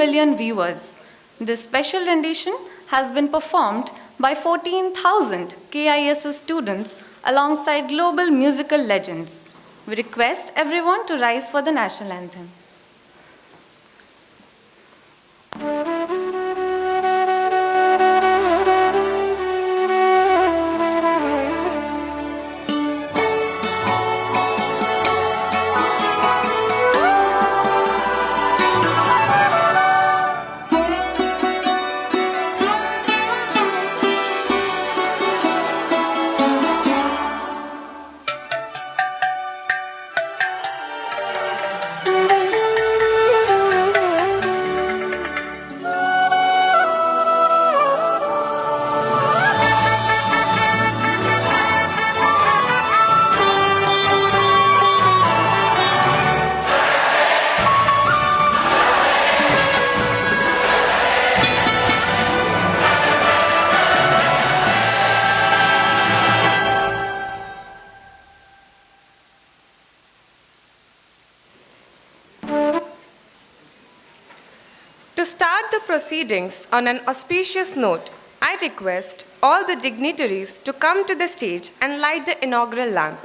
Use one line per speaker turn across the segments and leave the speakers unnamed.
million viewers. This special rendition has been performed by 14,000 KISS students alongside global musical legends. We request everyone to rise for the national anthem.
To start the proceedings on an auspicious note, I request all the dignitaries to come to the stage and light the inaugural lamp.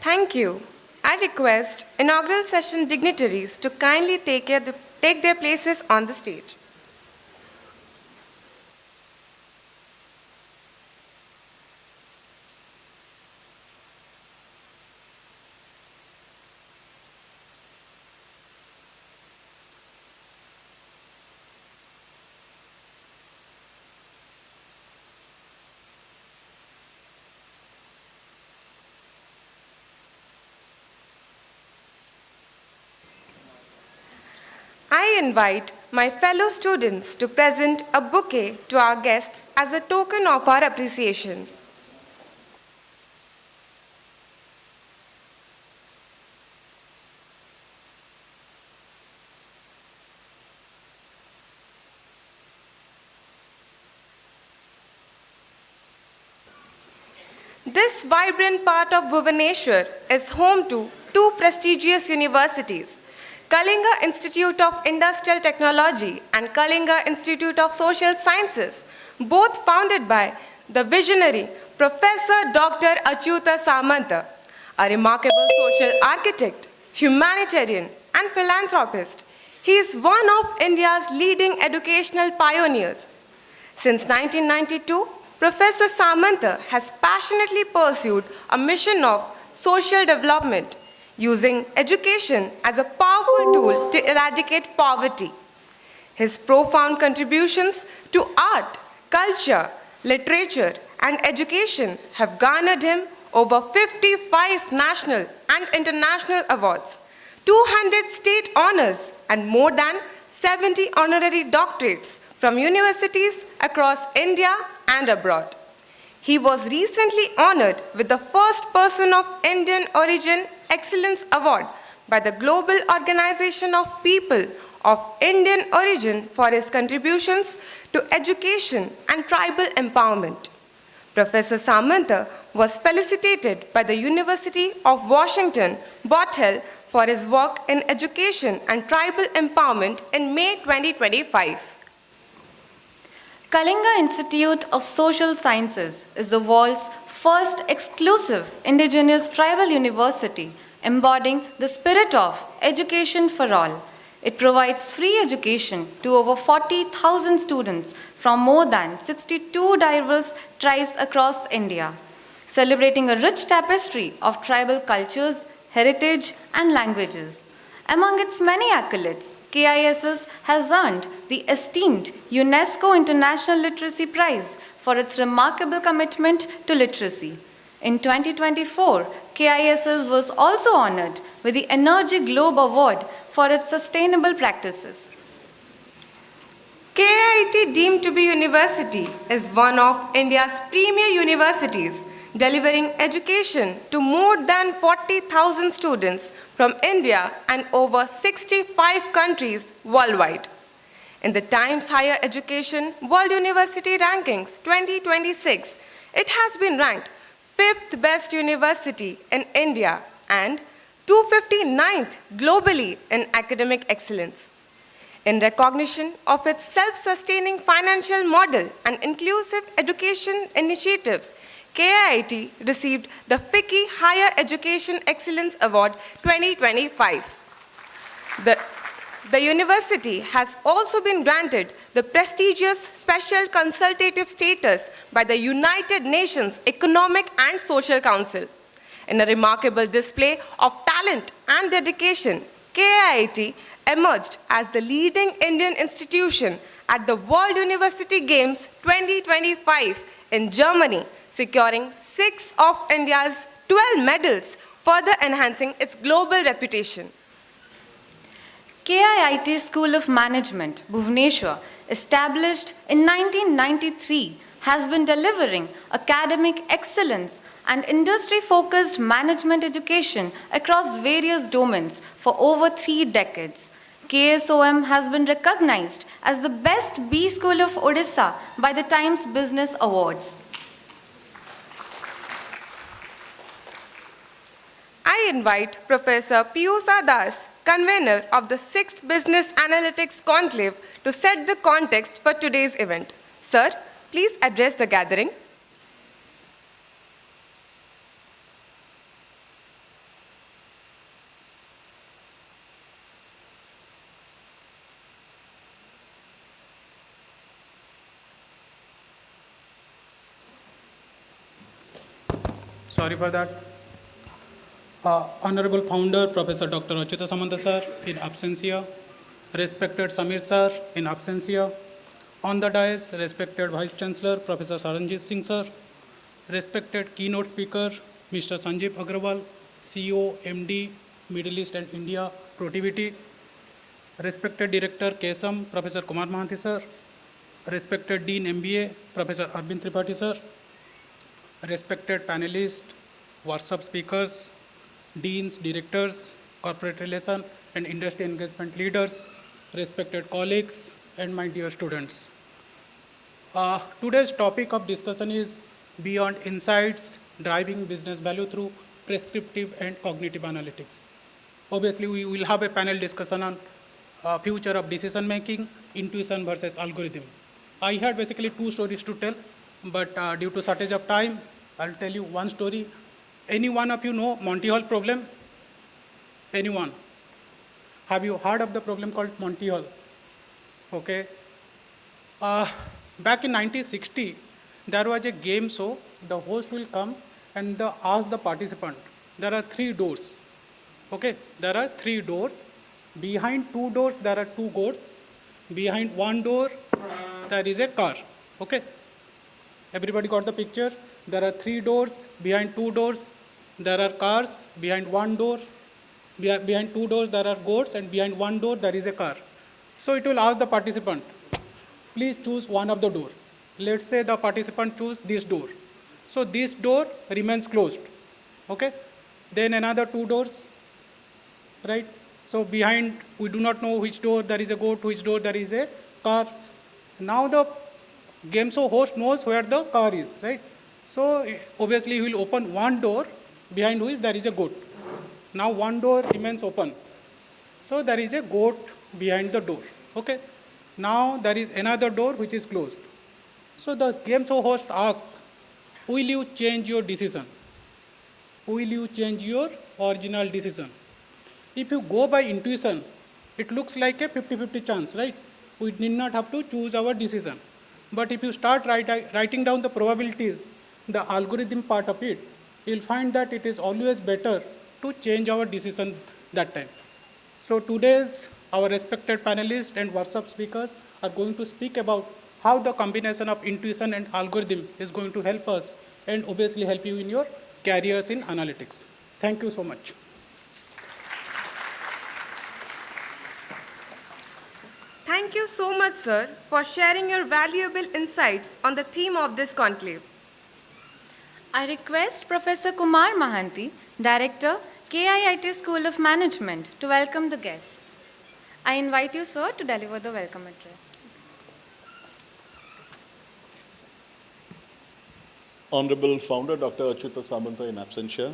Thank you. I request inaugural session dignitaries to kindly take their places on the stage. I invite my fellow students to present a bouquet to our guests as a token of our appreciation. This vibrant part of Bhubaneswar is home to two prestigious universities, Kalinga Institute of Industrial Technology and Kalinga Institute of Social Sciences, both founded by the visionary Professor Dr. Achyuta Samanta, a remarkable social architect, humanitarian, and philanthropist. He is one of India's leading educational pioneers. Since 1992, Professor Samanta has passionately pursued a mission of social development, using education as a powerful tool to eradicate poverty. His profound contributions to art, culture, literature, and education have garnered him over 55 national and international awards, 200 state honors, and more than 70 honorary doctorates from universities across India and abroad. He was recently honored with the first person of Indian origin Excellence Award by the Global Organization of People of Indian Origin for his contributions to education and tribal empowerment. Professor Samanta was felicitated by the University of Washington, Bot Hill, for his work in education and tribal empowerment in May 2025.
Kalinga Institute of Social Sciences is the world's first exclusive indigenous tribal university embodying the spirit of education for all. It provides free education to over 40,000 students from more than 62 diverse tribes across India, celebrating a rich tapestry of tribal cultures, heritage, and languages. Among its many accolades, KISS has earned the esteemed UNESCO International Literacy Prize for its remarkable commitment to literacy. In 2024, KISS was also honored with the Energy Globe Award for its sustainable practices.
KIT deemed to be university is one of India's premier universities, delivering education to more than 40,000 students from India and over 65 countries worldwide. In the Times Higher Education World University Rankings 2026, it has been ranked 5th best university in India and 259th globally in academic excellence. In recognition of its self-sustaining financial model and inclusive education initiatives, KIT received the FICCI Higher Education Excellence Award 2025. The university has also been granted the prestigious Special Consultative Status by the United Nations Economic and Social Council. In a remarkable display of talent and dedication, KIT emerged as the leading Indian institution at the World University Games 2025 in Germany, securing 6 of India's 12 medals, further enhancing its global reputation.
KIIT School of Management, Bhubaneswar, established in 1993, has been delivering academic excellence and industry-focused management education across various domains for over 3 decades. KSOM has been recognized as the best B School of Odisha by the Times Business Awards.
I invite Professor Piyusa Das, convener of the 6th Business Analytics Conclave, to set the context for today's event. Sir, please address the gathering.
Sorry for that. Honorable Founder, Professor Dr. Achyuta Samanta sir, in absentia. Respected Samir sir, in absentia. On the dais, respected Vice Chancellor, Professor Saranjit Singh sir. Respected keynote speaker, Mr. Sanjeev Agrawal, CEO, MD, Middle East and India, Protivity. Respected Director, KSM, Professor Kumar Mahanti sir. Respected Dean MBA, Professor Arvind Tripathi sir. Respected panelists, workshop speakers, deans, directors, corporate relation and industry engagement leaders, respected colleagues, and my dear students. Today's topic of discussion is Beyond Insights, Driving Business Value Through Prescriptive and Cognitive Analytics. Obviously, we will have a panel discussion on future of decision making, intuition versus algorithm. I had basically 2 stories to tell, but due to shortage of time, I'll tell you one story. Any one of you know Monty Hall problem? Anyone? Have you heard of the problem called Monty Hall? Okay. Back in 1960, there was a game show. The host will come and ask the participant. There are 3 doors. Okay. There are 3 doors. Behind 2 doors, there are 2 goats. Behind 1 door, there is a car. Okay. Everybody got the picture? There are 3 doors. Behind 2 doors, there are cars. Behind 1 door, behind 2 doors, there are goats, and behind 1 door, there is a car. So it will ask the participant, please choose one of the door. Let's say the participant choose this door. So this door remains closed. Okay. Then another two doors, right? So behind, we do not know which door there is a goat, which door there is a car. Now the game show host knows where the car is, right? So obviously he will open one door behind which there is a goat. Now one door remains open. So there is a goat behind the door, okay? Now there is another door which is closed. So the game show host asks, will you change your decision? Will you change your original decision? If you go by intuition, it looks like a 50-50 chance, right? We need not have to choose our decision. But if you start writing down the probabilities, the algorithm part of it, you'll find that it is always better to change our decision that time. So today's our respected panelists and workshop speakers are going to speak about how the combination of intuition and algorithm is going to help us and obviously help you in your careers in analytics. Thank you so much.
Thank you so much, sir, for sharing your valuable insights on the theme of this conclave.
I request Professor Kumar Mahanti, Director, KIIT School of Management, to welcome the guests. I invite you, sir, to deliver the welcome address.
Honorable Founder Dr. Achyuta Samanta in absentia,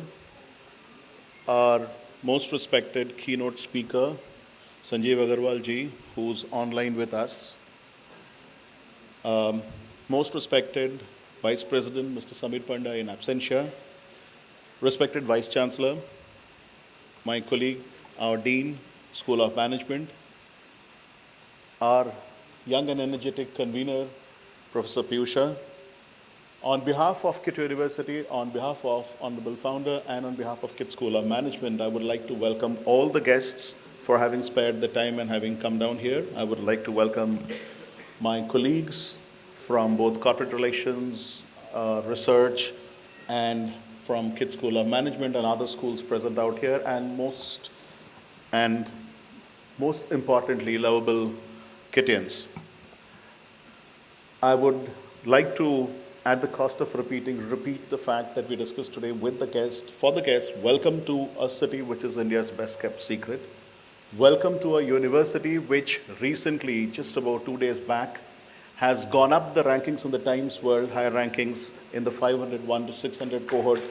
our most respected keynote speaker, Sanjeev Agarwal ji, who's online with us, most respected Vice President Mr. Samir Panda in absentia, respected Vice Chancellor, my colleague, our Dean, School of Management, our young and energetic convener, Professor Piyusha. On behalf of KIT University, on behalf of Honorable Founder, and on behalf of KIT School of Management, I would like to welcome all the guests for having spared the time and having come down here. I would like to welcome my colleagues from both corporate relations, research, and from KIT School of Management and other schools present out here, and most importantly, lovable Kitians. I would like to, at the cost of repeat the fact that we discussed today with the guest, for the guest, welcome to a city which is India's best kept secret. Welcome to a university which recently, just about 2 days back, has gone up the rankings in the Times World Higher Rankings in the 501 to 600 cohort,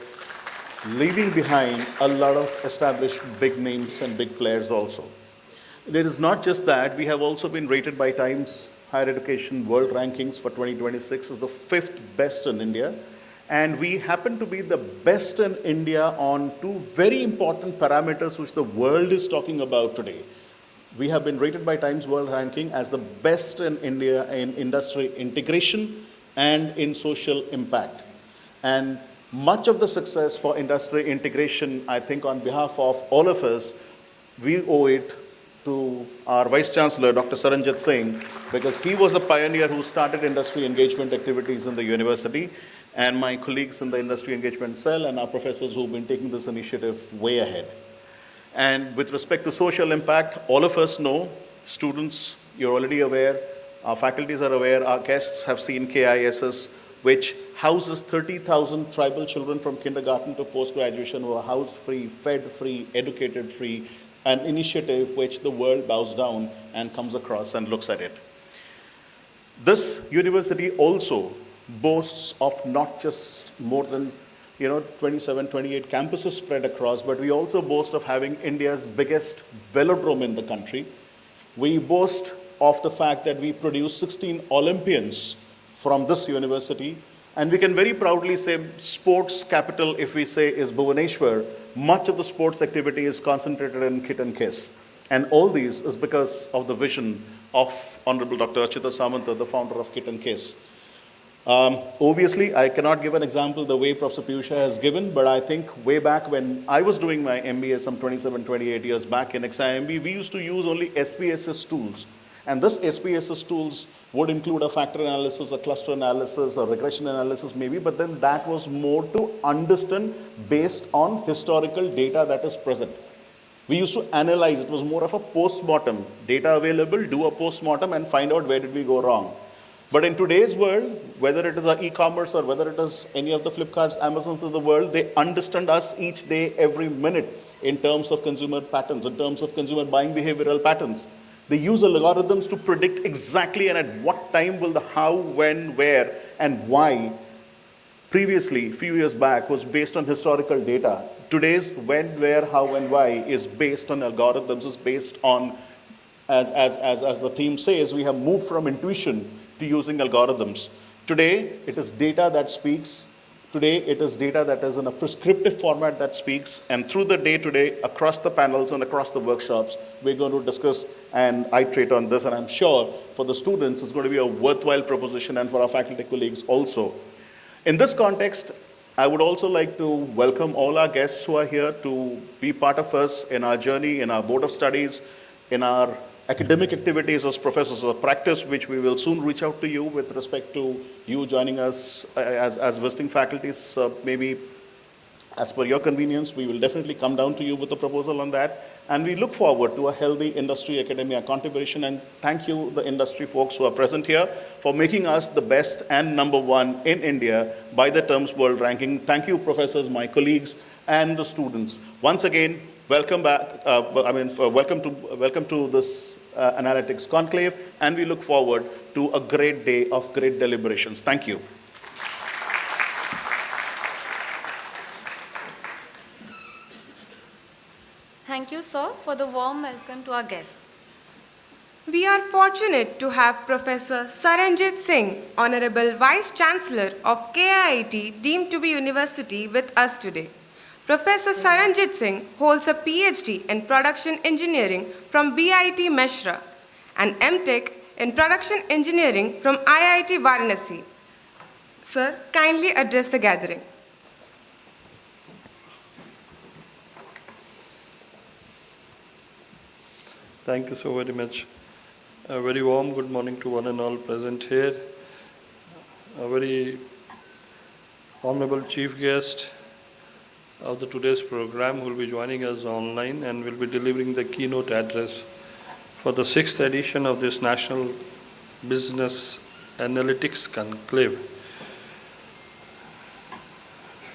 leaving behind a lot of established big names and big players also. It is not just that, we have also been rated by Times Higher Education World Rankings for 2026 as the 5th best in India. And we happen to be the best in India on two very important parameters which the world is talking about today. We have been rated by Times World Ranking as the best in India in industry integration and in social impact. And much of the success for industry integration, I think on behalf of all of us, we owe it to our Vice Chancellor, Dr. Saranjit Singh, because he was a pioneer who started industry engagement activities in the university, and my colleagues in the industry engagement cell and our professors who've been taking this initiative way ahead. And with respect to social impact, all of us know, students, you're already aware, our faculties are aware, our guests have seen KISS, which houses 30,000 tribal children from kindergarten to post-graduation who are housed free, fed free, educated free, an initiative which the world bows down and comes across and looks at it. This university also boasts of not just more than 27, 28 campuses spread across, but we also boast of having India's biggest velodrome in the country. We boast of the fact that we produce 16 Olympians from this university, and we can very proudly say sports capital, if we say, is Bhubaneswar. Much of the sports activity is concentrated in KIT and KISS. And all these is because of the vision of Honorable Dr. Achyuta Samanta, the founder of KIT and KISS. Obviously, I cannot give an example the way Professor Piyusha has given, but I think way back when I was doing my MBA some 27, 28 years back in XIMB, we used to use only SPSS tools. And this SPSS tools would include a factor analysis, a cluster analysis, a regression analysis maybe, but then that was more to understand based on historical data that is present. We used to analyze, it was more of a post-mortem, data available, do a post-mortem and find out where did we go wrong. But in today's world, whether it is our e-commerce or whether it is any of the Flipkarts, Amazons of the world, they understand us each day, every minute in terms of consumer patterns, in terms of consumer buying behavioral patterns. They use algorithms to predict exactly and at what time will the how, when, where, and why previously, few years back, was based on historical data. Today's when, where, how, and why is based on algorithms, is based on, as the theme says, we have moved from intuition to using algorithms. Today, it is data that speaks. Today, it is data that is in a prescriptive format that speaks. And through the day today, across the panels and across the workshops, we're going to discuss and iterate on this. And I'm sure for the students, it's going to be a worthwhile proposition, and for our faculty colleagues also. In this context, I would also like to welcome all our guests who are here to be part of us in our journey, in our board of studies, in our academic activities as professors of practice, which we will soon reach out to you with respect to you joining us as visiting faculties, maybe as per your convenience. We will definitely come down to you with a proposal on that. And we look forward to a healthy industry-academia contribution. And thank you, the industry folks who are present here, for making us the best and number one in India by the Terms World Ranking. Thank you, professors, my colleagues, and the students. Once again, welcome back. Welcome to this analytics conclave, and we look forward to a great day of great deliberations. Thank you.
Thank you, sir, for the warm welcome to our guests.
We are fortunate to have Professor Saranjit Singh, Honorable Vice Chancellor of KIIT, deemed to be university, with us today. Professor Saranjit Singh holds a PhD in Production Engineering from BIT Meshra and MTech in Production Engineering from IIT Varanasi. Sir, kindly address the gathering.
Thank you so very much. A very warm good morning to one and all present here. A very honorable chief guest of today's program who will be joining us online and will be delivering the keynote address for the 6th edition of this National Business Analytics Conclave.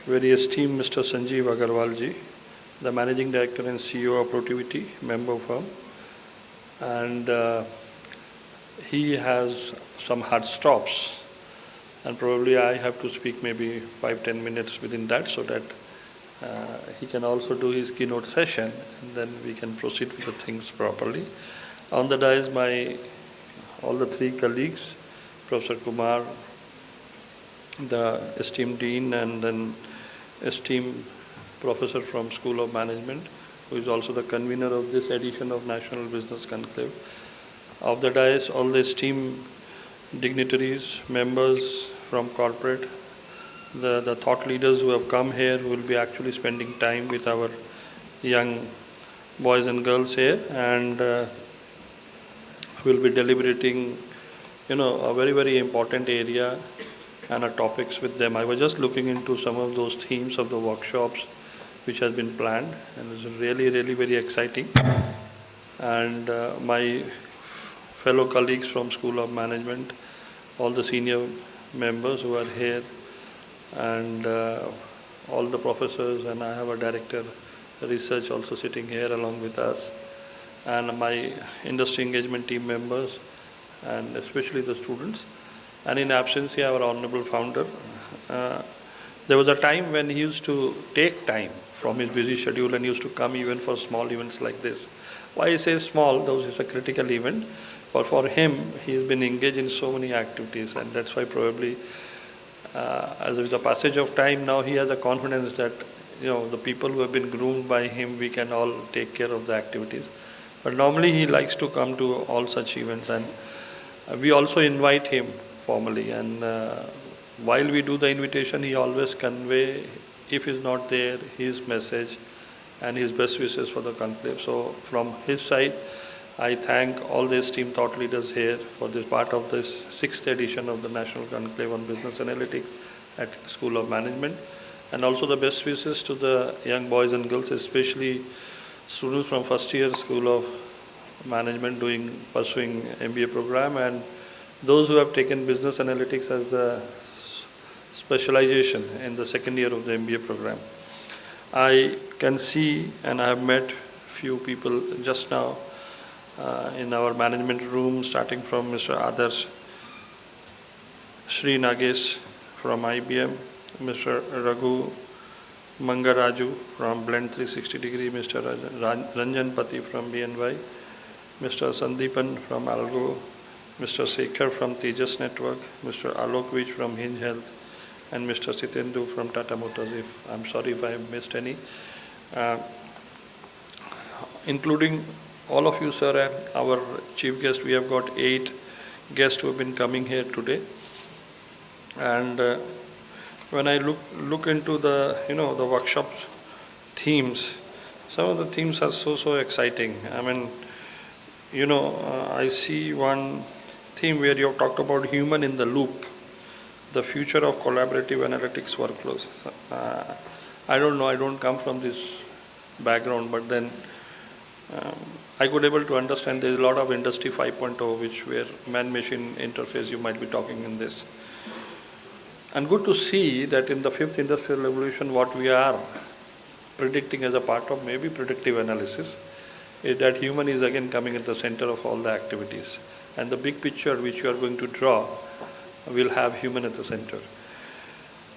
Very esteemed Mr. Sanjeev Agarwalji, the Managing Director and CEO of Protivity, member firm. And he has some hard stops, and probably I have to speak maybe 5-10 minutes within that, so that he can also do his keynote session, and then we can proceed with the things properly. On the dais, all the three colleagues, Professor Kumar, the esteemed Dean, and then esteemed Professor from School of Management, who is also the convener of this edition of National Business Conclave. Of the dais, all the esteemed dignitaries, members from corporate, the thought leaders who have come here, who will be actually spending time with our young boys and girls here, and will be deliberating, a very, very important area and topics with them. I was just looking into some of those themes of the workshops which has been planned, and it's really, really very exciting. And my fellow colleagues from School of Management, all the senior members who are here, and all the professors, and I have a director research also sitting here along with us, and my industry engagement team members, and especially the students. And in absence, our honorable founder. There was a time when he used to take time from his busy schedule and used to come even for small events like this. Why I say small, though it's a critical event, but for him, he's been engaged in so many activities, and that's why probably as with the passage of time now, he has a confidence that the people who have been groomed by him, we can all take care of the activities. But normally he likes to come to all such events, and we also invite him formally, and while we do the invitation, he always convey, if he's not there, his message and his best wishes for the conclave. So from his side, I thank all the esteemed thought leaders here for this part of this 6th edition of the National Conclave on Business Analytics at School of Management, and also the best wishes to the young boys and girls, especially students from first year School of Management pursuing MBA program, and those who have taken business analytics as the specialization in the second year of the MBA program. I can see, and I have met few people just now in our management room, starting from Mr. Adarsh, Sri Nagesh from IBM, Mr. Raghu Mangaraju from Blend 360 Degree, Mr. Ranjan Pati from BNY, Mr. Sandeepan from Algo, Mr. Sekhar from Tejas Network, Mr. Alok Vij from Hinge Health, and Mr. Sitendu from Tata Motors. I'm sorry if I have missed any. Including all of you, sir, and our chief guest, we have got 8 guests who have been coming here today. And when I look into the the workshop themes, some of the themes are so exciting. I mean, I see one theme where you have talked about human in the loop, the future of collaborative analytics workflows. I don't know, I don't come from this background, but then I could able to understand there is a lot of industry 5.0 where man-machine interface you might be talking in this. And good to see that in the 5th industrial revolution what we are predicting as a part of maybe predictive analysis is that human is again coming at the center of all the activities. And the big picture which you are going to draw will have human at the center.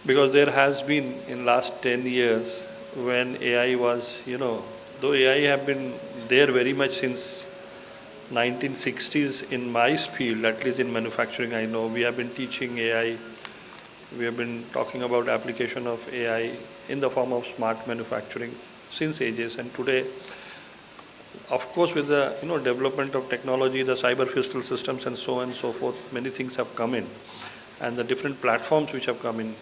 Because there has been in last 10 years when AI was, though AI have been there very much since 1960s in my field, at least in manufacturing I know, we have been teaching AI, we have been talking about application of AI in the form of smart manufacturing since ages. And today, of course, with the development of technology, the cyber physical systems and so on and so forth, many things have come in. And the different platforms which have come in,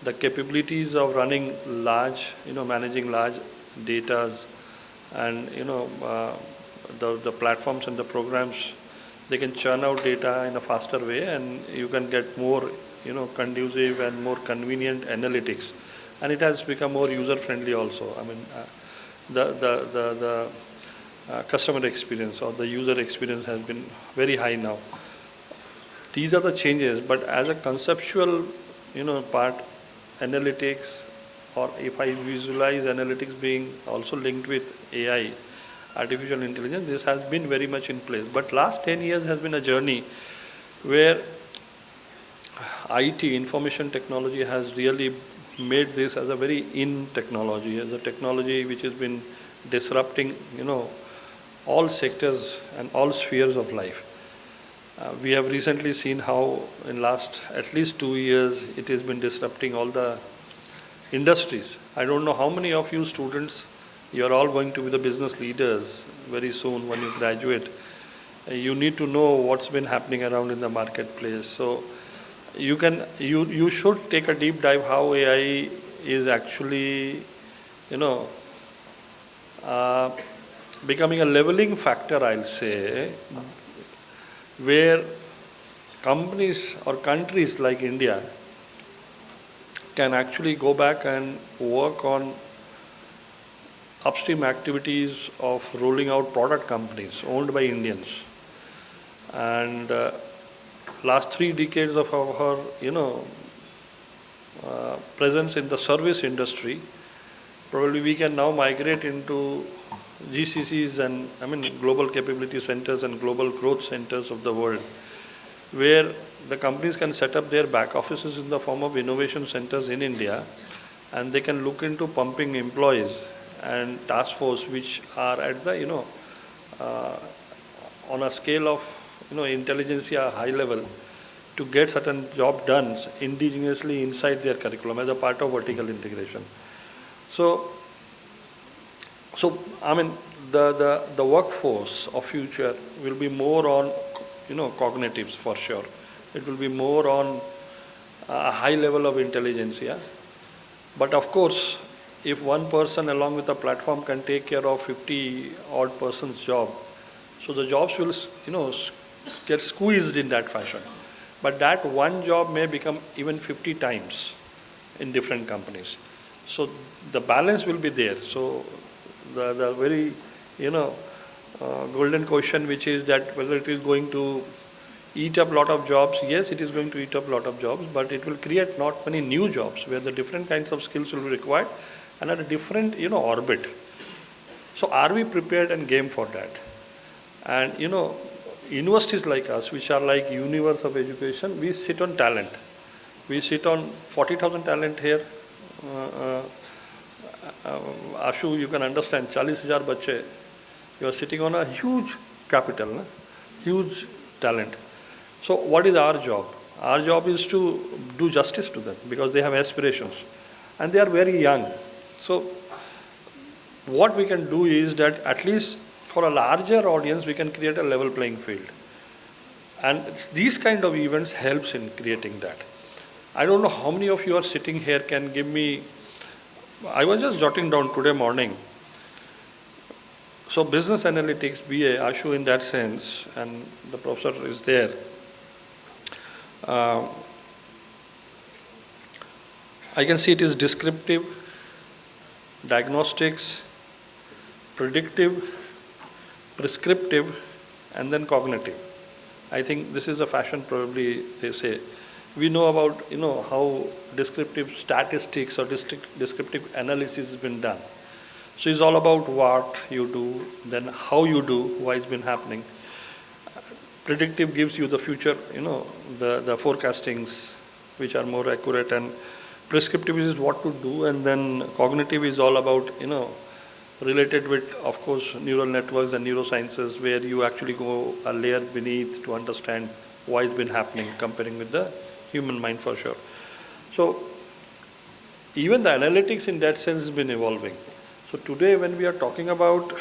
the capabilities of running large, managing large datas and, the platforms and the programs, they can churn out data in a faster way and you can get more, conducive and more convenient analytics. And it has become more user-friendly also. I mean, the customer experience or the user experience has been very high now. These are the changes, but as a conceptual, part, analytics, or if I visualize analytics being also linked with AI, artificial intelligence, this has been very much in place. But last 10 years has been a journey where IT, information technology, has really made this as a very in technology, as a technology which has been disrupting, all sectors and all spheres of life. We have recently seen how in last at least 2 years it has been disrupting all the industries. I don't know how many of you students, you are all going to be the business leaders very soon when you graduate. You need to know what's been happening around in the marketplace. So you should take a deep dive how AI is actually, becoming a leveling factor, I'll say, where companies or countries like India can actually go back and work on upstream activities of rolling out product companies owned by Indians. And last 3 decades of our, presence in the service industry, probably we can now migrate into GCCs and global capability centers and global growth centers of the world, where the companies can set up their back offices in the form of innovation centers in India, and they can look into pumping employees and task force which are at the, on a scale of, intelligentsia high level, to get certain job done indigenously inside their curriculum as a part of vertical integration. So the workforce of future will be more on, cognitives for sure. It will be more on a high level of intelligentsia. But of course, if one person along with a platform can take care of 50 odd persons' job, so the jobs will, get squeezed in that fashion. But that one job may become even 50 times in different companies. So the balance will be there. So the very, golden question, which is that whether it is going to, eat up a lot of jobs. Yes, it is going to eat up a lot of jobs, but it will create not many new jobs where the different kinds of skills will be required and at a different, orbit. So are we prepared and game for that? And, universities like us, which are like universe of education, we sit on talent. We sit on 40,000 talent here. Ashu, you can understand, 40,000 bache. You are sitting on a huge capital, na? Huge talent. So what is our job? Our job is to do justice to them because they have aspirations and they are very young. So what we can do is that at least for a larger audience, we can create a level playing field. And these kind of events helps in creating that. I don't know how many of you are sitting here can give me, I was just jotting down today morning. So business analytics, BA, Ashu in that sense, and the professor is there. I can see it is descriptive, diagnostics, predictive, prescriptive, and then cognitive. I think this is a fashion probably they say. We know about, how descriptive statistics or descriptive analysis has been done. So it's all about what you do, then how you do, why it's been happening. Predictive gives you the future, the forecastings which are more accurate, and prescriptive is what to do, and then cognitive is all about, related with, of course, neural networks and neurosciences, where you actually go a layer beneath to understand why it's been happening, comparing with the human mind for sure. So even the analytics in that sense has been evolving. So today when we are talking about,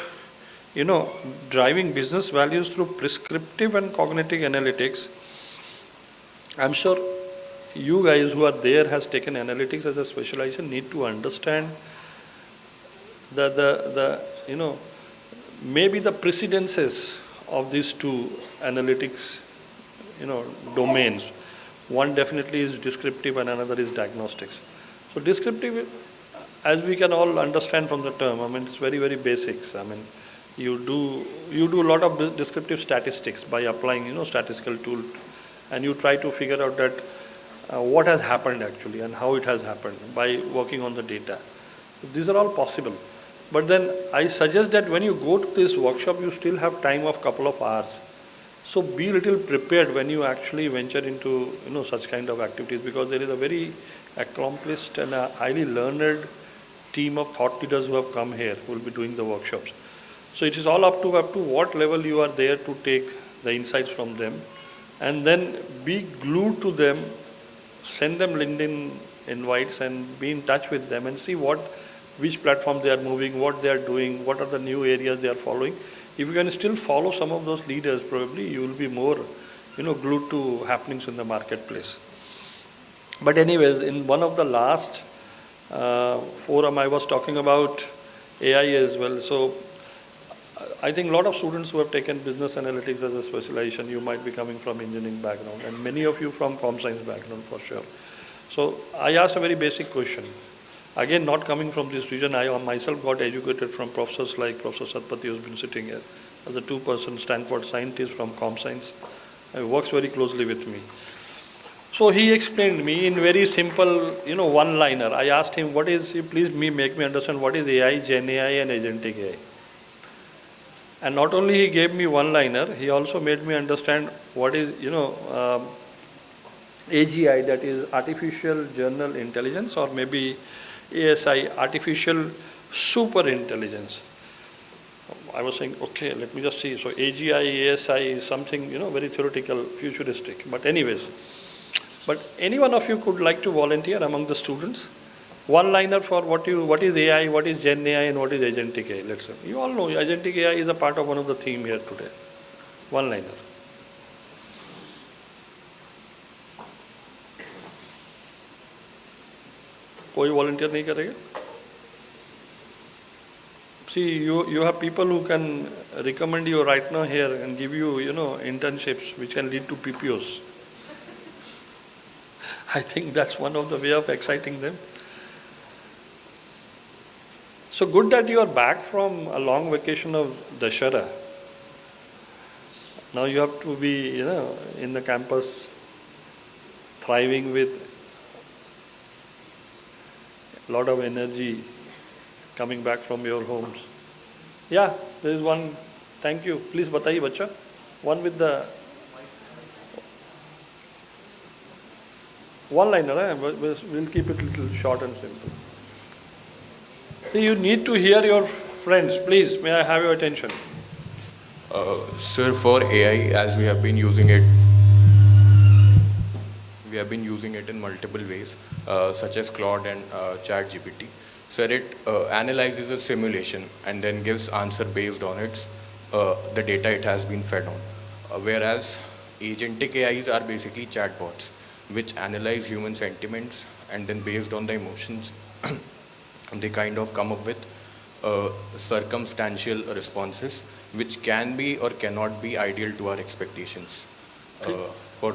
driving business values through prescriptive and cognitive analytics, I'm sure you guys who are there has taken analytics as a specialization need to understand maybe the precedences of these two analytics, domains. One definitely is descriptive and another is diagnostics. So descriptive, as we can all understand from the term, it's very, very basics. You do a lot of descriptive statistics by applying, statistical tools, and you try to figure out that what has happened actually and how it has happened by working on the data. These are all possible. But then I suggest that when you go to this workshop, you still have time of couple of hours. So be a little prepared when you actually venture into, such kind of activities, because there is a very accomplished and a highly learned team of thought leaders who have come here who will be doing the workshops. So it is all up to what level you are there to take the insights from them, and then be glued to them, send them LinkedIn invites and be in touch with them and see which platform they are moving, what they are doing, what are the new areas they are following. If you can still follow some of those leaders, probably you will be more, glued to happenings in the marketplace. But anyways, in one of the last forum, I was talking about AI as well. So I think a lot of students who have taken business analytics as a specialization, you might be coming from engineering background, and many of you from com science background for sure. So I asked a very basic question. Again, not coming from this region, I myself got educated from professors like Professor Satpathy, who's been sitting here as a two-person Stanford scientist from com science. He works very closely with me. So he explained me in very simple, one-liner. I asked him, please make me understand what is AI, Gen AI and Agentic AI. And not only he gave me one-liner, he also made me understand what is, AGI, that is Artificial General Intelligence, or maybe ASI, Artificial Super Intelligence. I was saying, okay, let me just see. So AGI, ASI is something, very theoretical, futuristic. But anyways, any one of you could like to volunteer among the students? One-liner for what is AI, what is Gen AI, and what is Agentic AI. Let's say. You all know Agentic AI is a part of one of the theme here today. One-liner. कोई volunteer नहीं करेगा? See, you have people who can recommend you right now here and give you, internships which can lead to PPOs. I think that's one of the way of exciting them. So good that you are back from a long vacation of Dashara. Now you have to be, in the campus, thriving with a lot of energy coming back from your homes. Yeah, there is one. Thank you. Please bataiye bachcha. One with the one liner. We'll keep it a little short and simple. See, you need to hear your friends. Please, may I have your attention?
Sir, for AI, as we have been using it in multiple ways, such as Claude and ChatGPT. Sir, it analyzes a simulation and then gives answer based on the data it has been fed on. Whereas agentic AIs are basically chatbots, which analyze human sentiments and then based on the emotions, they kind of come up with circumstantial responses, which can be or cannot be ideal to our expectations. For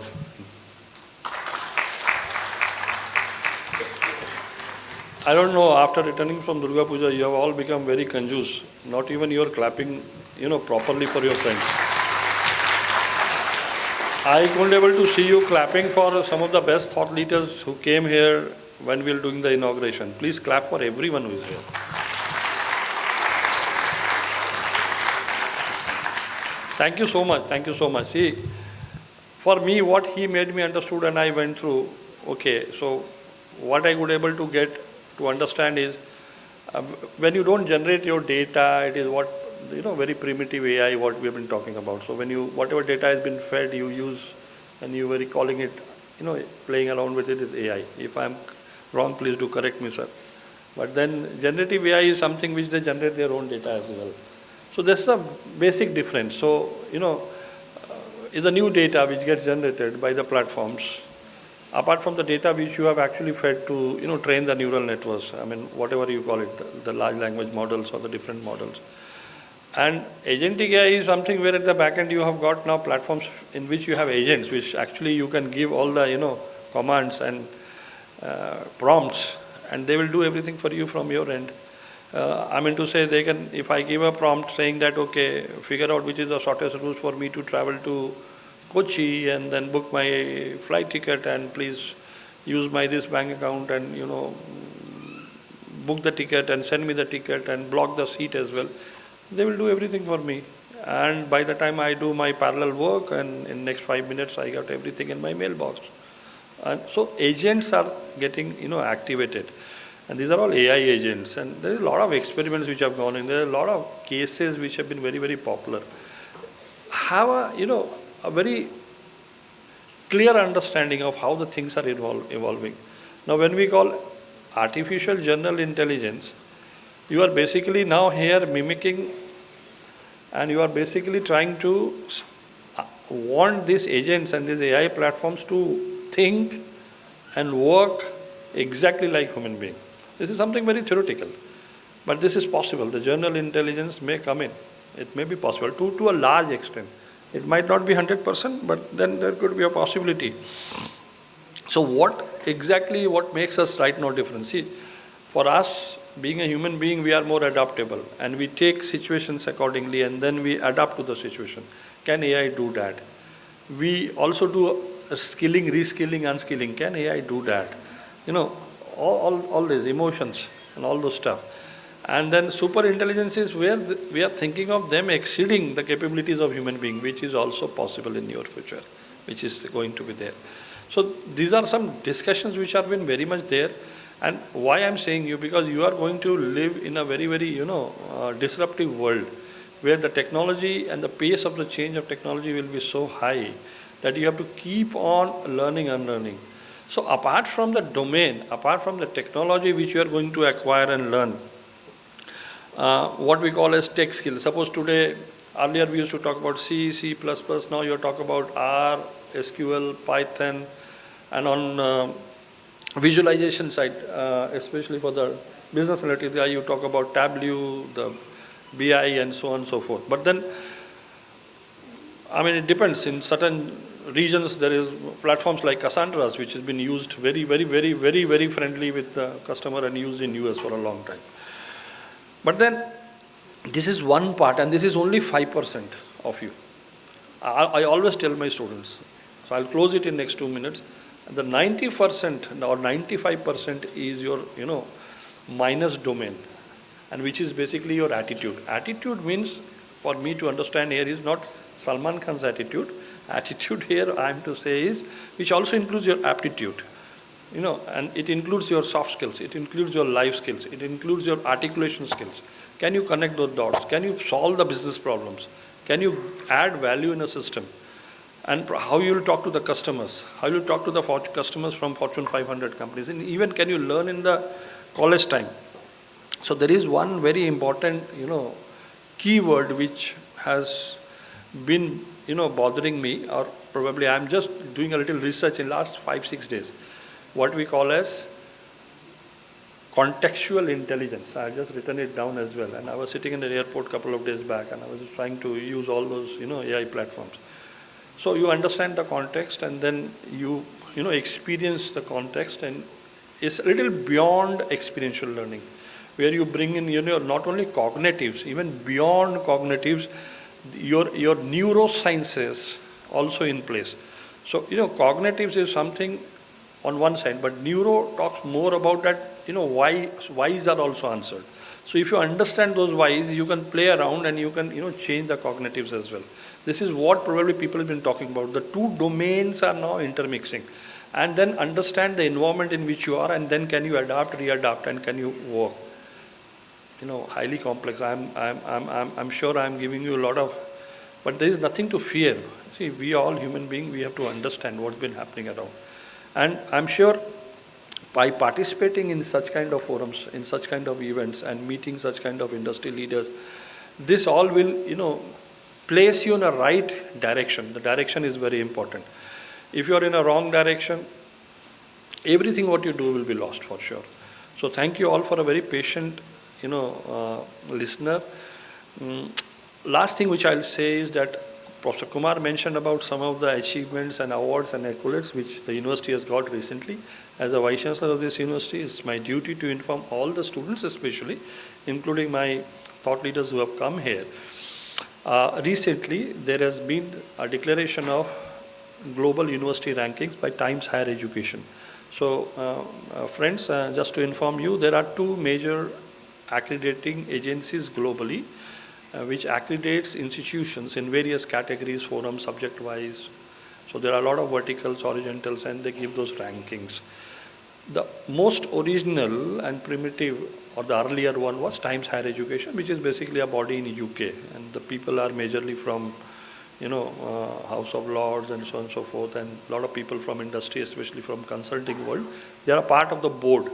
I don't know, after returning from Durga Puja, you have all become very conjuice. Not even you are clapping, properly for your friends. I couldn't able to see you clapping for some of the best thought leaders who came here when we were doing the inauguration. Please clap for everyone who is here. Thank you so much. Thank you so much. See, for me, what he made me understood and I went through, okay, so what I could able to get to understand is when you don't generate your data, it is what, very primitive AI, what we have been talking about. So when whatever data has been fed, you use, and you were calling it, playing around with it is AI. If I'm wrong, please do correct me, sir. But then generative AI is something which they generate their own data as well. So there's a basic difference. So, is the new data which gets generated by the platforms, apart from the data which you have actually fed to, train the neural networks, whatever you call it, the large language models or the different models. And agentic AI is something where at the back end you have got now platforms in which you have agents, which actually you can give all the, commands and prompts, and they will do everything for you from your end. To say they can, if I give a prompt saying that, okay, figure out which is the shortest route for me to travel to Kochi and then book my flight ticket and please use my this bank account and, book the ticket and send me the ticket and block the seat as well. They will do everything for me. And by the time I do my parallel work and in next 5 minutes, I got everything in my mailbox. And so agents are getting, activated. And these are all AI agents. And there is a lot of experiments which have gone in. There are a lot of cases which have been very, very popular. Have a very clear understanding of how the things are evolving. Now, when we call artificial general intelligence, you are basically now here mimicking and you are basically trying to want these agents and these AI platforms to think and work exactly like human beings. This is something very theoretical, but this is possible. The general intelligence may come in. It may be possible to a large extent. It might not be 100%, but then there could be a possibility. So what makes us right now different? See, for us, being a human being, we are more adaptable and we take situations accordingly and then we adapt to the situation. Can AI do that? We also do skilling, reskilling, unskilling. Can AI do that? All these emotions and all those stuff. And then super intelligence is where we are thinking of them exceeding the capabilities of human being, which is also possible in your future, which is going to be there. So these are some discussions which have been very much there. And why I'm saying you, because you are going to live in a very, very, disruptive world where the technology and the pace of the change of technology will be so high that you have to keep on learning and learning. So apart from the domain, apart from the technology which you are going to acquire and learn, what we call as tech skills. Suppose today, earlier we used to talk about C, C++, now you talk about R, SQL, Python, and on visualization side, especially for the business analytics, you talk about Tableau, the BI, and so on and so forth. But then, it depends. In certain regions, there is platforms like Cassandra's, which has been used very, very, very, very, very friendly with the customer and used in US for a long time. But then, this is one part, and this is only 5% of you. I always tell my students, so I'll close it in next 2 minutes. The 90% or 95% is your, minus domain, and which is basically your attitude. Attitude means, for me to understand here, is not Salman Khan's attitude. Attitude here, I am to say, is which also includes your aptitude. And it includes your soft skills, it includes your life skills, it includes your articulation skills. Can you connect those dots? Can you solve the business problems? Can you add value in a system? And how you will talk to the customers, how you will talk to the customers from Fortune 500 companies, and even can you learn in the college time. So there is one very important, keyword which has been, bothering me, or probably I'm just doing a little research in last 5-6 days. What we call as contextual intelligence. I have just written it down as well. And I was sitting in the airport a couple of days back, and I was trying to use all those, AI platforms. So you understand the context, and then you experience the context, and it's a little beyond experiential learning, where you bring in, not only cognitives, even beyond cognitives, your neurosciences also in place. So, cognitives is something on one side, but neuro talks more about that, whys are also answered. So if you understand those whys, you can play around and you can, change the cognitives as well. This is what probably people have been talking about. The two domains are now intermixing. And then understand the environment in which you are, and then can you adapt, readapt, and can you work? Highly complex. I'm sure I'm giving you a lot of, but there is nothing to fear. See, we all human beings, we have to understand what's been happening around. And I'm sure by participating in such kind of forums, in such kind of events, and meeting such kind of industry leaders, this all will, place you in a right direction. The direction is very important. If you are in a wrong direction, everything what you do will be lost for sure. So thank you all for a very patient, listener. Last thing which I'll say is that Professor Kumar mentioned about some of the achievements and awards and accolades which the university has got recently. As a Vice Chancellor of this university, it's my duty to inform all the students especially, including my thought leaders who have come here. Recently, there has been a declaration of global university rankings by Times Higher Education. So, friends, just to inform you, there are two major accrediting agencies globally, which accreditates institutions in various categories, forums, subject-wise. So there are a lot of verticals, horizontals, and they give those rankings. The most original and primitive, or the earlier one, was Times Higher Education, which is basically a body in UK, and the people are majorly from, House of Lords and so on and so forth, and a lot of people from industry, especially from consulting world. They are a part of the board.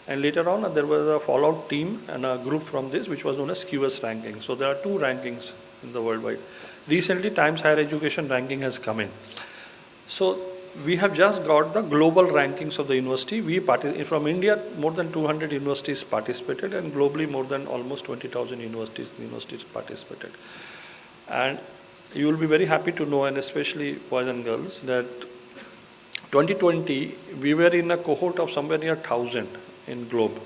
And later on, there was a fallout team and a group from this, which was known as QS ranking. So there are two rankings in the worldwide. Recently, Times Higher Education ranking has come in. So we have just got the global rankings of the university. From India, more than 200 universities participated, and globally more than almost 20,000 universities participated. And you will be very happy to know, and especially boys and girls, that 2020, we were in a cohort of somewhere near 1,000 in globe.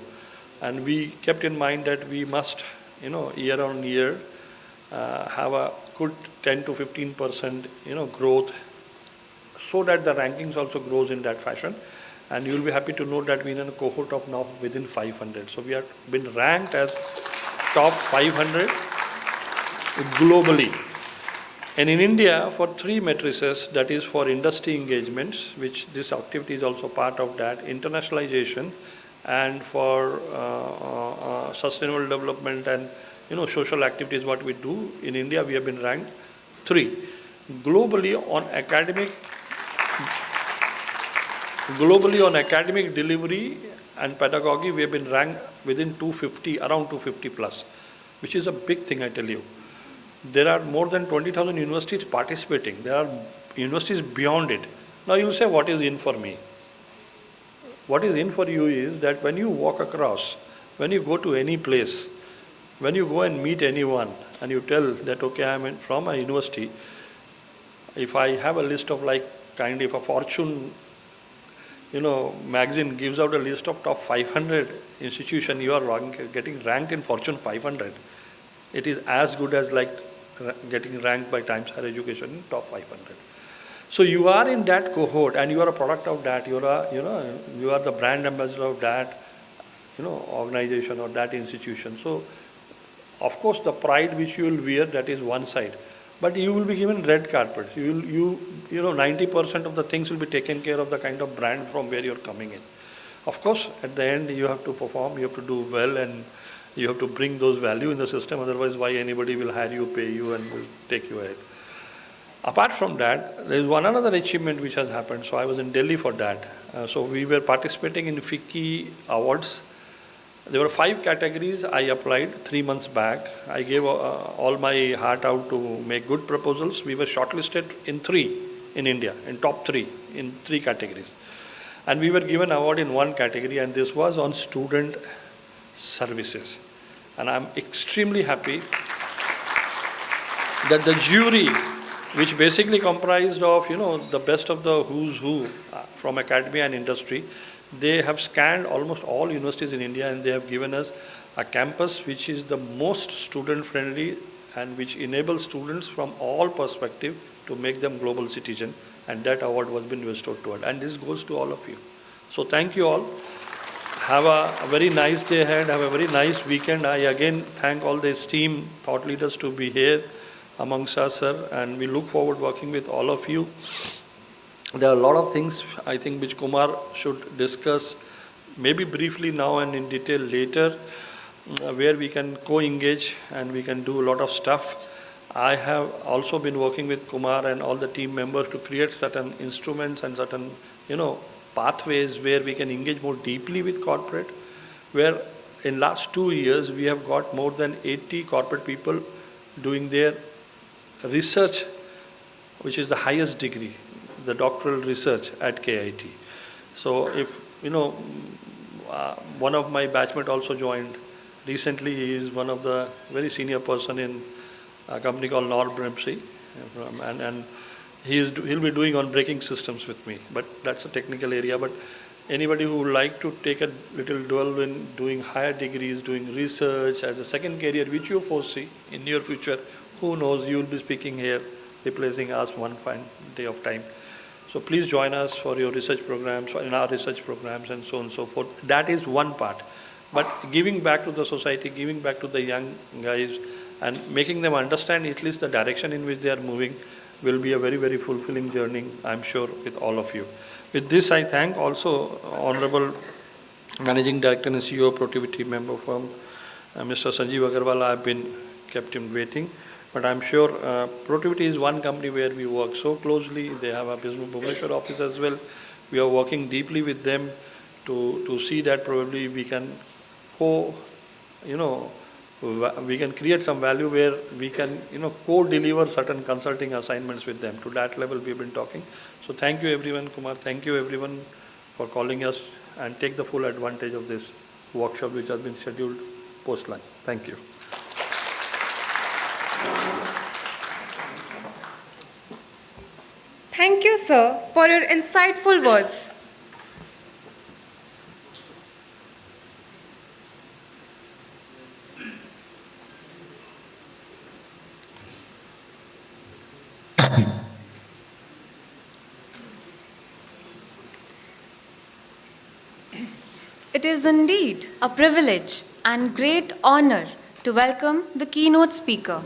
And we kept in mind that we must, year on year, have a good 10 to 15%, growth, so that the rankings also grows in that fashion. And you will be happy to know that we are in a cohort of now within 500. So we have been ranked as top 500 globally. And in India, for 3 matrices, that is for industry engagements, which this activity is also part of that, internationalization, and for sustainable development and social activities, what we do in India, we have been ranked 3. Globally on academic delivery and pedagogy, we have been ranked within 250, around 250 plus, which is a big thing, I tell you. There are more than 20,000 universities participating. There are universities beyond it. Now you say, what is in for me? What is in for you is that when you walk across, when you go to any place, when you go and meet anyone, and you tell that, okay, I am from a university, if I have a list of if a Fortune, magazine gives out a list of top 500 institutions, you are getting ranked in Fortune 500. It is as good as getting ranked by Times Higher Education in top 500. So you are in that cohort, and you are a product of that. You are the brand ambassador of that, organization or that institution. So, of course, the pride which you will wear, that is one side. But you will be given red carpet. 90% of the things will be taken care of, the kind of brand from where you're coming in. Of course, at the end, you have to perform, you have to do well, and you have to bring those value in the system. Otherwise, why anybody will hire you, pay you, and will take you ahead. Apart from that, there is one another achievement which has happened. So I was in Delhi for that. So we were participating in FICCI Awards. There were 5 categories I applied 3 months back. I gave all my heart out to make good proposals. We were shortlisted in 3 in India, in top 3, in 3 categories. And we were given award in 1 category, and this was on student services. And I'm extremely happy that the jury, which basically comprised of, the best of the who's who from academia and industry, they have scanned almost all universities in India, and they have given us a campus which is the most student-friendly and which enables students from all perspectives to make them global citizen, and that award was been bestowed to us. And this goes to all of you. So thank you all. Have a very nice day ahead. Have a very nice weekend. I again thank all the esteemed thought leaders to be here amongst us, sir, and we look forward working with all of you. There are a lot of things, I think, which Kumar should discuss, maybe briefly now and in detail later, where we can co-engage and we can do a lot of stuff. I have also been working with Kumar and all the team members to create certain instruments and certain, pathways where we can engage more deeply with corporate, where in last 2 years we have got more than 80 corporate people doing their research, which is the highest degree, the doctoral research at KIT. So if, one of my batchmates also joined recently. He is one of the very senior person in a company called Norbremse, and he'll be doing on braking systems with me, but that's a technical area. But anybody who would like to take a little dwell in doing higher degrees, doing research as a second career, which you foresee in your future, who knows, you will be speaking here, replacing us one fine day of time. So please join us for your research programs, in our research programs, and so on and so forth. That is one part. But giving back to the society, giving back to the young guys, and making them understand at least the direction in which they are moving will be a very, very fulfilling journey, I'm sure, with all of you. With this, I thank also Honorable Managing Director and CEO of Protivity member firm, Mr. Sanjeev Agarwal. I've been kept him waiting. But I'm sure Protivity is one company where we work so closely. They have a business Bhubaneswar office as well. We are working deeply with them to see that probably we can we can create some value where we can, co-deliver certain consulting assignments with them. To that level we've been talking. So thank you everyone, Kumar. Thank you everyone for calling us, and take the full advantage of this workshop which has been scheduled post-lunch. Thank you.
Thank you, sir, for your insightful words.
It is indeed a privilege and great honor to welcome the keynote speaker,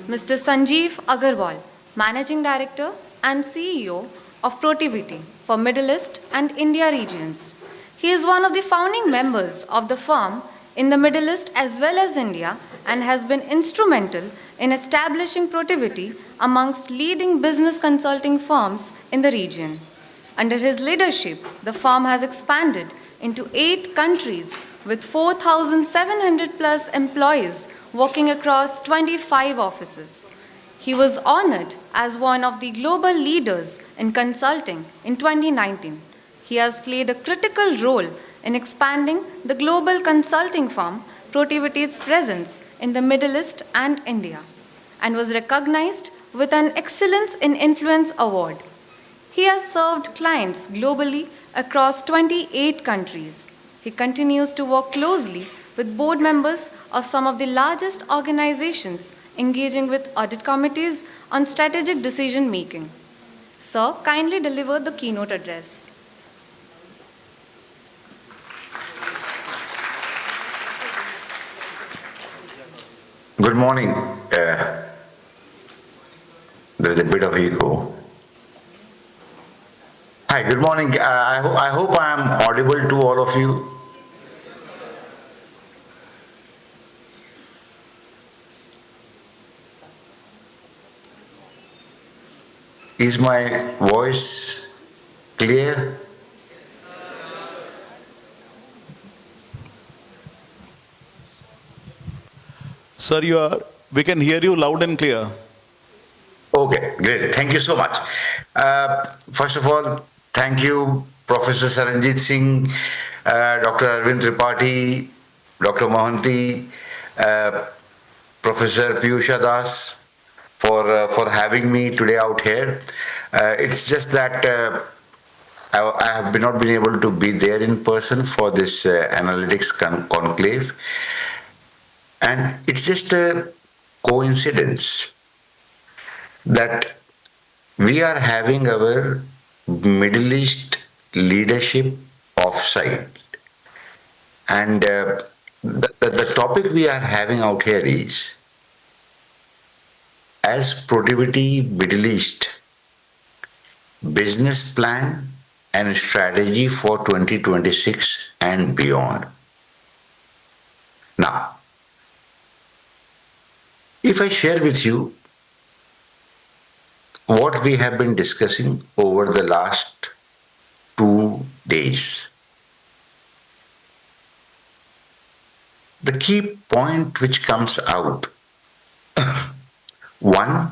Mr. Sanjeev Agarwal, Managing Director and CEO of Protivity for Middle East and India regions. He is one of the founding members of the firm in the Middle East as well as India, and has been instrumental in establishing Protivity amongst leading business consulting firms in the region. Under his leadership, the firm has expanded into 8 countries with 4,700 plus employees working across 25 offices. He was honored as one of the global leaders in consulting in 2019. He has played a critical role in expanding the global consulting firm Protivity's presence in the Middle East and India, and was recognized with an Excellence in Influence Award. He has served clients globally across 28 countries. He continues to work closely with board members of some of the largest organizations engaging with audit committees on strategic decision making. Sir, kindly deliver the keynote address.
Good morning. There is a bit of echo. Hi, good morning. I hope I am audible to all of you. Is my voice clear?
Sir, we can hear you loud and clear.
Okay, great. Thank you so much. First of all, thank you, Professor Saranjit Singh, Dr. Arvind Tripathi, Dr. Mohanty, Professor Piyusha Das for having me today out here. It's just that I have not been able to be there in person for this analytics conclave, and it's just a coincidence that we are having our Middle East leadership offsite. And the topic we are having out here is, as Productivity Middle East, business plan and strategy for 2026 and beyond. Now, if I share with you what we have been discussing over the last 2 days, the key point which comes out, one,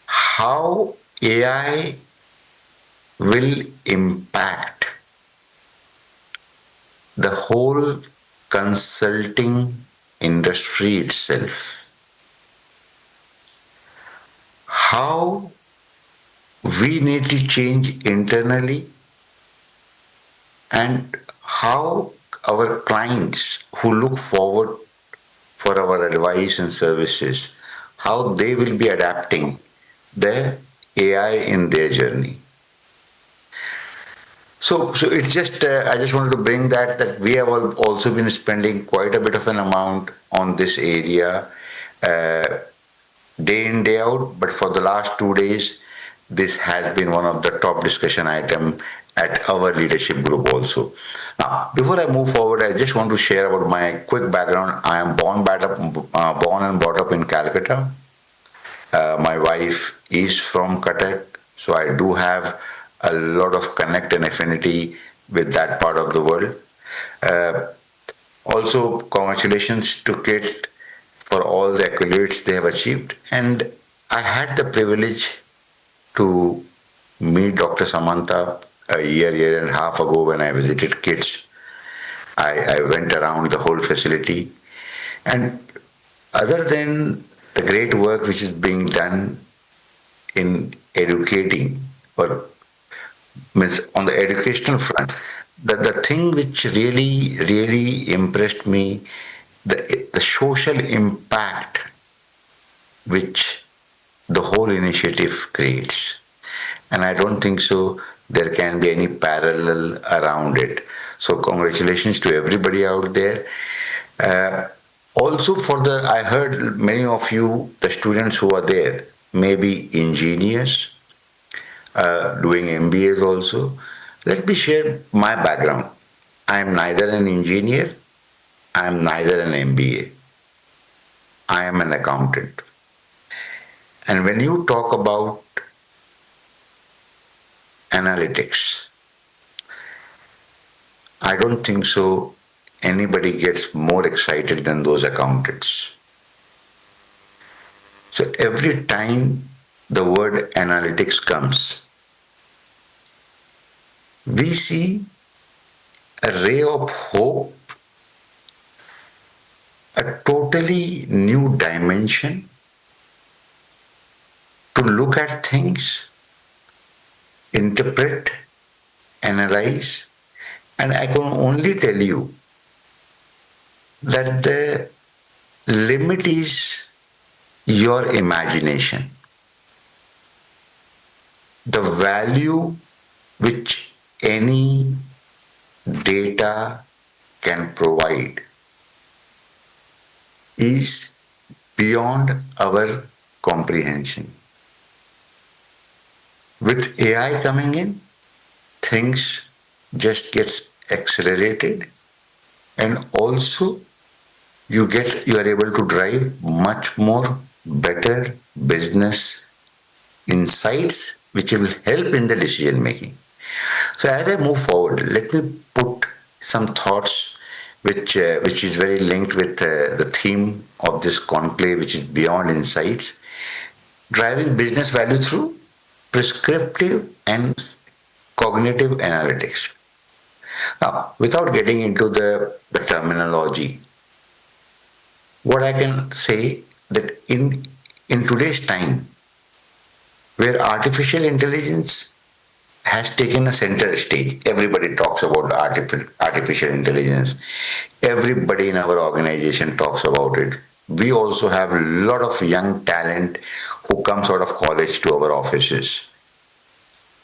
how AI will impact the whole consulting industry itself. How we need to change internally, and how our clients who look forward for our advice and services, how they will be adapting the AI in their journey. So it's just I just wanted to bring that we have also been spending quite a bit of an amount on this area, day in day out. But for the last 2 days, this has been one of the top discussion item at our leadership group also. Now, before I move forward, I just want to share about my quick background. I am born and brought up in Calcutta. My wife is from Cuttack, so I do have a lot of connect and affinity with that part of the world. Also, congratulations to KIT for all the accolades they have achieved. And I had the privilege to meet Dr. Samantha a year and a half ago when I visited KITS. I went around the whole facility. And other than the great work which is being done in educating, or means on the educational front, the thing which really impressed me, the social impact which the whole initiative creates. And I don't think so there can be any parallel around it. So congratulations to everybody out there. Also I heard many of you, the students who are there, may be engineers, doing MBAs also. Let me share my background. I am neither an engineer, I am neither an MBA. I am an accountant. And when you talk about analytics, I don't think so anybody gets more excited than those accountants. So every time the word analytics comes, we see a ray of hope, a totally new dimension to look at things, interpret, analyze, and I can only tell you that the limit is your imagination. The value which any data can provide is beyond our comprehension. With AI coming in, things just gets accelerated, and also you are able to drive much more better business insights which will help in the decision making. So as I move forward, let me put some thoughts which is very linked with the theme of this conclave, which is beyond insights, driving business value through prescriptive and cognitive analytics. Now, without getting into the terminology, what I can say that in today's time, where artificial intelligence has taken a center stage. Everybody talks about artificial intelligence. Everybody in our organization talks about it. We also have a lot of young talent who comes out of college to our offices.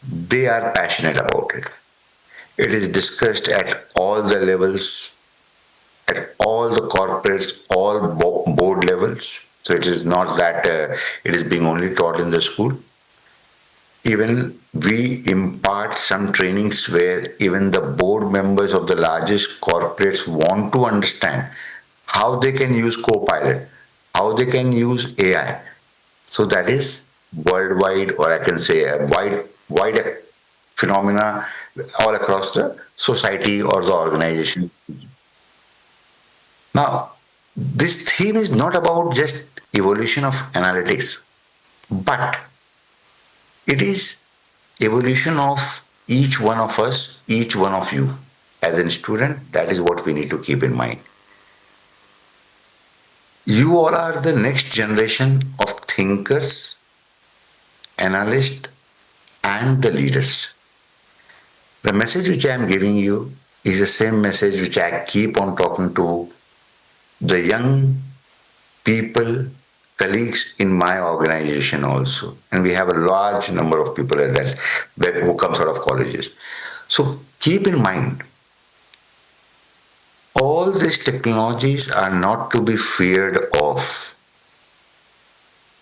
They are passionate about it. It is discussed at all the levels, at all the corporates, all board levels. So it is not that it is being only taught in the school. Even we impart some trainings where even the board members of the largest corporates want to understand how they can use Copilot, how they can use AI. So that is worldwide, or I can say a wide phenomena all across the society or the organization. Now, this theme is not about just evolution of analytics, but it is evolution of each one of us, each one of you. As a student, that is what we need to keep in mind. You all are the next generation of thinkers, analysts, and the leaders. The message which I am giving you is the same message which I keep on talking to the young people, colleagues in my organization also. And we have a large number of people at that who comes out of colleges. So keep in mind, all these technologies are not to be feared of,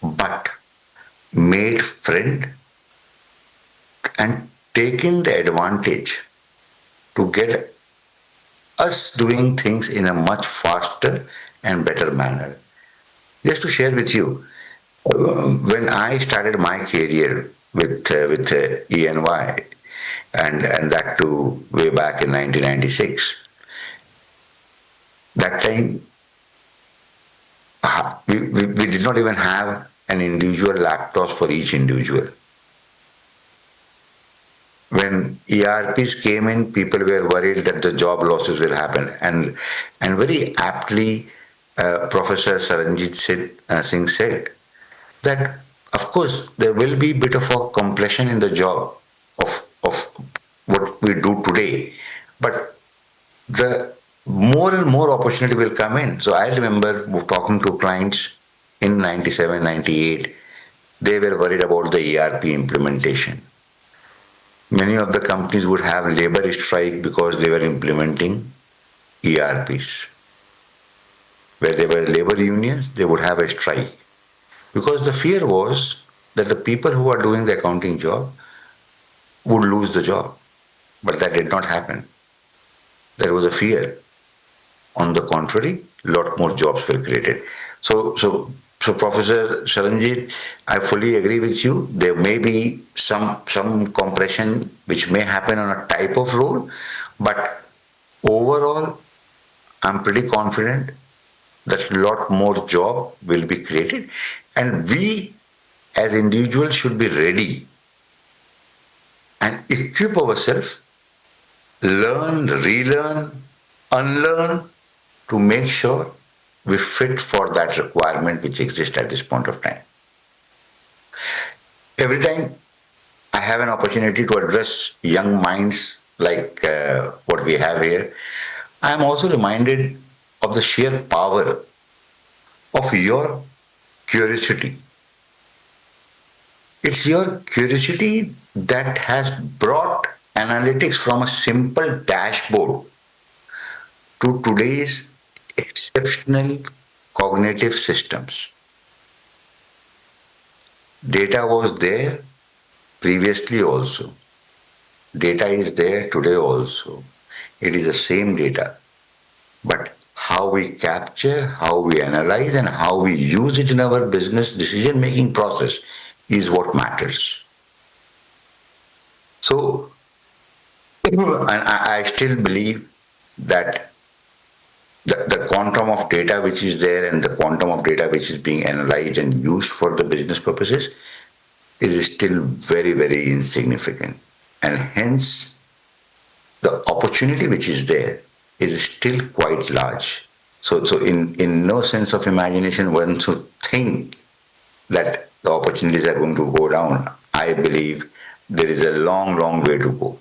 but made friend and taken the advantage to get us doing things in a much faster and better manner. Just to share with you, when I started my career with ENY, and that too way back in 1996, that time we did not even have an individual laptops for each individual. When ERPs came in, people were worried that the job losses will happen, and very aptly, Professor Saranjit Singh said that of course there will be a bit of a compression in the job of what we do today, but the more and more opportunity will come in. So I remember talking to clients in 97, 98, they were worried about the ERP implementation. Many of the companies would have labor strike because they were implementing ERPs. Where there were labor unions, they would have a strike. Because the fear was that the people who are doing the accounting job would lose the job. But that did not happen. There was a fear. On the contrary, a lot more jobs were created. So Professor Saranjit, I fully agree with you. There may be some compression which may happen on a type of role, but overall, I'm pretty confident that a lot more job will be created, and we as individuals should be ready and equip ourselves, learn, relearn, unlearn, to make sure we fit for that requirement which exists at this point of time. Every time I have an opportunity to address young minds like what we have here, I am also reminded of the sheer power of your curiosity. It's your curiosity that has brought analytics from a simple dashboard to today's exceptional cognitive systems. Data was there previously also. Data is there today also. It is the same data. But how we capture, how we analyze, and how we use it in our business decision making process is what matters. So, and I still believe that the quantum of data which is there and the quantum of data which is being analyzed and used for the business purposes is still very, very insignificant. And hence, the opportunity which is there is still quite large. So in no sense of imagination, one should think that the opportunities are going to go down. I believe there is a long, long way to go.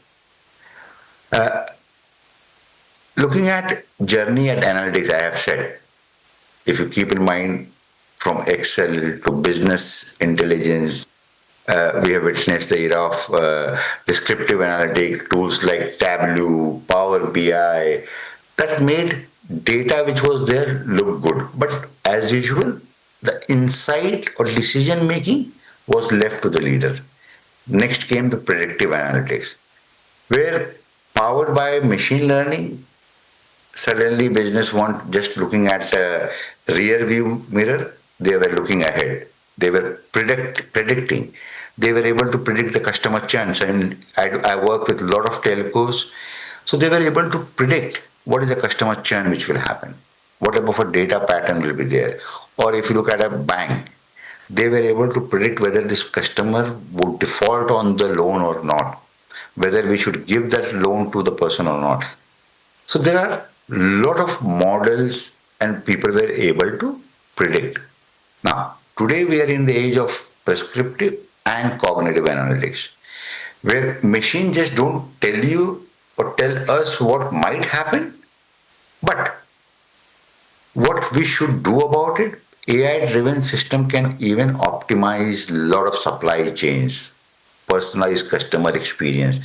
Looking at journey at analytics, I have said, if you keep in mind from Excel to business intelligence, we have witnessed the era of descriptive analytics, tools like Tableau, Power BI, that made data which was there look good. But as usual, the insight or decision making was left to the leader. Next came the predictive analytics, where powered by machine learning, suddenly business weren't just looking at a rear view mirror, they were looking ahead. They were predicting. They were able to predict the customer churns. And I work with a lot of telcos, so they were able to predict what is the customer churn which will happen, what type of a data pattern will be there. Or if you look at a bank, they were able to predict whether this customer would default on the loan or not, whether we should give that loan to the person or not. So there are a lot of models and people were able to predict. Now, today we are in the age of prescriptive and cognitive analytics, where machines just don't tell you or tell us what might happen, but what we should do about it. AI-driven system can even optimize a lot of supply chains, personalized customer experience.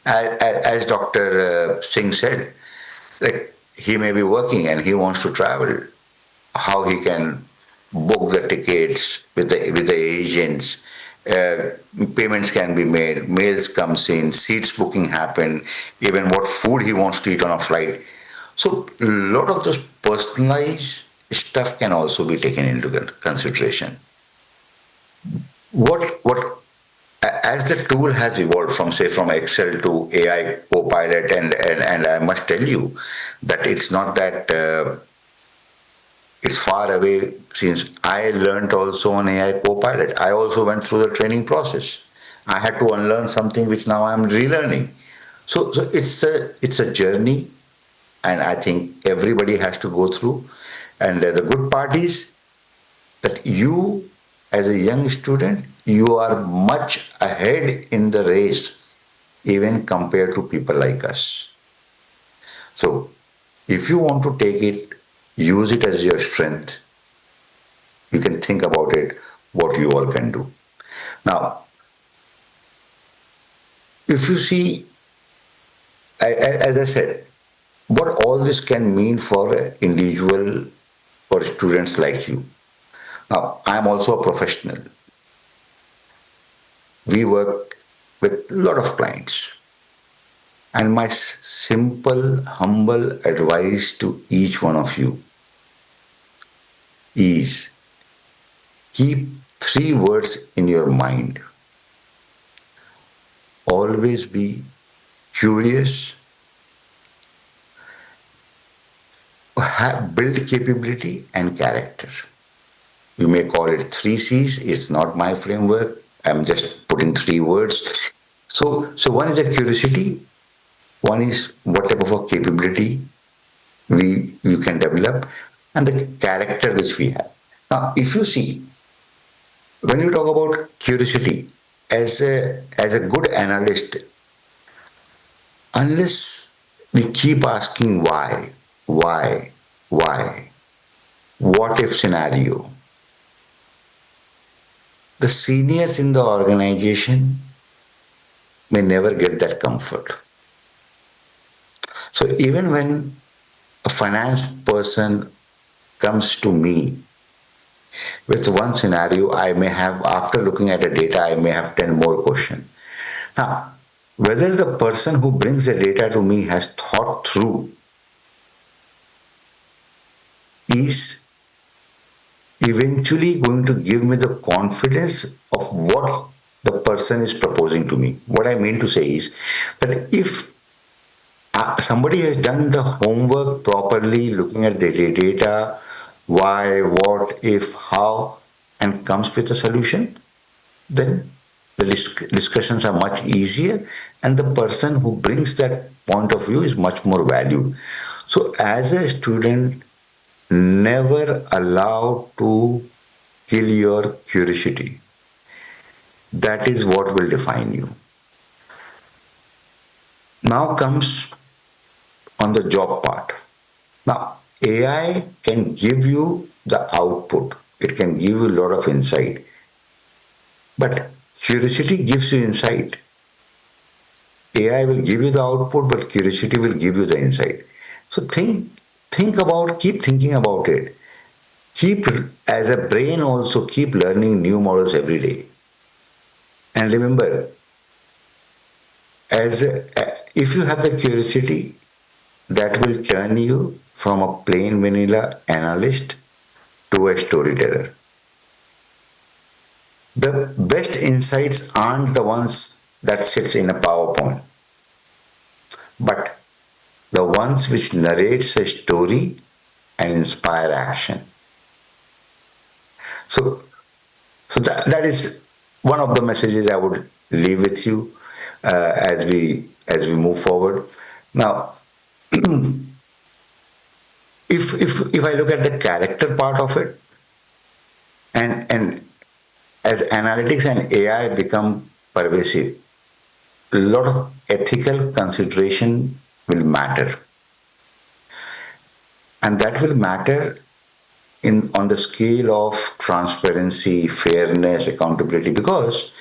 As Dr. Singh said, like he may be working and he wants to travel, how he can book the tickets with the agents, payments can be made, mails comes in, seats booking happen, even what food he wants to eat on a flight. So a lot of those personalized stuff can also be taken into consideration. What as the tool has evolved from say from Excel to AI Copilot, and I must tell you that it's not that it's far away, since I learned also on AI Copilot. I also went through the training process. I had to unlearn something which now I'm relearning. So it's a journey, and I think everybody has to go through. And the good part is that you, as a young student, you are much ahead in the race, even compared to people like us. So, if you want to take it, use it as your strength. You can think about it, what you all can do. Now, if you see, as I said, what all this can mean for an individual or students like you. Now, I am also a professional. We work with a lot of clients. And my simple, humble advice to each one of you is keep 3 words in your mind. Always be curious, build capability and character. You may call it 3 C's. It's not my framework. I'm just putting 3 words. So one is the curiosity. One is what type of a capability you can develop, and the character which we have. Now, if you see, when you talk about curiosity, as a good analyst, unless we keep asking why, why, what if scenario. The seniors in the organization may never get that comfort. So even when a finance person comes to me with one scenario, I may have, after looking at the data, I may have 10 more questions. Now, whether the person who brings the data to me has thought through is eventually going to give me the confidence of what the person is proposing to me. What I mean to say is that if somebody has done the homework properly, looking at the data, why, what, if, how, and comes with a solution, then the discussions are much easier, and the person who brings that point of view is much more valued. So, as a student, never allow to kill your curiosity. That is what will define you. Now comes on the job part. Now, AI can give you the output, it can give you a lot of insight, but curiosity gives you insight. AI will give you the output, but curiosity will give you the insight. So keep thinking about it. Keep, as a brain also, keep learning new models every day. And remember, if you have the curiosity, that will turn you from a plain vanilla analyst to a storyteller. The best insights aren't the ones that sits in a PowerPoint, but the ones which narrates a story and inspire action. So that is one of the messages I would leave with you as we move forward. Now, if I look at the character part of it, and as analytics and AI become pervasive, a lot of ethical consideration will matter, and that will matter on the scale of transparency, fairness, accountability. Because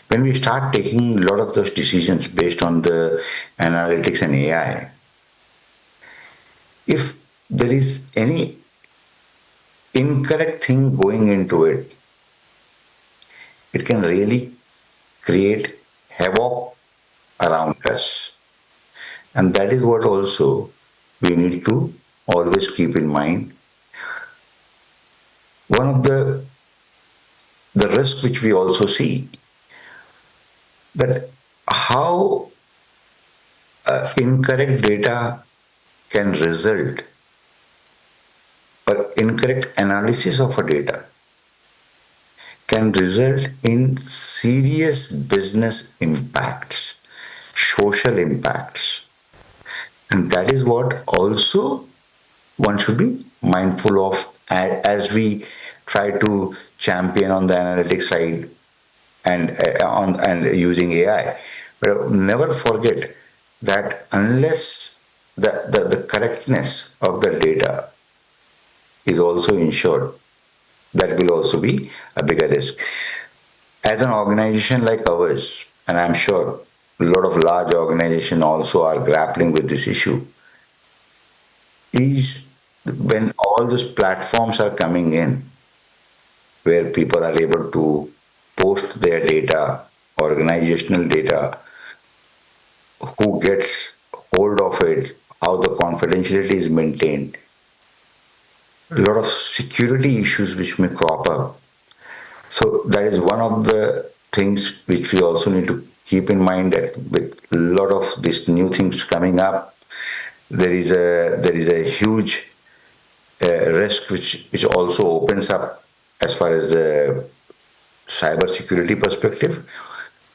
when we start taking a lot of those decisions based on the analytics and AI, if there is any incorrect thing going into it, it can really create havoc around us. And that is what also we need to always keep in mind. One of the risks which we also see, that how incorrect data can result, or incorrect analysis of a data can result in serious business impacts, social impacts. And that is what also one should be mindful of as we try to champion on the analytics side and using AI. But never forget that unless the correctness of the data is also ensured, that will also be a bigger risk. As an organization like ours, and I'm sure a lot of large organizations also are grappling with this issue, is when all these platforms are coming in, where people are able to post their data, organizational data, who gets hold of it, how the confidentiality is maintained, a lot of security issues which may crop up. So that is one of the things which we also need to keep in mind, that with a lot of these new things coming up, there is a huge risk which also opens up as far as the cyber security perspective.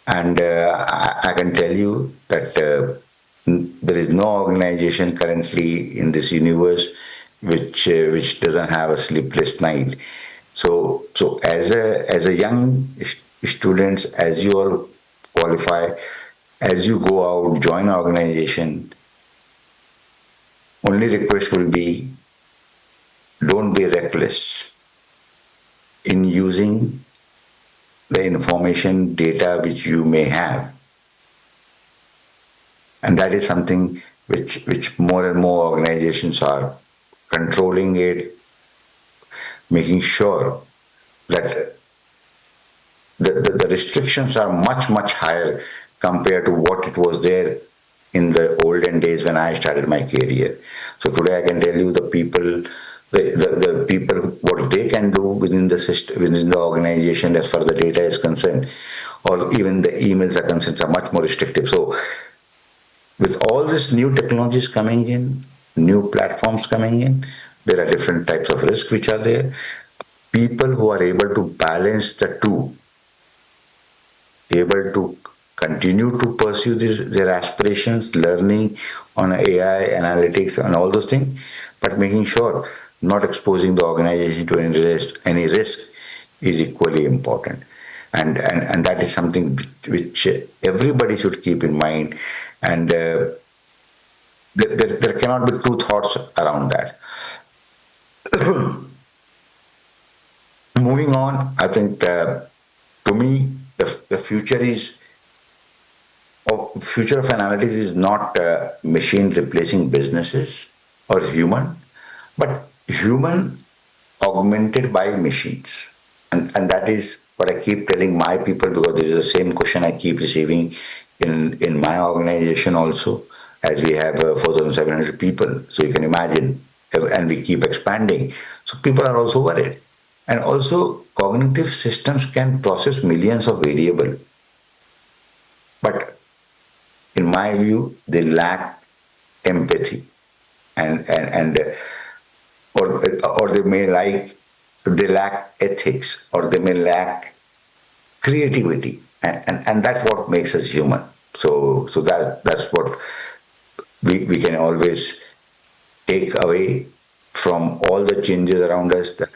And I can tell you that there is no organization currently in this universe which doesn't have a sleepless night. So as a young students, as you all qualify, as you go out, join an organization, only request will be don't be reckless in using the information data which you may have. And that is something which more and more organizations are controlling it, making sure that the restrictions are much, much higher compared to what it was there in the olden days when I started my career. So today I can tell you the people what they can do within the system, within the organization as far as the data is concerned, or even the emails are concerned, are much more restrictive. So with all these new technologies coming in, new platforms coming in, there are different types of risks which are there. People who are able to balance the two, able to continue to pursue their aspirations, learning on AI, analytics, and all those things, but making sure not exposing the organization to any risk is equally important. And that is something which everybody should keep in mind. And there cannot be two thoughts around that. Moving on, I think to me, the future of analytics is not machine replacing businesses or human, but human augmented by machines. And that is what I keep telling my people, because this is the same question I keep receiving in my organization also, as we have 4,700 people. So you can imagine, and we keep expanding. So people are also worried. And also, cognitive systems can process millions of variables. But in my view, they lack empathy, and or they lack ethics, or they may lack creativity, and that's what makes us human. So that's what we can always take away from all the changes around us, that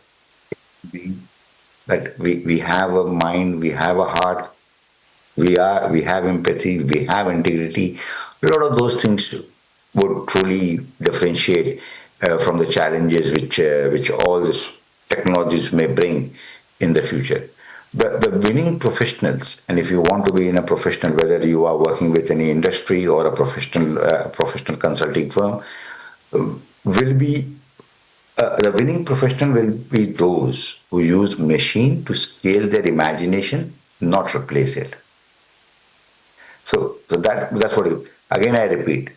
we have a mind, we have a heart, we have empathy, we have integrity. A lot of those things would truly differentiate from the challenges which all these technologies may bring in the future. The winning professionals, and if you want to be in a professional, whether you are working with any industry or a professional consulting firm, will be the winning professional will be those who use machine to scale their imagination, not replace it. So that's what again I repeat.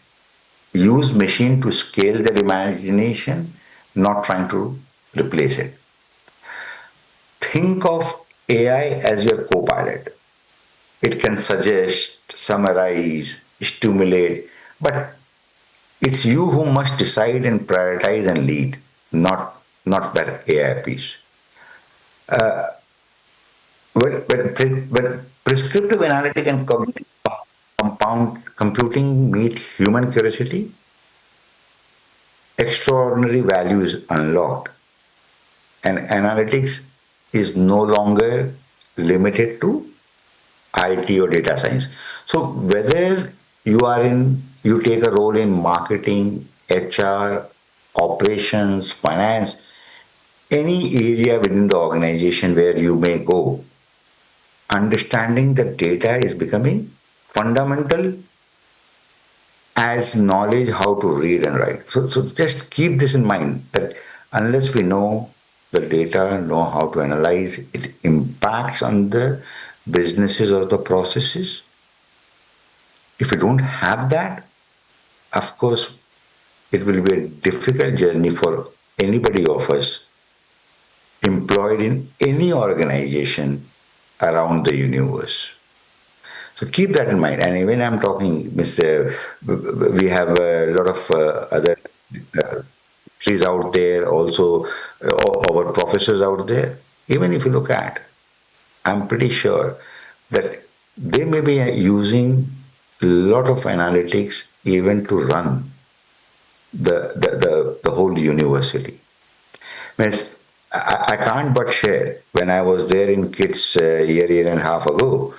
Use machine to scale their imagination, not trying to replace it. Think of AI as your co-pilot. It can suggest, summarize, stimulate, but it's you who must decide and prioritize and lead, not that AI piece. When prescriptive analytic and cognitive compound computing meet human curiosity, extraordinary value is unlocked, and analytics is no longer limited to IT or data science. So whether you take a role in marketing, HR, operations, finance, any area within the organization where you may go, understanding the data is becoming fundamental as knowledge how to read and write. So just keep this in mind, that unless we know the data, know how to analyze, its impacts on the businesses or the processes. If we don't have that, of course, it will be a difficult journey for anybody of us employed in any organization around the universe. So keep that in mind. And when I'm talking, we have a lot of other trees out there, also our professors out there. Even if you look at, I'm pretty sure that they may be using a lot of analytics even to run the whole university. Means I can't but share, when I was there in KITS a year and a half ago,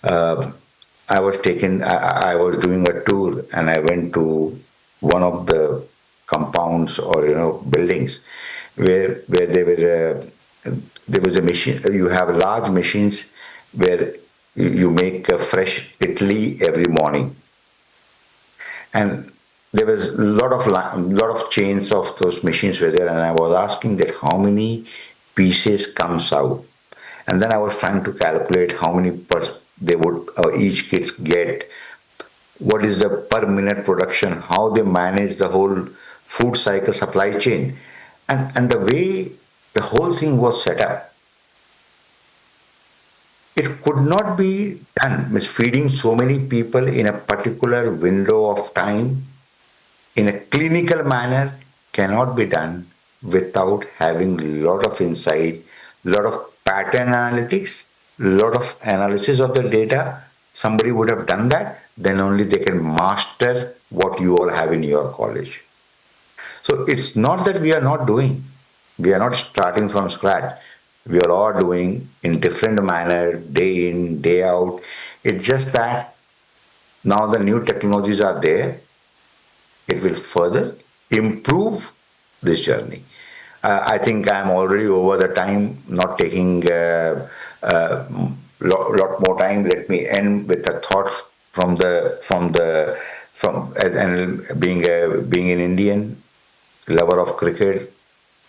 I was doing a tour, and I went to one of the compounds or buildings where there was a machine. You have large machines where you make a fresh idli every morning, and there was a lot of chains of those machines were there, and I was asking that how many pieces comes out, and then I was trying to calculate how many they would each kids get, what is the per minute production, how they manage the whole food cycle supply chain, and the way the whole thing was set up. It could not be done. Means feeding so many people in a particular window of time in a clinical manner cannot be done without having a lot of insight, lot of pattern analytics, lot of analysis of the data. Somebody would have done that, then only they can master what you all have in your college. So it's not that we are not doing, we are not starting from scratch. We are all doing in different manner, day in, day out. It's just that now the new technologies are there, it will further improve this journey. I think I'm already over the time, not taking lot more time. Let me end with a thought from and being an Indian lover of cricket.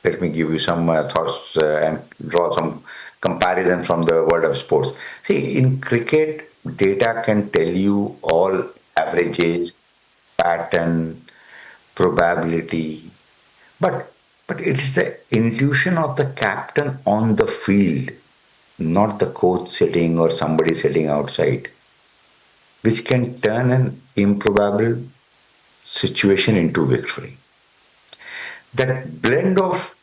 Let me give you some thoughts and draw some comparison from the world of sports. See, in cricket, data can tell you all averages, pattern, probability, but it is the intuition of the captain on the field, not the coach sitting or somebody sitting outside, which can turn an improbable situation into victory. That blend of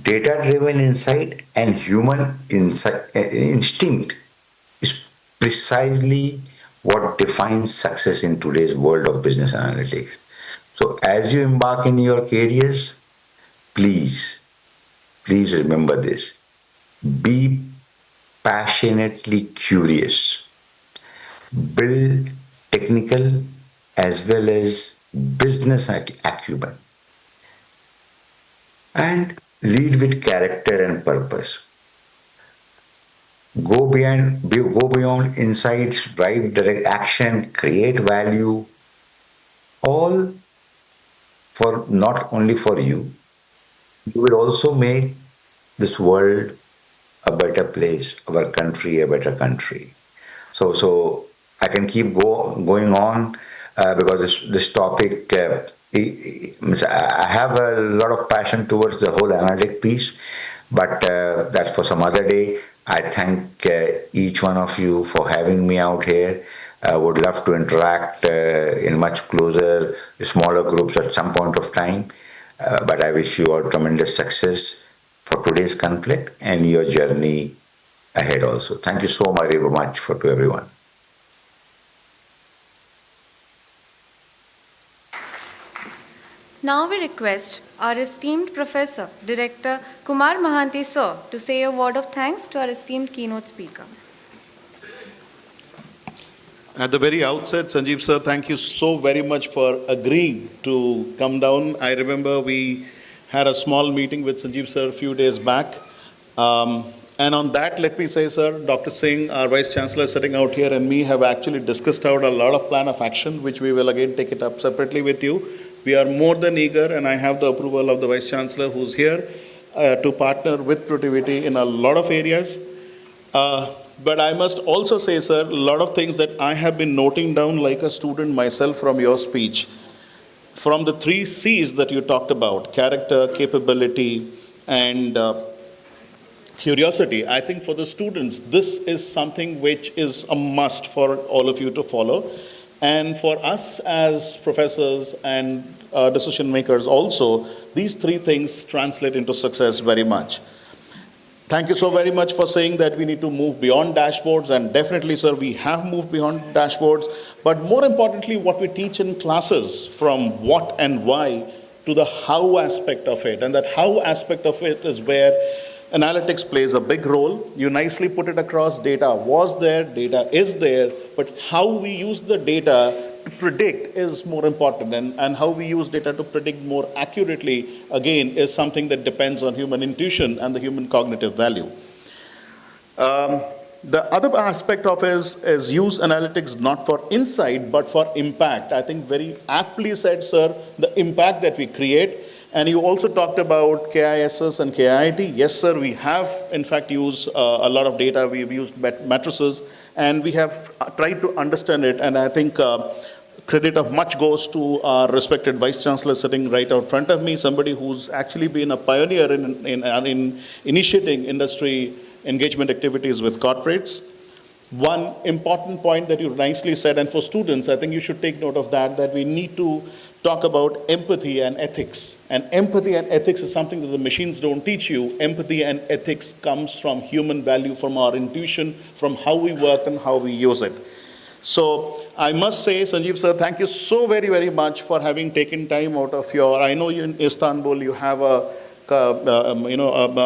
data-driven insight and human instinct is precisely what defines success in today's world of business analytics. So as you embark in your careers, please remember this. Be passionately curious. Build technical as well as business acumen. And lead with character and purpose. Go beyond insights, drive direct action, create value, all for not only for you. You will also make this world a better place, our country a better country. So I can keep going on because this topic. I have a lot of passion towards the whole analytic piece, but that's for some other day. I thank each one of you for having me out here. I would love to interact in much closer, smaller groups at some point of time. But I wish you all tremendous success for today's conflict and your journey ahead also. Thank you so very much to everyone.
Now we request our esteemed Professor, Director Kumar Mahanti Sir, to say a word of thanks to our esteemed keynote speaker.
At the very outset, Sanjeev sir, thank you so very much for agreeing to come down. I remember we had a small meeting with Sanjeev sir a few days back. And on that, let me say, sir, Dr. Singh, our Vice Chancellor sitting out here, and me have actually discussed out a lot of plan of action, which we will again take it up separately with you. We are more than eager, and I have the approval of the Vice Chancellor who's here to partner with Protiviti in a lot of areas. But I must also say, sir, a lot of things that I have been noting down like a student myself from your speech. From the 3 C's that you talked about, character, capability, and curiosity, I think for the students, this is something which is a must for all of you to follow. And for us as professors and decision makers also, these 3 things translate into success very much. Thank you so very much for saying that we need to move beyond dashboards, and definitely, sir, we have moved beyond dashboards. But more importantly, what we teach in classes, from what and why to the how aspect of it, and that how aspect of it is where analytics plays a big role. You nicely put it across. Data was there, data is there, but how we use the data to predict is more important, and how we use data to predict more accurately, again, is something that depends on human intuition and the human cognitive value. The other aspect of is use analytics not for insight, but for impact. I think very aptly said, sir, the impact that we create. And you also talked about KISS and KIIT. Yes, sir, we have, in fact, used a lot of data. We've used matrices, and we have tried to understand it. And I think credit of much goes to our respected Vice Chancellor sitting right out front of me, somebody who's actually been a pioneer in initiating industry engagement activities with corporates. One important point that you nicely said, and for students, I think you should take note of that we need to talk about empathy and ethics. And empathy and ethics is something that the machines don't teach you. Empathy and ethics comes from human value, from our intuition, from how we work and how we use it. So I must say, Sanjeev sir, thank you so very, very much for having taken time out of your, I know you in Istanbul, you have a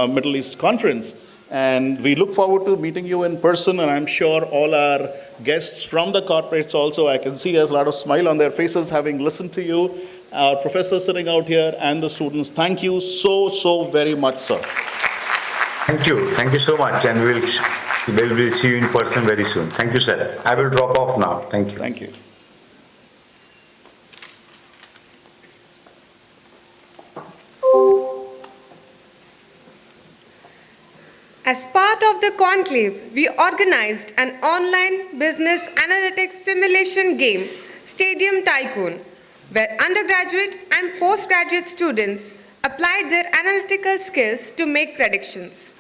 Middle East conference. And we look forward to meeting you in person, and I'm sure all our guests from the corporates also, I can see there's a lot of smile on their faces having listened to you, our professors sitting out here, and the students. Thank you so very much, sir.
Thank you so much, and we'll see you in person very soon. Thank you, sir. I will drop off now. Thank you.
Thank you.
As part of the conclave, we organized an online business analytics simulation game, Stadium Tycoon, where undergraduate and postgraduate students applied their analytical skills to make predictions.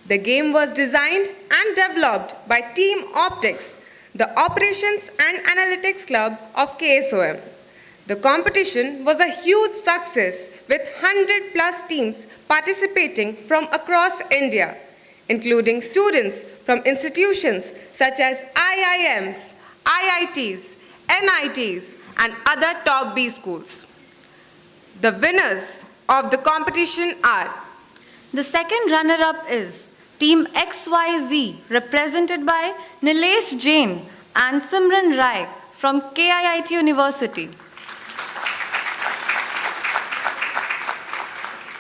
The game was designed and developed by Team Optics, the Operations and Analytics Club of KSOM. The competition was a huge success with 100+ teams participating from across India, including students from institutions such as IIMs, IITs, NITs, and other top B schools. The winners of the competition are:
The second runner-up is Team XYZ, represented by Nilesh Jain and Simran Rai from KIIT University.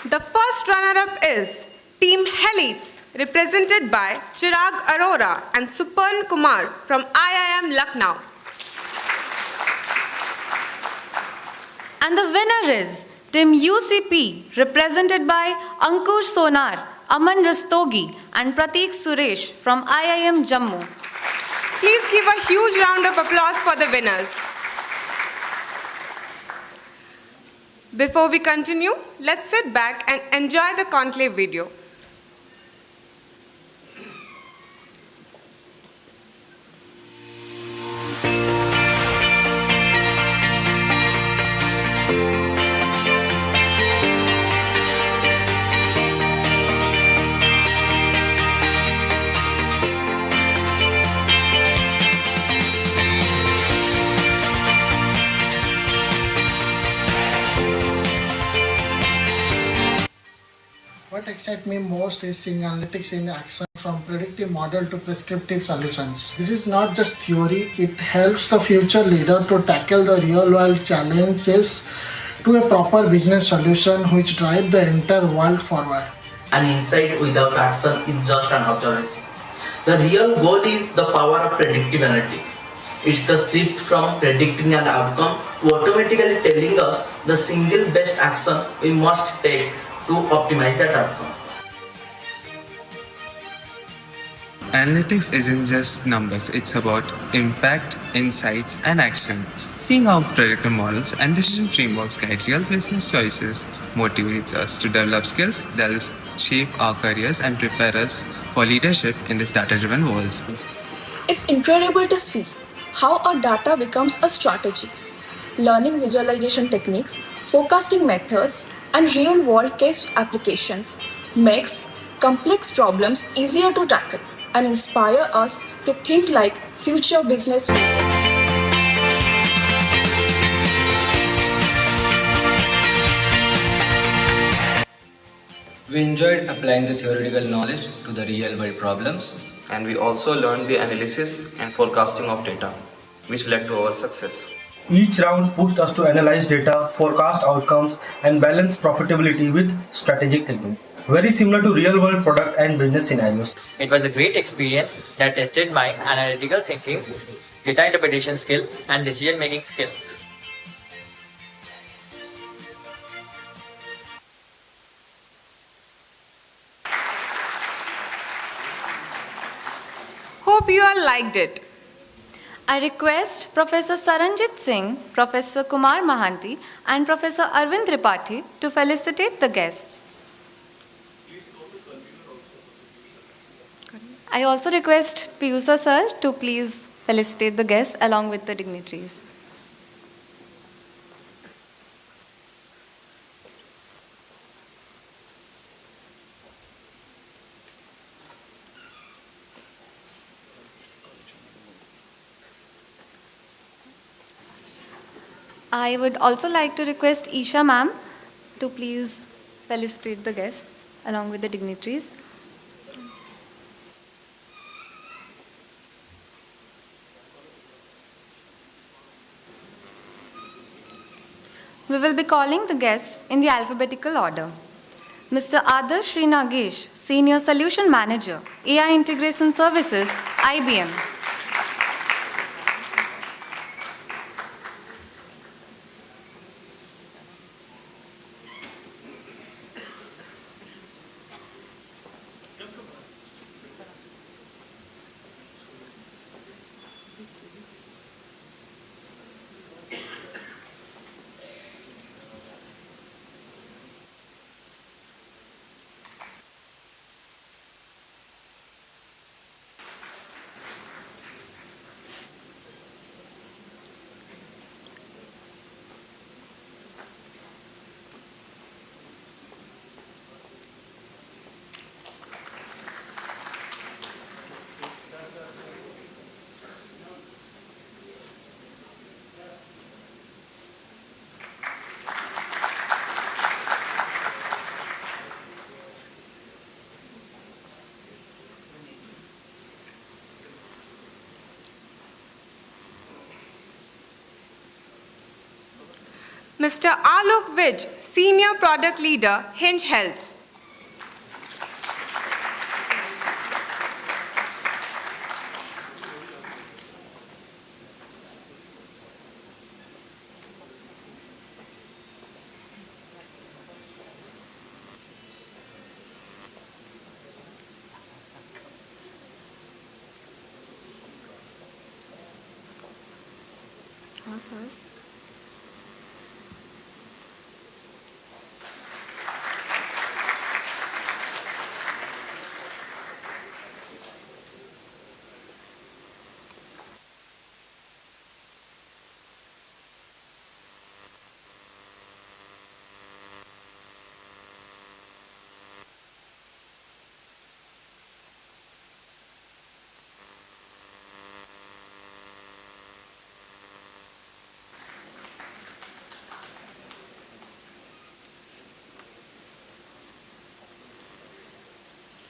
The first runner-up is Team Helites, represented by Chirag Arora and Supan Kumar from IIM Lucknow.
And the winner is Team UCP, represented by Ankur Sonar, Aman Rastogi, and Prateek Suresh from IIM Jammu.
Please give a huge round of applause for the winners. Before we continue, let's sit back and enjoy the conclave video.
What excites me most is seeing analytics in action, from predictive model to prescriptive solutions. This is not just theory, it helps the future leader to tackle the real world challenges to a proper business solution which drive the entire world forward.
An insight without action is just an observation. The real goal is the power of predictive analytics. It's the shift from predicting an outcome to automatically telling us the single best action we must take to optimize that outcome.
Analytics isn't just numbers, it's about impact, insights, and action. Seeing how predictive models and decision frameworks guide real business choices motivates us to develop skills that will shape our careers and prepare us for leadership in this data-driven world.
It's incredible to see how our data becomes a strategy. Learning visualization techniques, forecasting methods, and real-world case applications makes complex problems easier to tackle and inspire us to think like future business leaders.
We enjoyed applying the theoretical knowledge to the real-world problems,
and we also learned the analysis and forecasting of data, which led to our success. Each round pushed us to analyze data, forecast outcomes, and balance profitability with strategic thinking. Very similar to real world product and business scenarios.
It was a great experience that tested my analytical thinking, data interpretation skill, and decision making skill.
Hope you all liked it.
I request Professor Saranjit Singh, Professor Kumar Mahanti, and Professor Arvind Tripathi to felicitate the guests. I also request Piyusa sir to please felicitate the guests along with the dignitaries. I would also like to request Isha ma'am to please felicitate the guests along with the dignitaries. We will be calling the guests in the alphabetical order. Mr. Adarsh Sri Nagesh, Senior Solution Manager, AI Integration Services, IBM.
Mr. Alok Vij, Senior Product Leader, Hinge Health.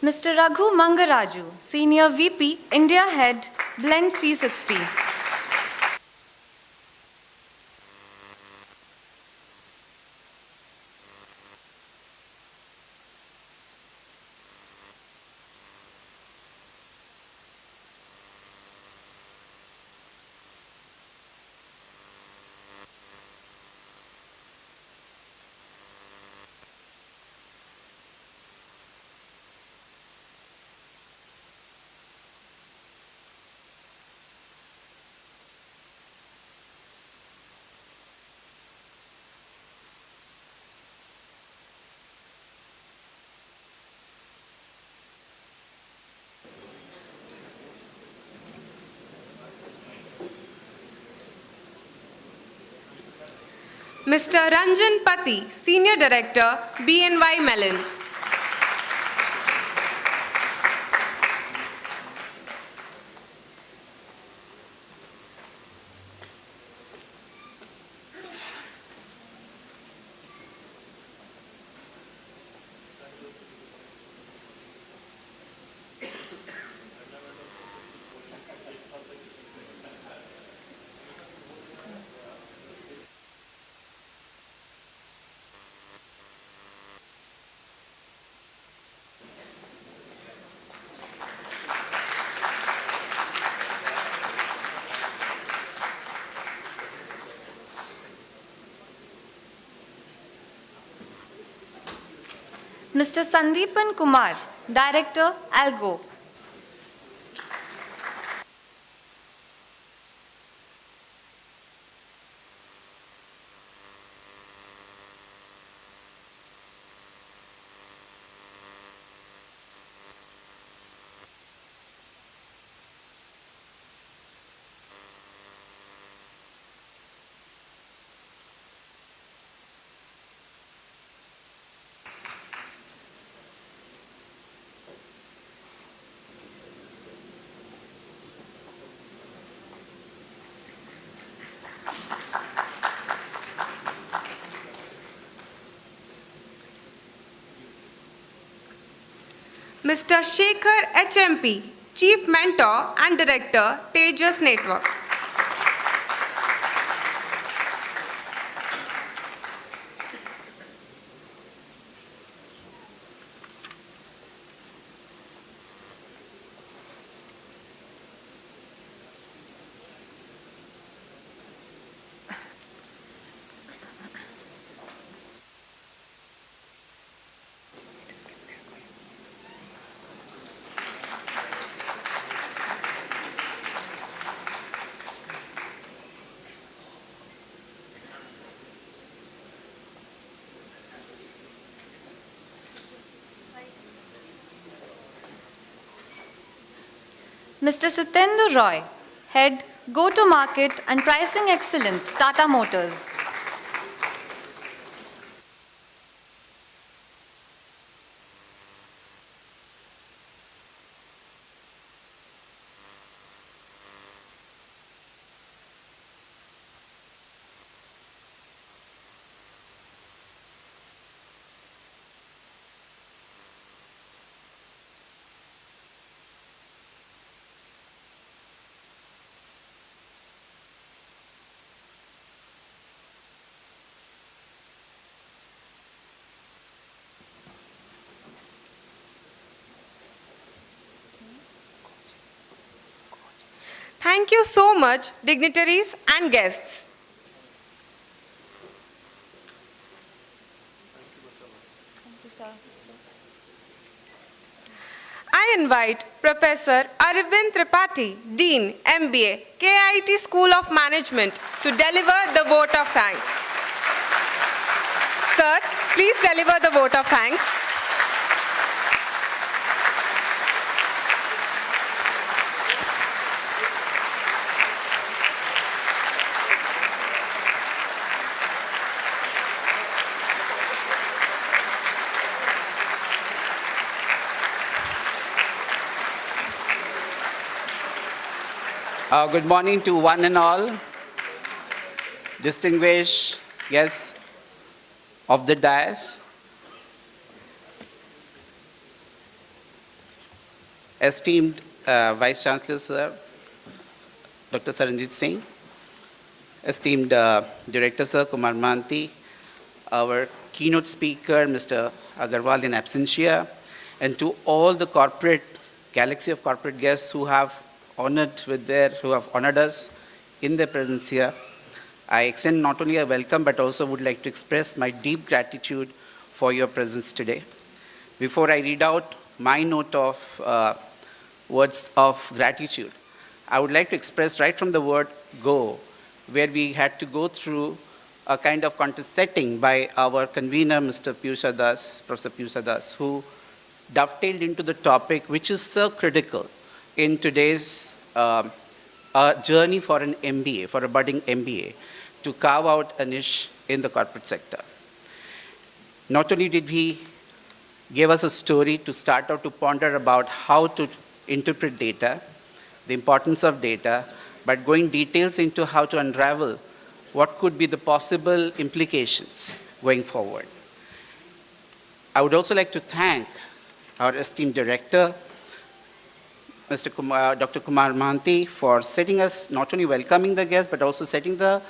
Mr. Raghu Mangaraju, Senior VP, India Head, Blend 360.
Mr. Ranjan Pati, Senior Director, BNY Mellon.
Mr. Sandeepan Kumar, Director, Algo.
Mr. Shekhar HMP, Chief Mentor and Director, Tejas Network.
Mr. Sitendu Roy, Head, Go-to-Market and Pricing Excellence, Tata Motors.
Thank you so much, dignitaries and guests. I invite Professor Arvind Tripathi, Dean, MBA, KIT School of Management, to deliver the vote of thanks. Sir, please deliver the vote of thanks.
Good morning to one and all, distinguished guests of the dais, esteemed Vice Chancellor Sir, Dr. Saranjit Singh, esteemed Director Sir Kumar Manti, our keynote speaker Mr. Agarwal in absentia, and to all the galaxy of corporate guests who have honored us in their presence here. I extend not only a welcome but also would like to express my deep gratitude for your presence today. Before I read out my note of words of gratitude, I would like to express right from the word go, where we had to go through a kind of contest setting by our convener, Mr. Piyusha Das, Professor Piyusha Das, who dovetailed into the topic which is so critical in today's journey for an MBA, for a budding MBA, to carve out a niche in the corporate sector. Not only did he give us a story to start out to ponder about how to interpret data, the importance of data, but going details into how to unravel what could be the possible implications going forward. I would also like to thank our esteemed director, Dr. Kumar Manti, for setting us, not only welcoming the guests, but also setting the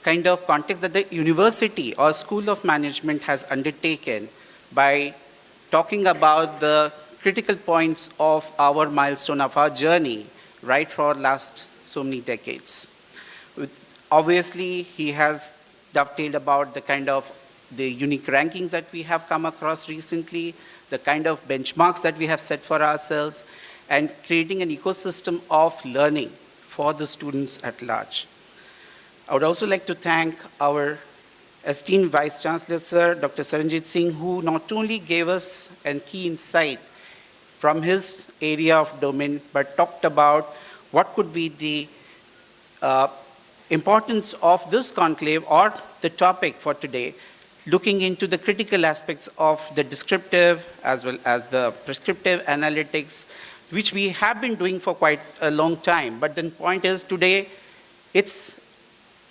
kind of context that the university or school of management has undertaken by talking about the critical points of our milestone of our journey, right for last so many decades. Obviously, he has dovetailed about the kind of the unique rankings that we have come across recently, the kind of benchmarks that we have set for ourselves, and creating an ecosystem of learning for the students at large. I would also like to thank our esteemed Vice Chancellor, Sir, Dr. Saranjit Singh, who not only gave us a key insight from his area of domain, but talked about what could be the importance of this conclave or the topic for today, looking into the critical aspects of the descriptive as well as the prescriptive analytics, which we have been doing for quite a long time. But the point is today, its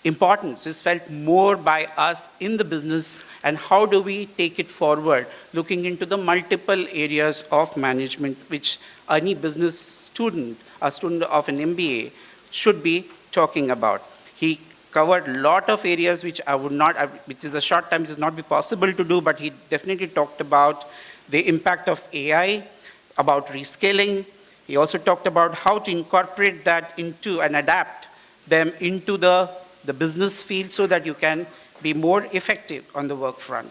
importance is felt more by us in the business, and how do we take it forward, looking into the multiple areas of management which any business student, a student of an MBA, should be talking about. He covered a lot of areas which I would not, which is a short time, it is not be possible to do, but he definitely talked about the impact of AI, about reskilling. He also talked about how to incorporate that into and adapt them into the business field so that you can be more effective on the work front.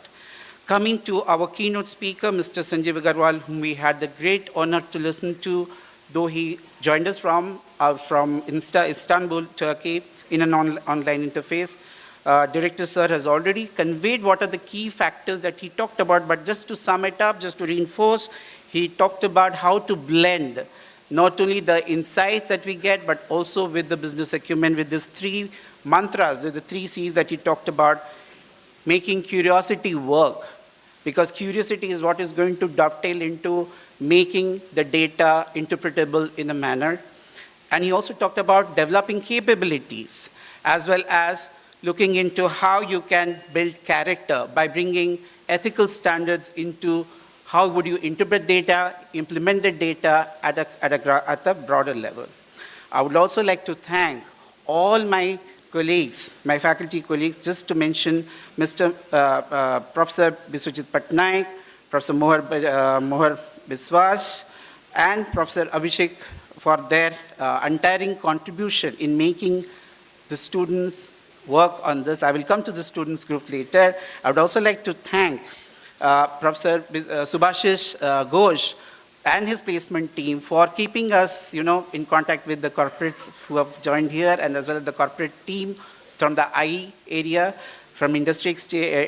Coming to our keynote speaker, Mr. Sanjeev Agarwal, whom we had the great honor to listen to, though he joined us from Istanbul, Turkey, in an online interface. Director Sir has already conveyed what are the key factors that he talked about, but just to sum it up, just to reinforce, he talked about how to blend not only the insights that we get, but also with the business acumen, with these three mantras, the three C's that he talked about, making curiosity work, because curiosity is what is going to dovetail into making the data interpretable in a manner. And he also talked about developing capabilities, as well as looking into how you can build character by bringing ethical standards into how would you interpret data, implement the data at a broader level. I would also like to thank all my colleagues, my faculty colleagues, just to mention Mr. Professor Biswajit Patnaik, Professor Mohar Biswas, and Professor Abhishek for their untiring contribution in making the students work on this. I will come to the students group later. I would also like to thank Professor Subhashish Ghosh and his placement team for keeping us, in contact with the corporates who have joined here, and as well as the corporate team from the IE area, from industry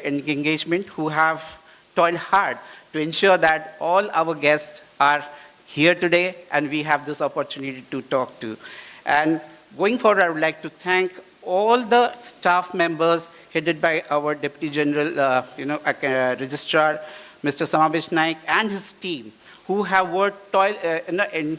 engagement, who have toiled hard to ensure that all our guests are here today and we have this opportunity to talk to. And going forward, I would like to thank all the staff members headed by our Deputy General, Registrar, Mr. Samabesh Naik, and his team, who have worked burning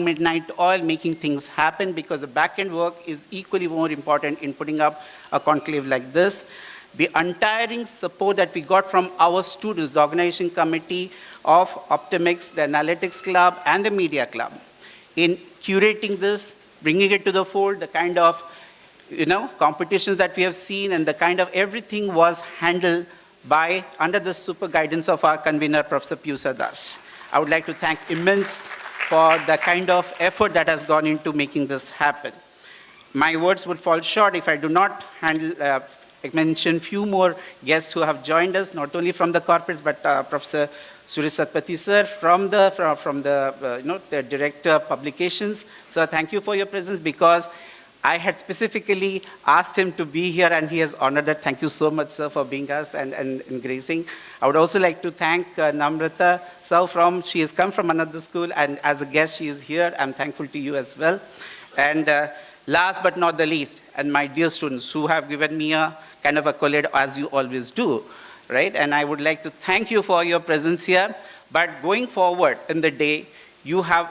midnight oil, making things happen, because the back-end work is equally more important in putting up a conclave like this. The untiring support that we got from our students, the organization committee of Optimics, the Analytics Club, and the Media Club, in curating this, bringing it to the fold, the kind of competitions that we have seen, and the kind of everything was handled by under the super guidance of our convener, Professor Piyush Das. I would like to thank immense for the kind of effort that has gone into making this happen. My words would fall short if I do not mention few more guests who have joined us, not only from the corporates, but Professor Suresh Satpathy sir from the Director of Publications. Sir, thank you for your presence, because I had specifically asked him to be here, and he has honored that. Thank you so much, sir, for being us and gracing. I would also like to thank Namrata sir she has come from another school, and as a guest, she is here. I'm thankful to you as well. And last but not the least, and my dear students who have given me a kind of accolade, as you always do, right? And I would like to thank you for your presence here. But going forward in the day, you have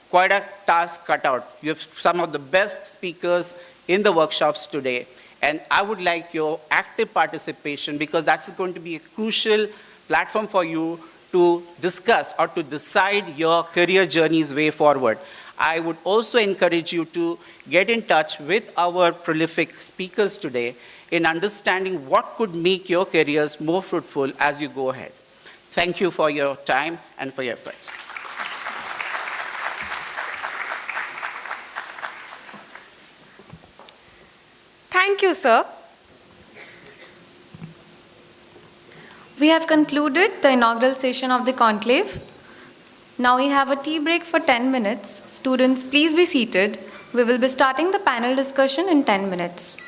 quite a task cut out. You have some of the best speakers in the workshops today. And I would like your active participation, because that's going to be a crucial platform for you to discuss or to decide your career journey's way forward. I would also encourage you to get in touch with our prolific speakers today in understanding what could make your careers more fruitful as you go ahead. Thank you for your time and for your effort.
Thank you, sir.
We have concluded the inaugural session of the conclave. Now we have a tea break for 10 minutes. Students, please be seated. We will be starting the panel discussion in 10 minutes.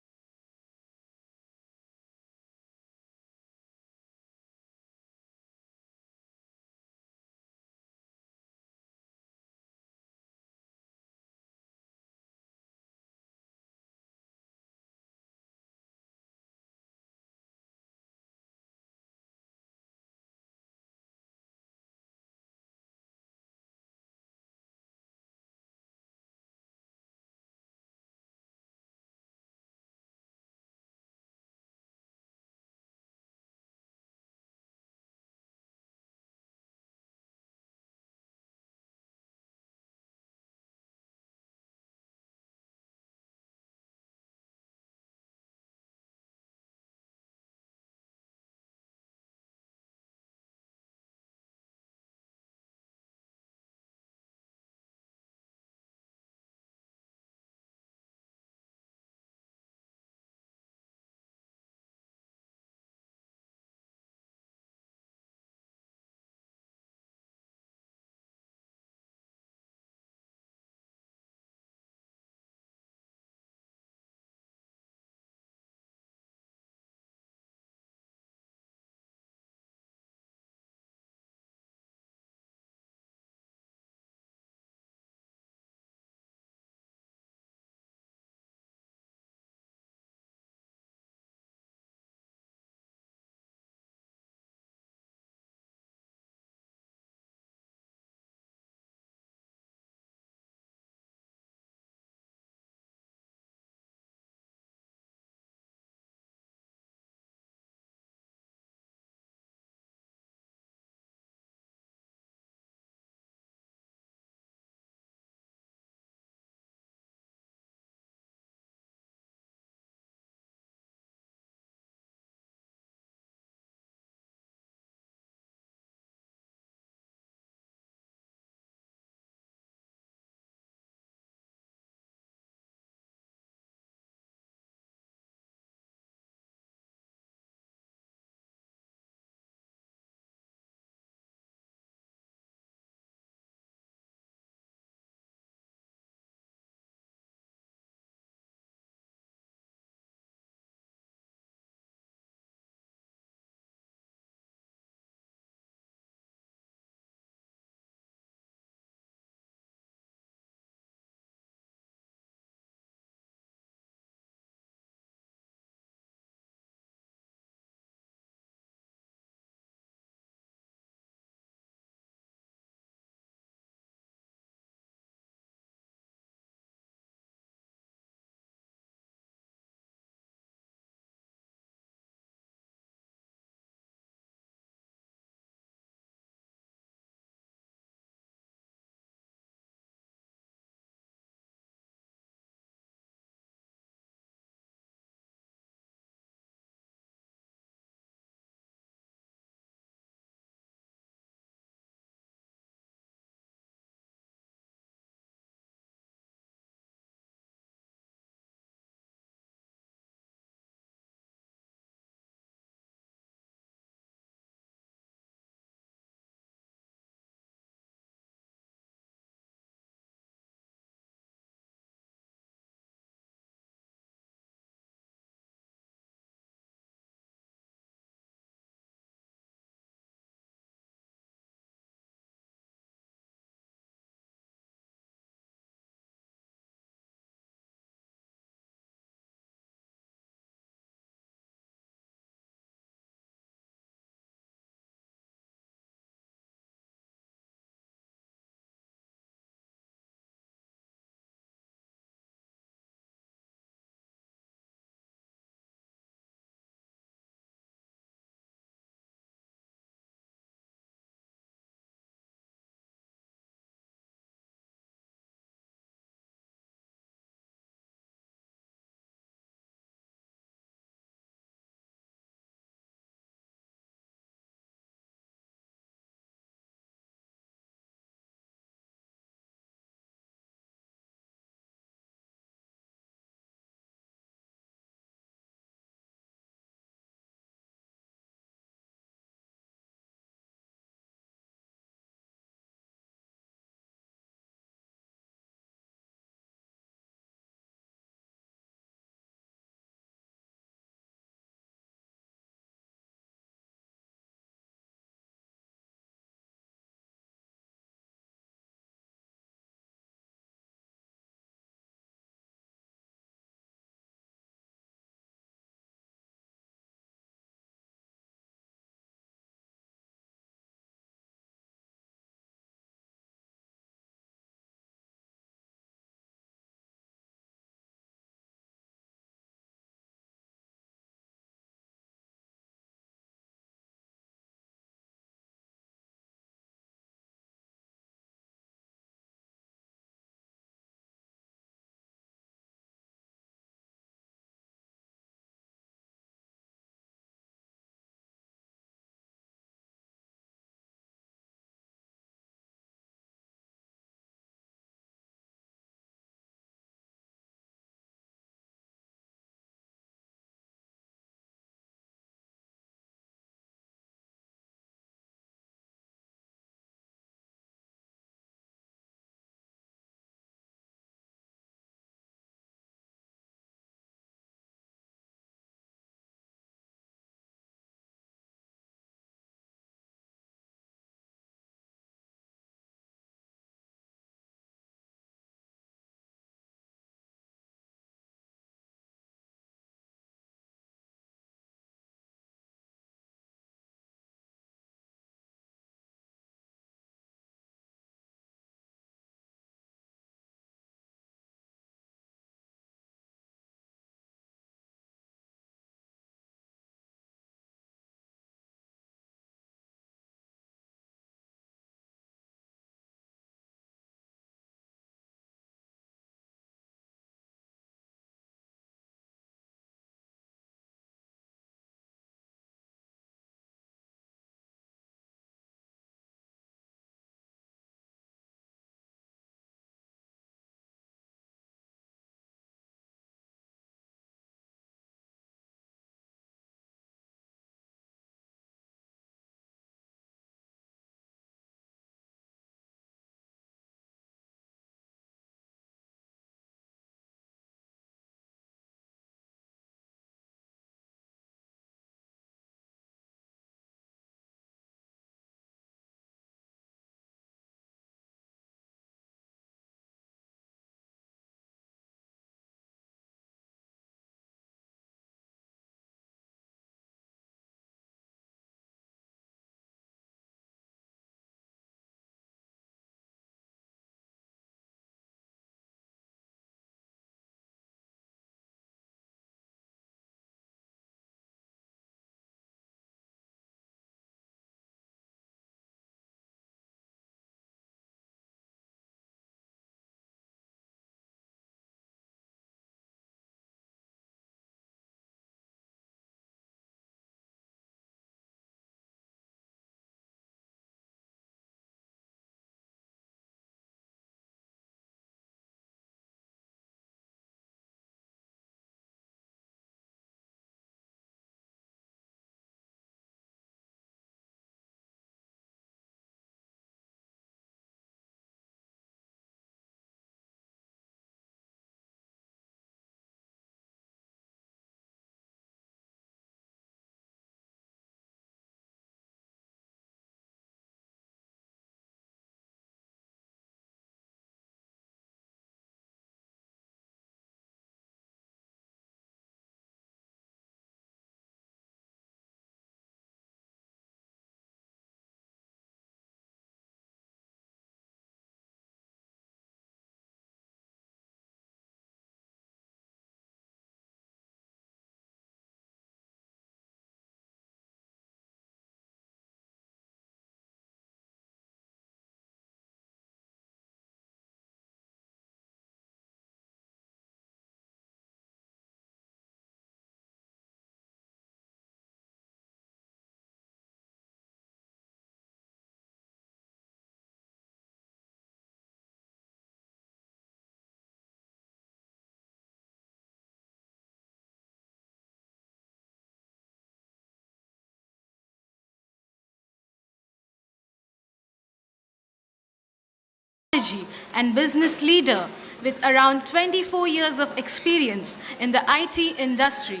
and business leader with around 24 years of experience in the IT industry.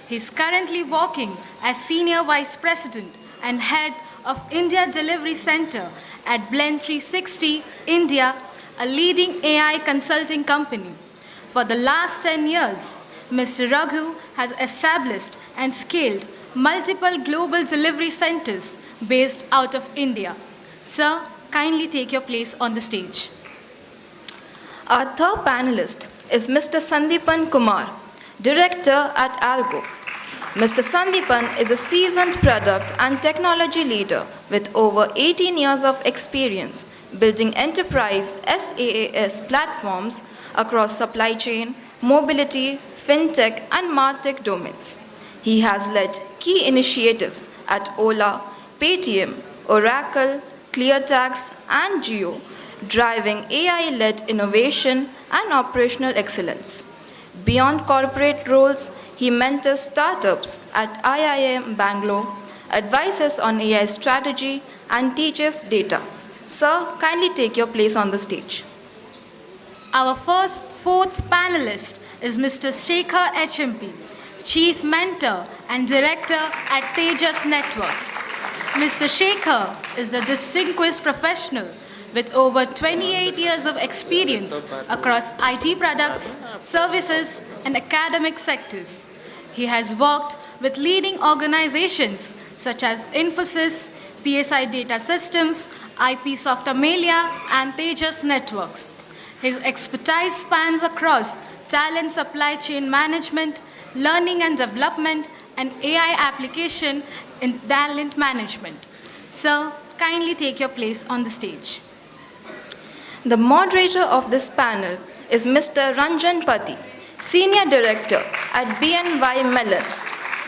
He is currently working as Senior Vice President and Head of India Delivery Center at Blend 360 India, a leading AI consulting company. For the last 10 years, Mr. Raghu has established and scaled multiple global delivery centers based out of India. Sir, kindly take your place on the stage.
Our third panelist is Mr. Sandeepan Kumar, Director at Algo. Mr. Sandeepan is a seasoned product and technology leader with over 18 years of experience building enterprise SaaS platforms across supply chain, mobility, fintech, and martech domains. He has led key initiatives at Ola, Paytm, Oracle, ClearTax, and Jio, driving AI-led innovation and operational excellence. Beyond corporate roles, he mentors startups at IIM Bangalore, advises on AI strategy, and teaches data. Sir, kindly take your place on the stage.
Our fourth panelist is Mr. Shekhar HMP, Chief Mentor and Director at Tejas Networks. Mr. Shekhar is a distinguished professional with over 28 years of experience across IT products, services, and academic sectors. He has worked with leading organizations such as Infosys, PSI Data Systems, IP Softamalia, and Tejas Networks. His expertise spans across talent supply chain management, learning and development, and AI application in talent management. Sir, kindly take your place on the stage.
The moderator of this panel is Mr. Ranjan Pati, Senior Director at BNY Mellon.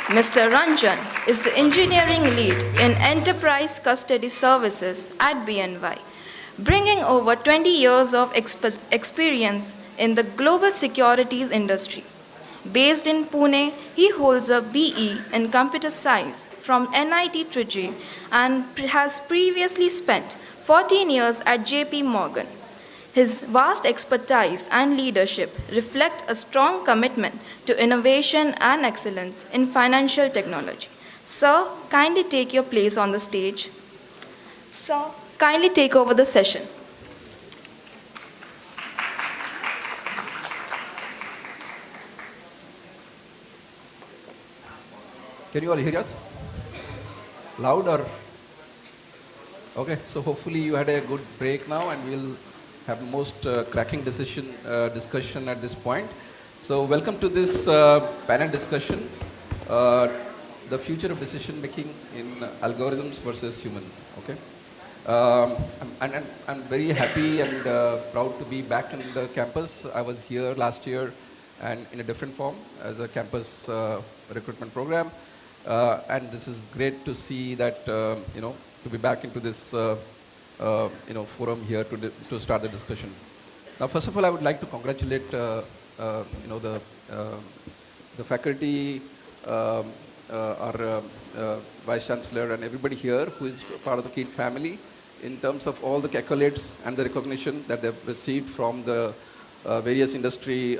Mr. Ranjan is the engineering lead in enterprise custody services at BNY, bringing over 20 years of experience in the global securities industry. Based in Pune, he holds a BE in computer science from NIT Trichy and has previously spent 14 years at JP Morgan. His vast expertise and leadership reflect a strong commitment to innovation and excellence in financial technology. Sir, kindly take your place on the stage. Sir, kindly take over the session.
Can you all hear us? Loud or? Okay, so hopefully you had a good break now and we'll have most cracking discussion at this point. So welcome to this panel discussion, the future of decision making in algorithms versus human. Okay, I'm very happy and proud to be back in the campus. I was here last year and in a different form as a campus recruitment program, and this is great to see that to be back into this forum here to start the discussion. Now, first of all, I would like to congratulate the faculty, our Vice Chancellor, and everybody here who is part of the KEET family in terms of all the accolades and the recognition that they've received from the various industry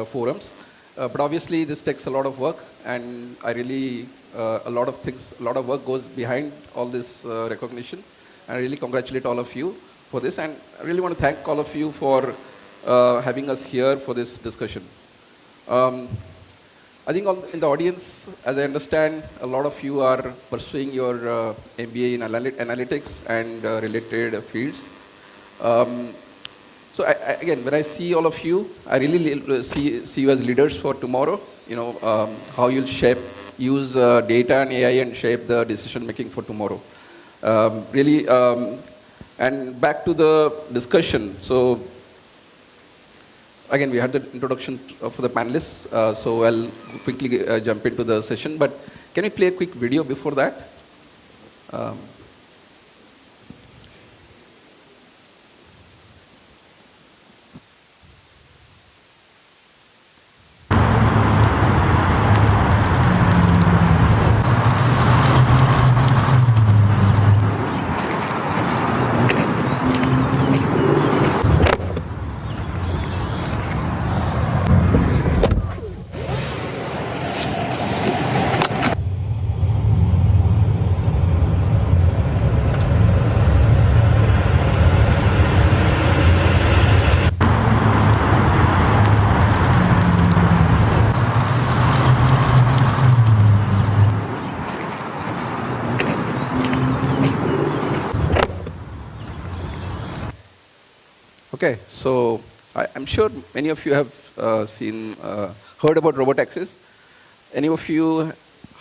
forums. But obviously, this takes a lot of work, and I really a lot of work goes behind all this recognition. I really congratulate all of you for this, and I really want to thank all of you for having us here for this discussion. I think in the audience, as I understand, a lot of you are pursuing your MBA in analytics and related fields. So again, when I see all of you, I really see you as leaders for tomorrow. How you'll use data and AI and shape the decision making for tomorrow. And back to the discussion. So again, we had the introduction for the panelists, so I'll quickly jump into the session. But can you play a quick video before that? Okay, so I'm sure many of you have heard about robotaxis. How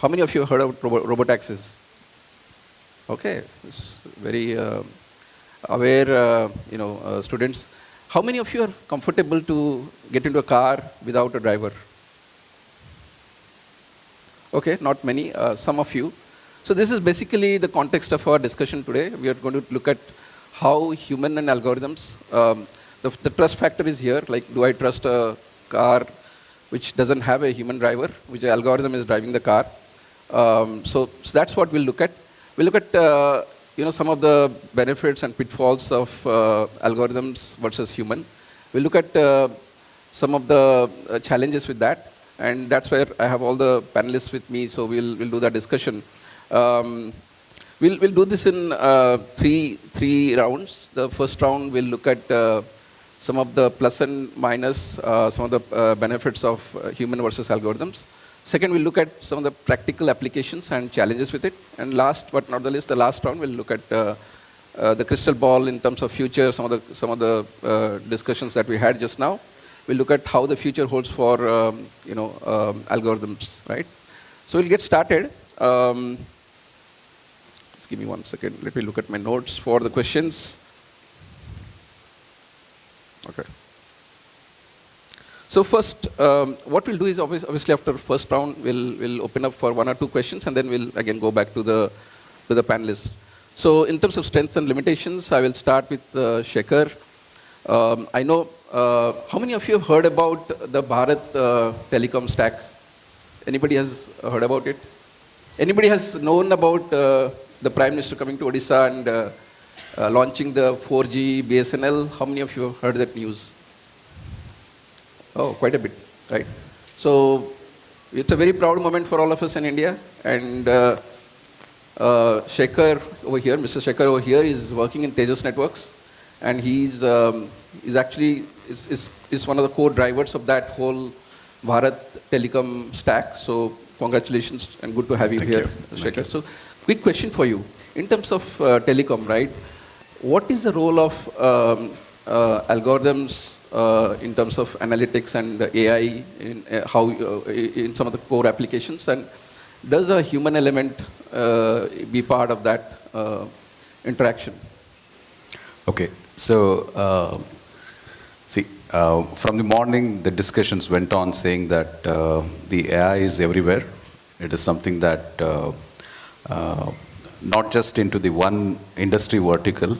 many of you have heard about robotaxis? Okay, it's very aware, students. How many of you are comfortable to get into a car without a driver? Okay, not many, some of you. So this is basically the context of our discussion today. We are going to look at how human and algorithms, the trust factor is here, like do I trust a car which doesn't have a human driver, which algorithm is driving the car. So that's what we'll look at. We'll look at some of the benefits and pitfalls of algorithms versus human. We'll look at some of the challenges with that, and that's where I have all the panelists with me, so we'll do that discussion. We'll do this in three rounds. The first round we'll look at some of the plus and minus, some of the benefits of human versus algorithms. Second, we'll look at some of the practical applications and challenges with it. And last but not the least, the last round, we'll look at the crystal ball in terms of future, some of the discussions that we had just now. We'll look at how the future holds for algorithms, right? So we'll get started. Just give me 1 second. Let me look at my notes for the questions. Okay. So first, what we'll do is obviously after first round, we'll open up for 1 or 2 questions, and then we'll again go back to the panelists. So in terms of strengths and limitations, I will start with Shekhar. I know how many of you have heard about the Bharat telecom stack? Anybody has heard about it? Anybody has known about the Prime Minister coming to Odisha and launching the 4G BSNL? How many of you have heard that news? Oh, quite a bit, right? So it's a very proud moment for all of us in India. And Shekhar over here, Mr. Shekhar over here is working in Tejas Networks. And he's actually one of the core drivers of that whole Bharat telecom stack. So congratulations and good to have you here, Shekhar. So quick question for you. In terms of telecom, right? What is the role of algorithms in terms of analytics and AI in some of the core applications? And does a human element be part of that interaction?
Okay, so from the morning, the discussions went on saying that the AI is everywhere. It is something that not just into the one industry vertical.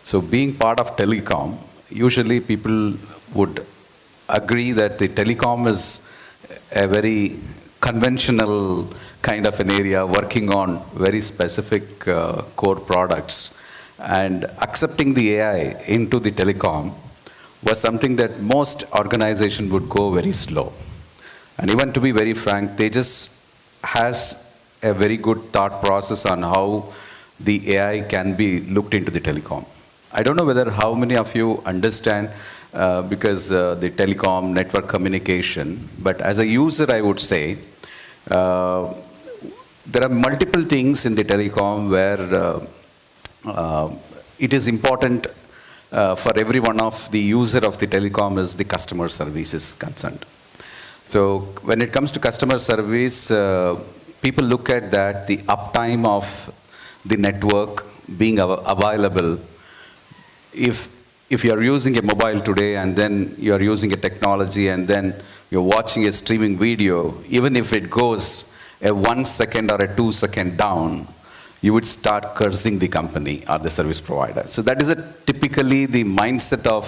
So being part of telecom, usually people would agree that the telecom is a very conventional kind of an area working on very specific core products. And accepting the AI into the telecom was something that most organizations would go very slow. And even to be very frank, Tejas has a very good thought process on how the AI can be looked into the telecom. I don't know whether how many of you understand because the telecom network communication, but as a user I would say there are multiple things in the telecom where it is important for every one of the user of the telecom is the customer service is concerned. So when it comes to customer service, people look at that, the uptime of the network being available. If you are using a mobile today and then you are using a technology and then you're watching a streaming video, even if it goes a 1 second or a 2 second down, you would start cursing the company or the service provider. So that is typically the mindset of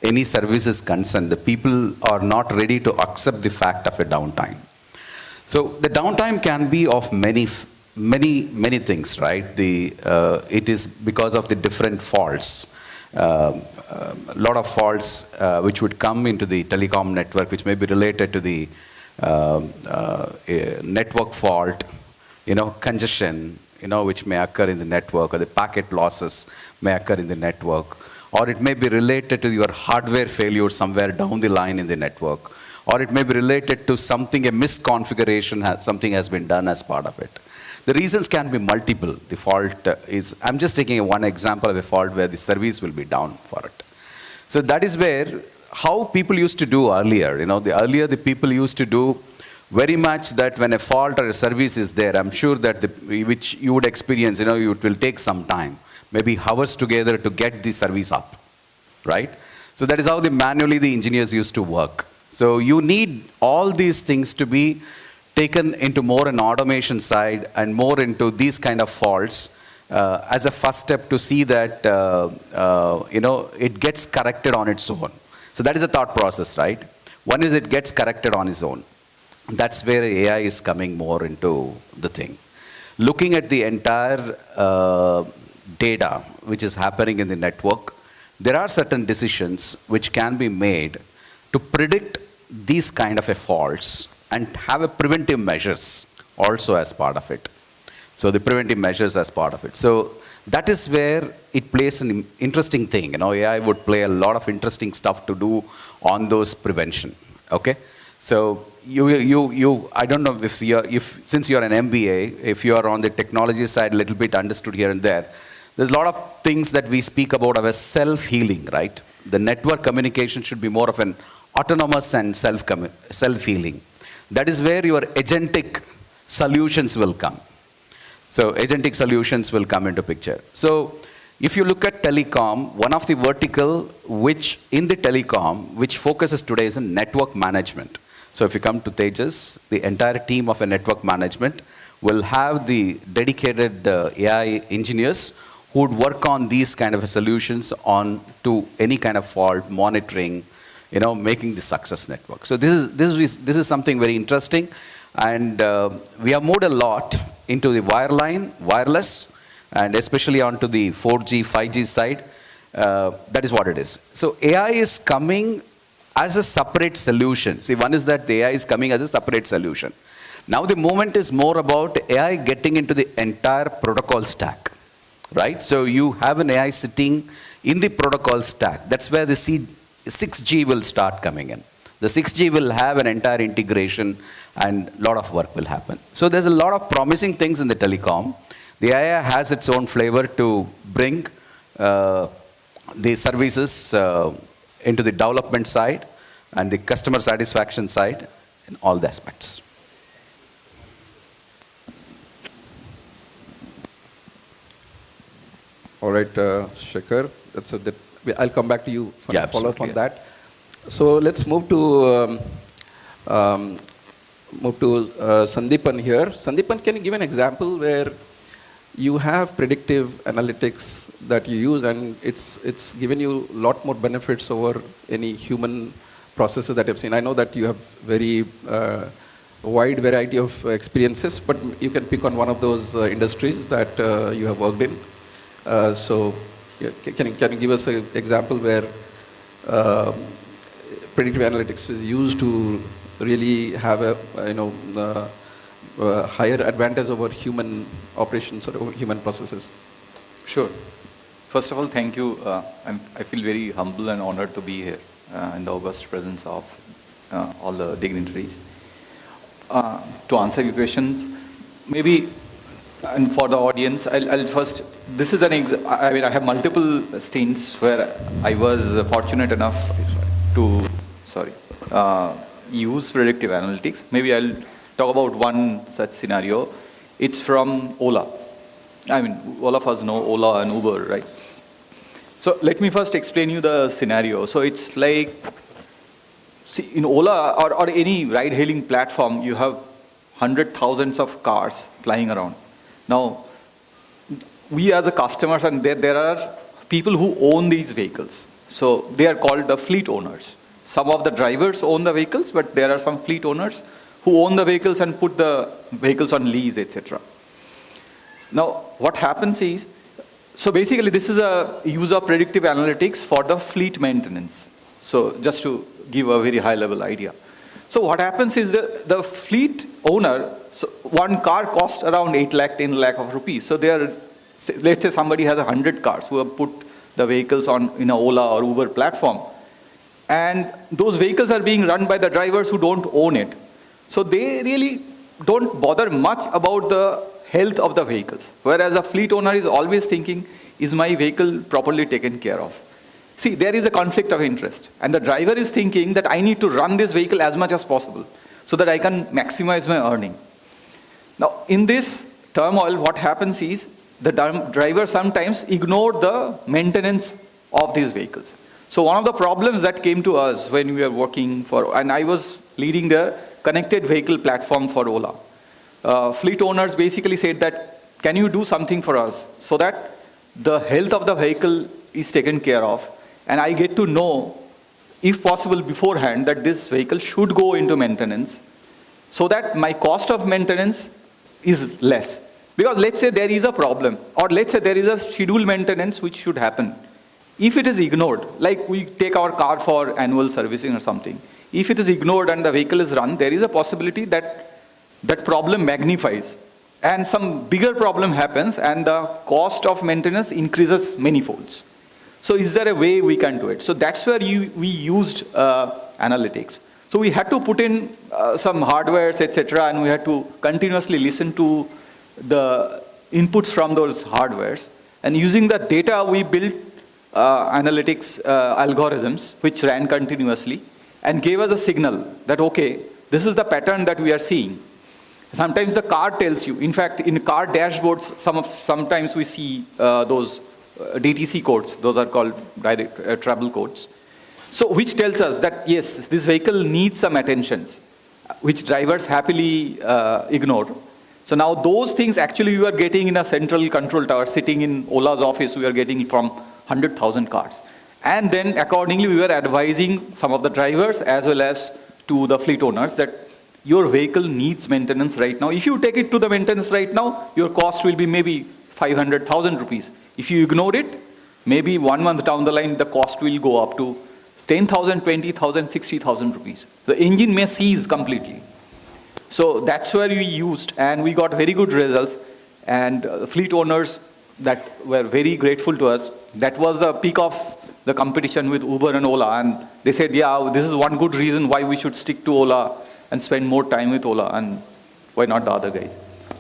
any service is concerned. The people are not ready to accept the fact of a downtime. So the downtime can be of many things, right? It is because of the different faults. A lot of faults which would come into the telecom network, which may be related to the network fault, congestion, which may occur in the network, or the packet losses may occur in the network, or it may be related to your hardware failure somewhere down the line in the network, or it may be related to something, a misconfiguration, something has been done as part of it. The reasons can be multiple. The fault is, I'm just taking one example of a fault where the service will be down for it. So that is where, how people used to do earlier, earlier the people used to do very much that when a fault or a service is there, I'm sure that which you would experience, it will take some time, maybe hours together to get the service up, right? So that is how manually the engineers used to work. So you need all these things to be taken into more an automation side and more into these kind of faults as a first step to see that, it gets corrected on its own. So that is a thought process, right? One is it gets corrected on its own. That's where AI is coming more into the thing. Looking at the entire data which is happening in the network, there are certain decisions which can be made to predict these kind of faults and have a preventive measures also as part of it. So the preventive measures as part of it. So that is where it plays an interesting thing. AI would play a lot of interesting stuff to do on those prevention. Okay, so I don't know if since you're an MBA, if you are on the technology side a little bit understood here and there, there's a lot of things that we speak about as self-healing, right? The network communication should be more of an autonomous and self-healing. That is where your agentic solutions will come. So agentic solutions will come into picture. So if you look at telecom, one of the vertical which in the telecom, which focuses today is in network management. So if you come to Tejas, the entire team of a network management will have the dedicated AI engineers who would work on these kind of solutions on to any kind of fault, monitoring, making the success network. So this is something very interesting. And we have moved a lot into the wireline, wireless, and especially onto the 4G, 5G side. That is what it is. So AI is coming as a separate solution. See, one is that the AI is coming as a separate solution. Now the movement is more about AI getting into the entire protocol stack, right? So you have an AI sitting in the protocol stack. That's where the 6G will start coming in. The 6G will have an entire integration and a lot of work will happen. So there's a lot of promising things in the telecom. The AI has its own flavor to bring the services into the development side and the customer satisfaction side in all the aspects.
All right, Shekhar, I'll come back to you for a follow-up on that. So let's move to Sandeepan here. Sandeepan, can you give an example where you have predictive analytics that you use and it's given you a lot more benefits over any human processes that you've seen? I know that you have very wide variety of experiences, but you can pick on one of those industries that you have worked in. Can you give us an example where predictive analytics is used to really have a higher advantage over human operations or over human processes?
Sure. First of all, thank you. I feel very humble and honored to be here in the august presence of all the dignitaries. To answer your questions, maybe, and for the audience, I'll first, this is I have multiple stints where I was fortunate enough to, use predictive analytics. Maybe I'll talk about one such scenario. It's from Ola. I mean, all of us know Ola and Uber, right? So let me first explain you the scenario. So it's like, see, in Ola or any ride-hailing platform, you have hundreds, thousands of cars flying around. Now, we as a customers, and there are people who own these vehicles. So they are called the fleet owners. Some of the drivers own the vehicles, but there are some fleet owners who own the vehicles and put the vehicles on lease, etc. Now, what happens is, so basically this is a use of predictive analytics for the fleet maintenance. So just to give a very high level idea. So what happens is the fleet owner, so one car costs around 8 lakh, 10 lakh of rupees. So let's say somebody has 100 cars who have put the vehicles on in a Ola or Uber platform. And those vehicles are being run by the drivers who don't own it. So they really don't bother much about the health of the vehicles. Whereas a fleet owner is always thinking, is my vehicle properly taken care of? See, there is a conflict of interest. And the driver is thinking that I need to run this vehicle as much as possible so that I can maximize my earning. Now, in this turmoil, what happens is the driver sometimes ignored the maintenance of these vehicles. So one of the problems that came to us when we were working for, and I was leading the connected vehicle platform for Ola. Fleet owners basically said that, can you do something for us so that the health of the vehicle is taken care of, and I get to know, if possible beforehand, that this vehicle should go into maintenance so that my cost of maintenance is less. Because let's say there is a problem, or let's say there is a scheduled maintenance which should happen. If it is ignored, like we take our car for annual servicing or something, if it is ignored and the vehicle is run, there is a possibility that that problem magnifies and some bigger problem happens and the cost of maintenance increases many folds. So is there a way we can do it? So that's where we used analytics. So we had to put in some hardwares, etc., and we had to continuously listen to the inputs from those hardwares. And using the data, we built analytics algorithms which ran continuously and gave us a signal that, okay, this is the pattern that we are seeing. Sometimes the car tells you. In fact, in car dashboards, sometimes we see those DTC codes. Those are called direct travel codes. So which tells us that, yes, this vehicle needs some attentions, which drivers happily ignore. So now those things actually we are getting in a central control tower, sitting in Ola's office, we are getting it from 100,000 cars. And then accordingly, we were advising some of the drivers as well as to the fleet owners that your vehicle needs maintenance right now. If you take it to the maintenance right now, your cost will be maybe 500,000 rupees. If you ignore it, maybe 1 month down the line, the cost will go up to 10,000, 20,000, 60,000 rupees. The engine may seize completely. So that's where we used, and we got very good results. And fleet owners that were very grateful to us. That was the peak of the competition with Uber and Ola. And they said, yeah, this is one good reason why we should stick to Ola and spend more time with Ola, and why not the other guys?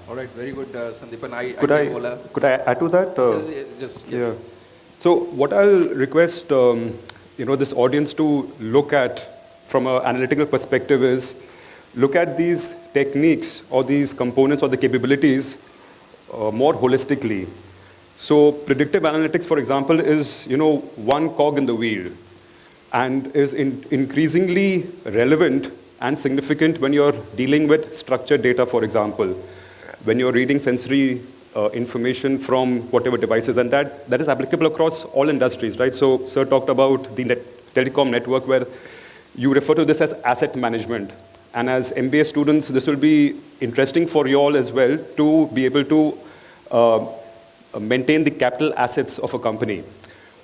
All right, very good, Sandeepan.
Could I add to that?
Yeah.
So what I'll request, this audience to look at from an analytical perspective is, look at these techniques or these components or the capabilities more holistically. So predictive analytics, for example, is one cog in the wheel, and is increasingly relevant and significant when you're dealing with structured data, for example, when you're reading sensory information from whatever devices, and that is applicable across all industries, right? So Sir talked about the telecom network, where you refer to this as asset management. And as MBA students, this will be interesting for you all as well to be able to maintain the capital assets of a company.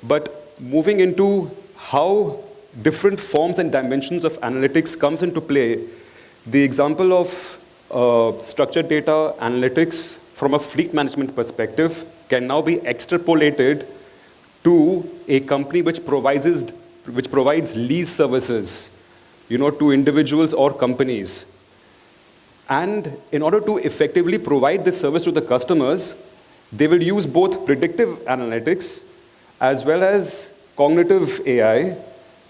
But moving into how different forms and dimensions of analytics comes into play, the example of structured data analytics from a fleet management perspective can now be extrapolated to a company which provides lease services, to individuals or companies. And in order to effectively provide this service to the customers, they will use both predictive analytics as well as cognitive AI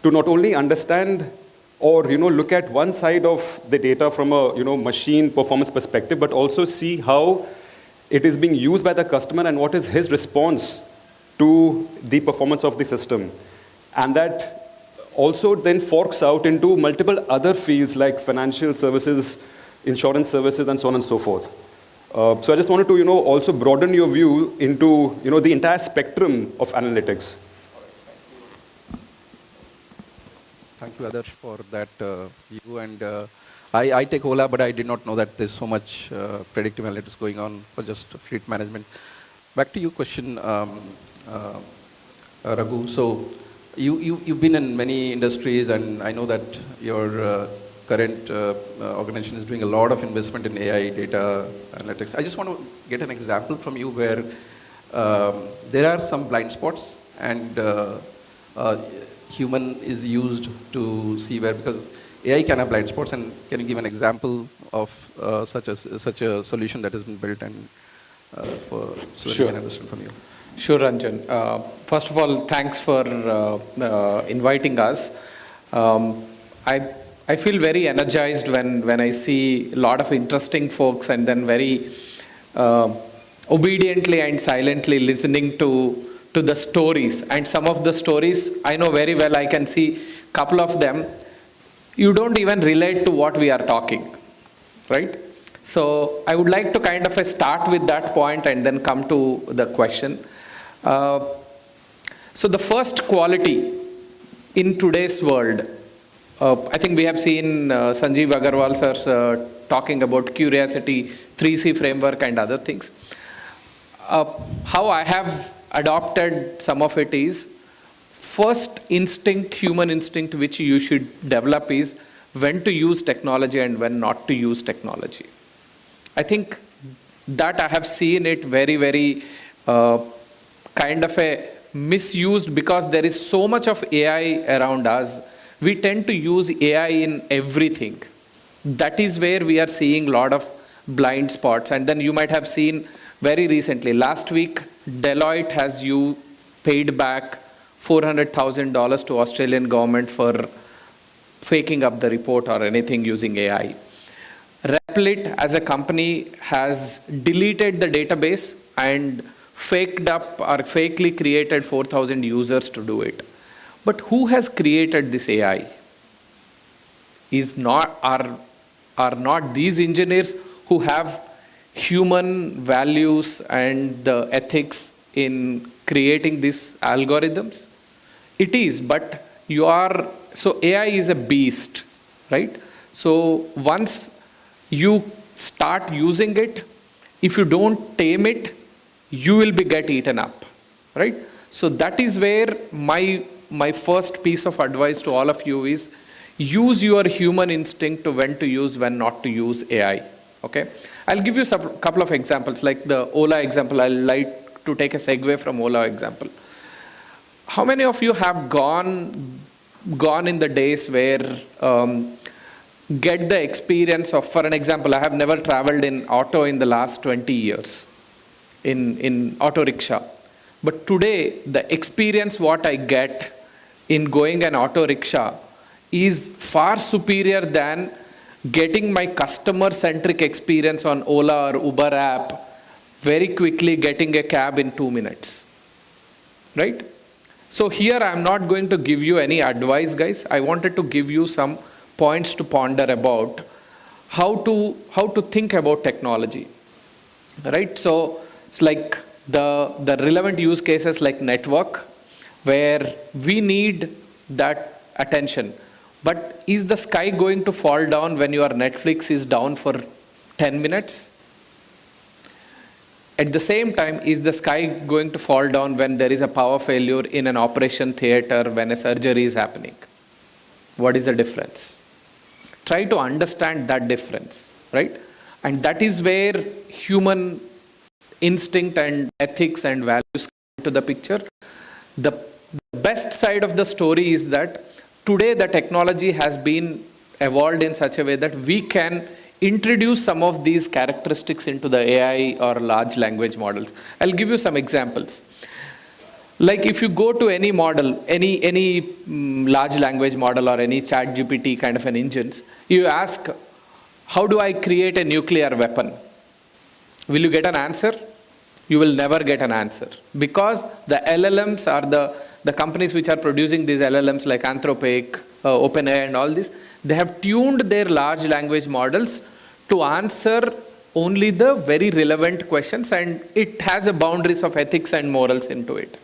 to not only understand or look at one side of the data from a machine performance perspective, but also see how it is being used by the customer and what is his response to the performance of the system. And that also then forks out into multiple other fields like financial services, insurance services, and so on and so forth. So I just wanted to also broaden your view into the entire spectrum of analytics.
Thank you, Adarsh, for that view. And I take Ola, but I did not know that there's so much predictive analytics going on for just fleet management. Back to your question, Raghu. So you've been in many industries, and I know that your current organization is doing a lot of investment in AI data analytics. I just want to get an example from you where there are some blind spots, and human is used to see where, because AI can have blind spots. And can you give an example of such a solution that has been built, and so that we can understand from you?
Sure, Ranjan. First of all, thanks for inviting us. Um, I I feel very energized when I see a lot of interesting folks and then very uh, obediently and silently listening to the stories. And some of the stories I know very well. I can see couple of them. You don't even relate to what we are talking, right? So I would like to kind of start with that point and then come to the question. Uh, so the first quality in today's world, I think we have seen Sanjeev Agarwal sir talking about curiosity, 3C framework and other things. How I have adopted some of it is, first instinct, human instinct, which you should develop is when to use technology and when not to use technology. I think that I have seen it very, very kind of a misused because there is so much of AI around us. We tend to use AI in everything. That is where we are seeing a lot of blind spots. And then you might have seen very recently, last week, Deloitte has paid back $400,000 to Australian government for faking up the report or anything using AI. Replit as a company has deleted the database and faked up or fakely created 4,000 users to do it. But who has created this AI? Are not these engineers who have human values and the ethics in creating these algorithms? It is, but so AI is a beast, right? So once you start using it, if you don't tame it, you will get eaten up, right? So that is where my first piece of advice to all of you is, use your human instinct to when to use, when not to use AI, okay? I'll give you a couple of examples, like the Ola example. I'll like to take a segue from Ola example. How many of you have gone in the days where get the experience of, for an example, I have never traveled in auto in the last 20 years, in auto rickshaw. But today, the experience what I get in going an auto rickshaw is far superior than getting my customer-centric experience on Ola or Uber app, very quickly getting a cab in 2 minutes, right? So here I'm not going to give you any advice, guys. I wanted to give you some points to ponder about how to think about technology, right? So it's like the relevant use cases like network, where we need that attention. But is the sky going to fall down when your Netflix is down for 10 minutes? At the same time, is the sky going to fall down when there is a power failure in an operation theater when a surgery is happening? What is the difference? Try to understand that difference, right? And that is where human instinct and ethics and values come into the picture. The best side of the story is that today the technology has been evolved in such a way that we can introduce some of these characteristics into the AI or large language models. I'll give you some examples. Like if you go to any model, any large language model or any chat GPT kind of an engines, you ask, how do I create a nuclear weapon? Will you get an answer? You will never get an answer, because the LLMs are the companies which are producing these LLMs like Anthropic, OpenAI and all this, they have tuned their large language models to answer only the very relevant questions, and it has a boundaries of ethics and morals into it.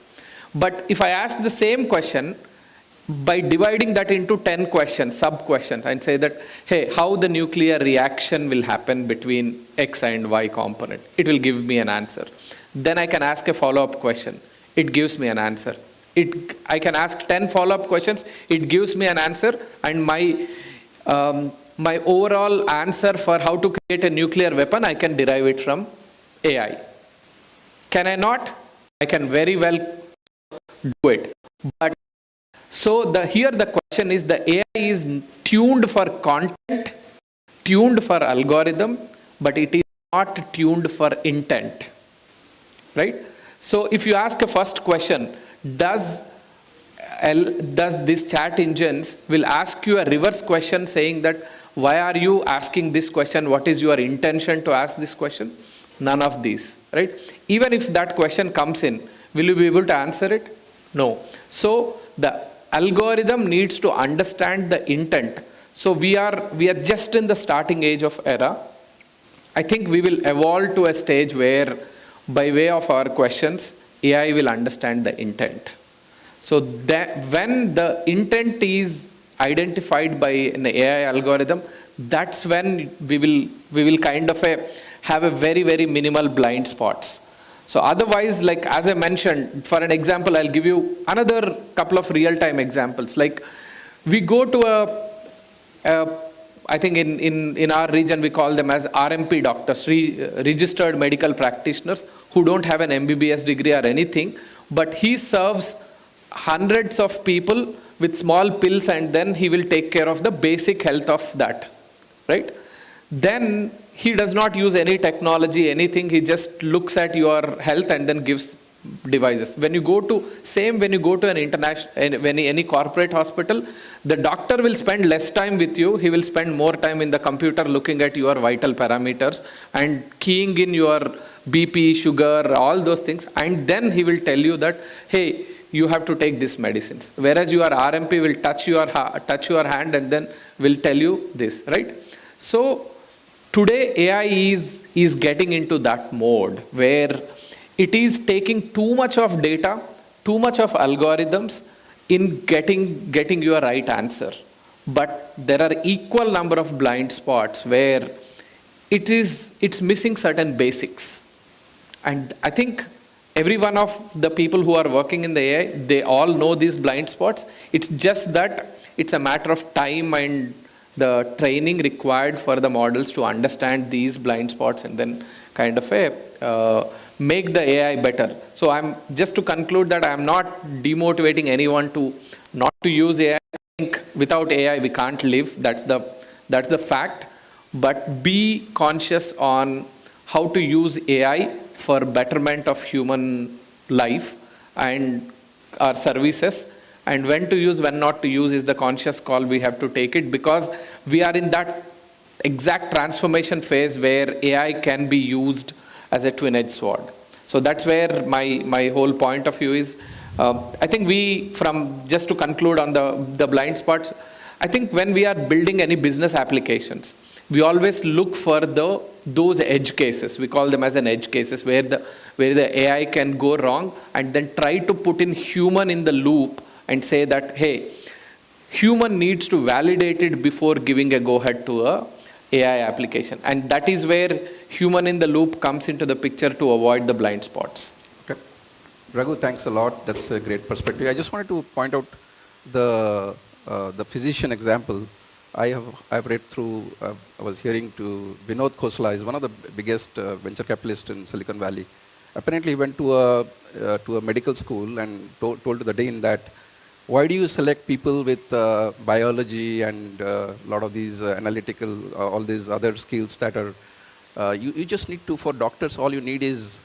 But if I ask the same question by dividing that into 10 questions, sub-questions, and say that, hey, how the nuclear reaction will happen between X and Y component, it will give me an answer. Then I can ask a follow-up question. It gives me an answer. I can ask 10 follow-up questions. It gives me an answer, and my overall answer for how to create a nuclear weapon, I can derive it from AI. Can I not? I can very well do it. But so here the question is, the AI is tuned for content, tuned for algorithm, but it is not tuned for intent, right? So if you ask a first question, does this chat engines will ask you a reverse question saying that why are you asking this question? What is your intention to ask this question? None of these, right? Even if that question comes in, will you be able to answer it? No. So the algorithm needs to understand the intent. So we are just in the starting age of era. I think we will evolve to a stage where by way of our questions, AI will understand the intent. So that when the intent is identified by an AI algorithm, that's when we will kind of have a very, very minimal blind spots. So otherwise, like as I mentioned, for an example, I'll give you another couple of real-time examples. Like we go to I think in our region we call them as RMP doctors, registered medical practitioners, who don't have an MBBS degree or anything, but he serves hundreds of people with small pills, and then he will take care of the basic health of that, right? Then he does not use any technology, anything. He just looks at your health and then gives devices. When you go to an international, any corporate hospital, the doctor will spend less time with you. He will spend more time in the computer looking at your vital parameters and keying in your BP, sugar, all those things, and then he will tell you that, hey, you have to take these medicines. Whereas your RMP will touch your hand and then will tell you this, right? So today AI is getting into that mode where it is taking too much of data, too much of algorithms in getting your right answer. But there are equal number of blind spots where it's missing certain basics. And I think every one of the people who are working in the AI, they all know these blind spots. It's just that it's a matter of time and the training required for the models to understand these blind spots and then kind of make the AI better. So I'm just to conclude that I'm not demotivating anyone to not to use AI. I think without AI we can't live. That's the fact. But be conscious on how to use AI for betterment of human life and our services, and when to use, when not to use is the conscious call we have to take it, because we are in that exact transformation phase where AI can be used as a twin-edged sword. So that's where my whole point of view is. I think just to conclude on the blind spots, I think when we are building any business applications, we always look for those edge cases. We call them as an edge cases where the AI can go wrong, and then try to put in human in the loop and say that, hey, human needs to validate it before giving a go-ahead to a AI application. And that is where human in the loop comes into the picture to avoid the blind spots.
Okay. Raghu, thanks a lot. That's a great perspective. I just wanted to point out the physician example. I've read through, I was hearing to Vinod Khosla, is one of the biggest venture capitalists in Silicon Valley. Apparently he went to a medical school and told to the dean that, why do you select people with biology and a lot of these analytical, all these other skills that are, you just need to, for doctors, all you need is,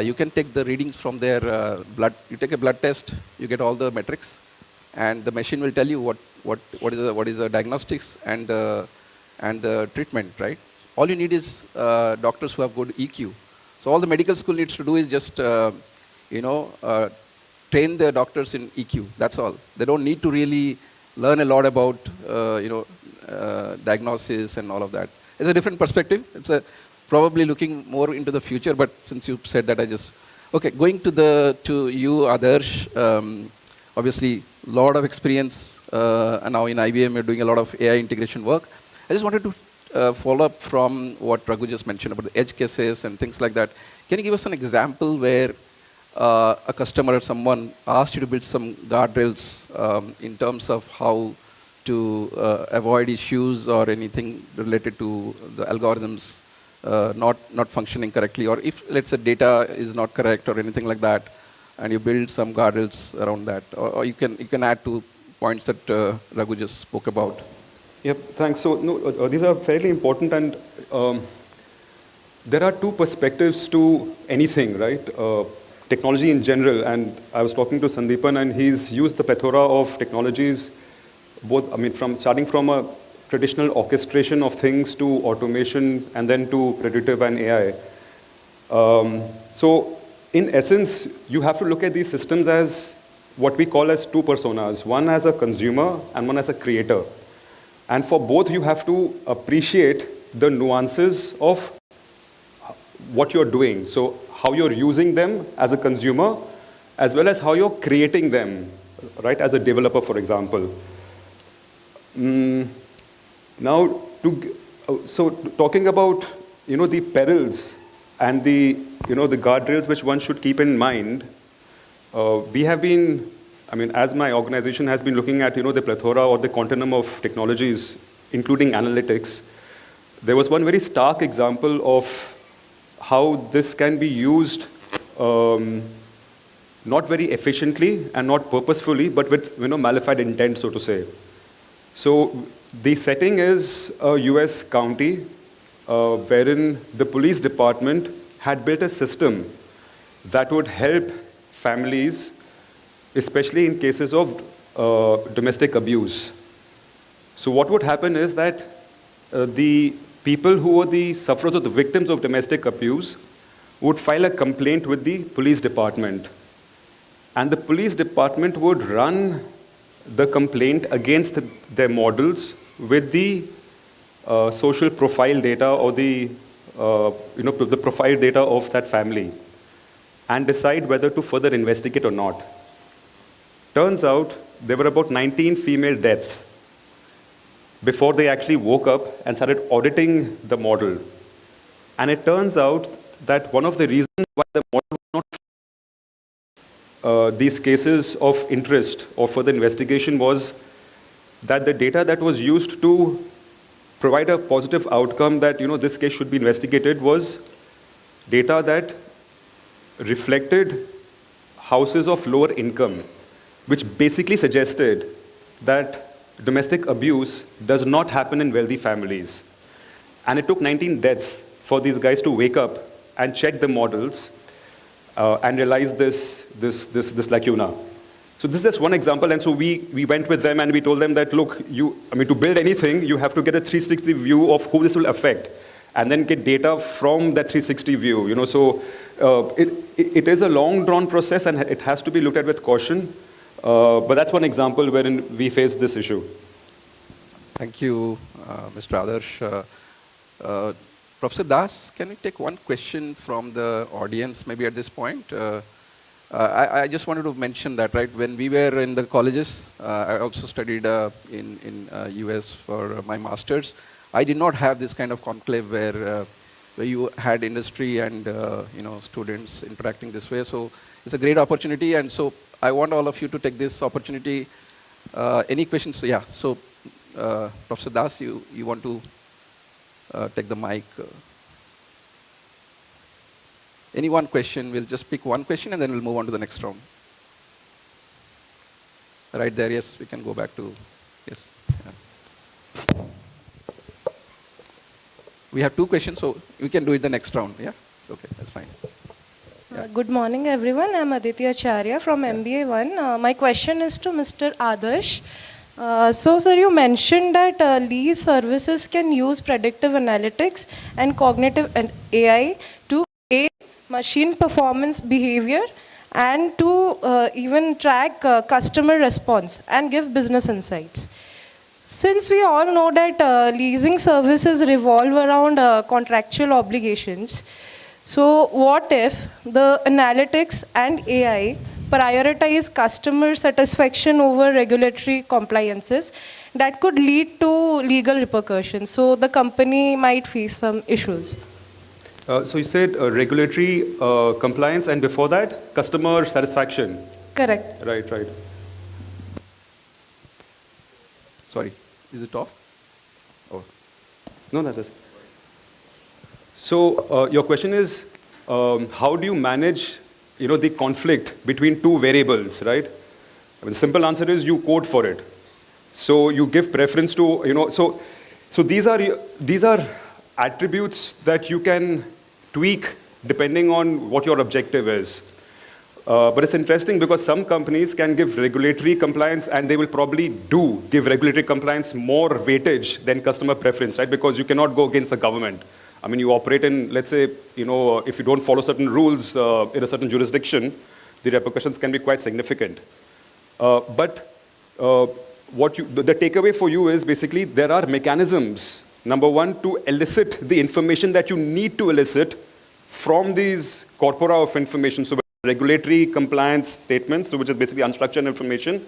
you can take the readings from their blood, you take a blood test, you get all the metrics, and the machine will tell you what is the diagnostics and the treatment, right? All you need is doctors who have good EQ. So all the medical school needs to do is just, train their doctors in EQ. That's all. They don't need to really learn a lot about, diagnosis and all of that. It's a different perspective. It's probably looking more into the future. But since you said that, okay. Going to you, Adarsh. Obviously, a lot of experience, and now in IBM you're doing a lot of AI integration work. I just wanted to follow up from what Raghu just mentioned about the edge cases and things like that. Can you give us an example where a customer or someone asked you to build some guardrails in terms of how to avoid issues or anything related to the algorithms not functioning correctly, or if, let's say, data is not correct or anything like that, and you build some guardrails around that, or you can add to points that Raghu just spoke about.
Yep, thanks. So these are fairly important, and there are two perspectives to anything, right? technology in general, and I was talking to Sandeepan, and he's used the plethora of technologies, both, I mean, starting from a traditional orchestration of things to automation and then to predictive and AI. So in essence, you have to look at these systems as what we call as two personas, one as a consumer and one as a creator. And for both, you have to appreciate the nuances of what you're doing. So how you're using them as a consumer, as well as how you're creating them, right, as a developer, for example. Now, so talking about, the perils and the guardrails which one should keep in mind, we have been, as my organization has been looking at, the plethora or the continuum of technologies, including analytics, there was one very stark example of how this can be used not very efficiently and not purposefully, but with malified intent, so to say. So the setting is a US county wherein the police department had built a system that would help families, especially in cases of domestic abuse. So what would happen is that the people who were the sufferers or the victims of domestic abuse would file a complaint with the police department. And the police department would run the complaint against their models with the social profile data or the profile data of that family and decide whether to further investigate or not. Turns out there were about 19 female deaths before they actually woke up and started auditing the model. And it turns out that one of the reasons why the model was not these cases of interest or further investigation was that the data that was used to provide a positive outcome that this case should be investigated was data that reflected houses of lower income, which basically suggested that domestic abuse does not happen in wealthy families. And it took 19 deaths for these guys to wake up and check the models and realize this lacuna. So this is just one example, and so we went with them and we told them that, look, to build anything, you have to get a 360 view of who this will affect, and then get data from that 360 view. So it is a long drawn process and it has to be looked at with caution. But that's one example wherein we face this issue.
Thank you, Mr. Adarsh. Professor Das, can we take one question from the audience maybe at this point? I just wanted to mention that, right, when we were in the colleges, I also studied in US for my master's. I did not have this kind of conclave where you had industry and students interacting this way. So it's a great opportunity, and so I want all of you to take this opportunity. Any questions? Yeah. So Professor Das, you want to take the mic? Any one question? We'll just pick one question and then we'll move on to the next round. Right there, yes, we can go back to, yes. Yeah. We have two questions, so we can do it the next round, yeah? Okay, that's fine. Yeah.
Good morning, everyone. I'm Aditya Acharya from MBA 1. My question is to Mr. Adarsh. So, sir, you mentioned that lease services can use predictive analytics and cognitive AI to create machine performance behavior and to even track customer response and give business insights. Since we all know that leasing services revolve around contractual obligations, so what if the analytics and AI prioritize customer satisfaction over regulatory compliances that could lead to legal repercussions? So the company might face some issues.
So you said regulatory compliance, and before that, customer satisfaction.
Correct.
Right.
Sorry, is it off? Oh.
No, that is. So your question is, how do you manage, the conflict between two variables, right? The simple answer is you code for it. So you give preference to, so these are attributes that you can tweak depending on what your objective is. But it's interesting because some companies can give regulatory compliance, and they will probably do give regulatory compliance more weightage than customer preference, right? Because you cannot go against the government. I mean, you operate in, let's say, if you don't follow certain rules in a certain jurisdiction, the repercussions can be quite significant. But the takeaway for you is basically there are mechanisms, number one, to elicit the information that you need to elicit from these corpora of information. So regulatory compliance statements, so which is basically unstructured information,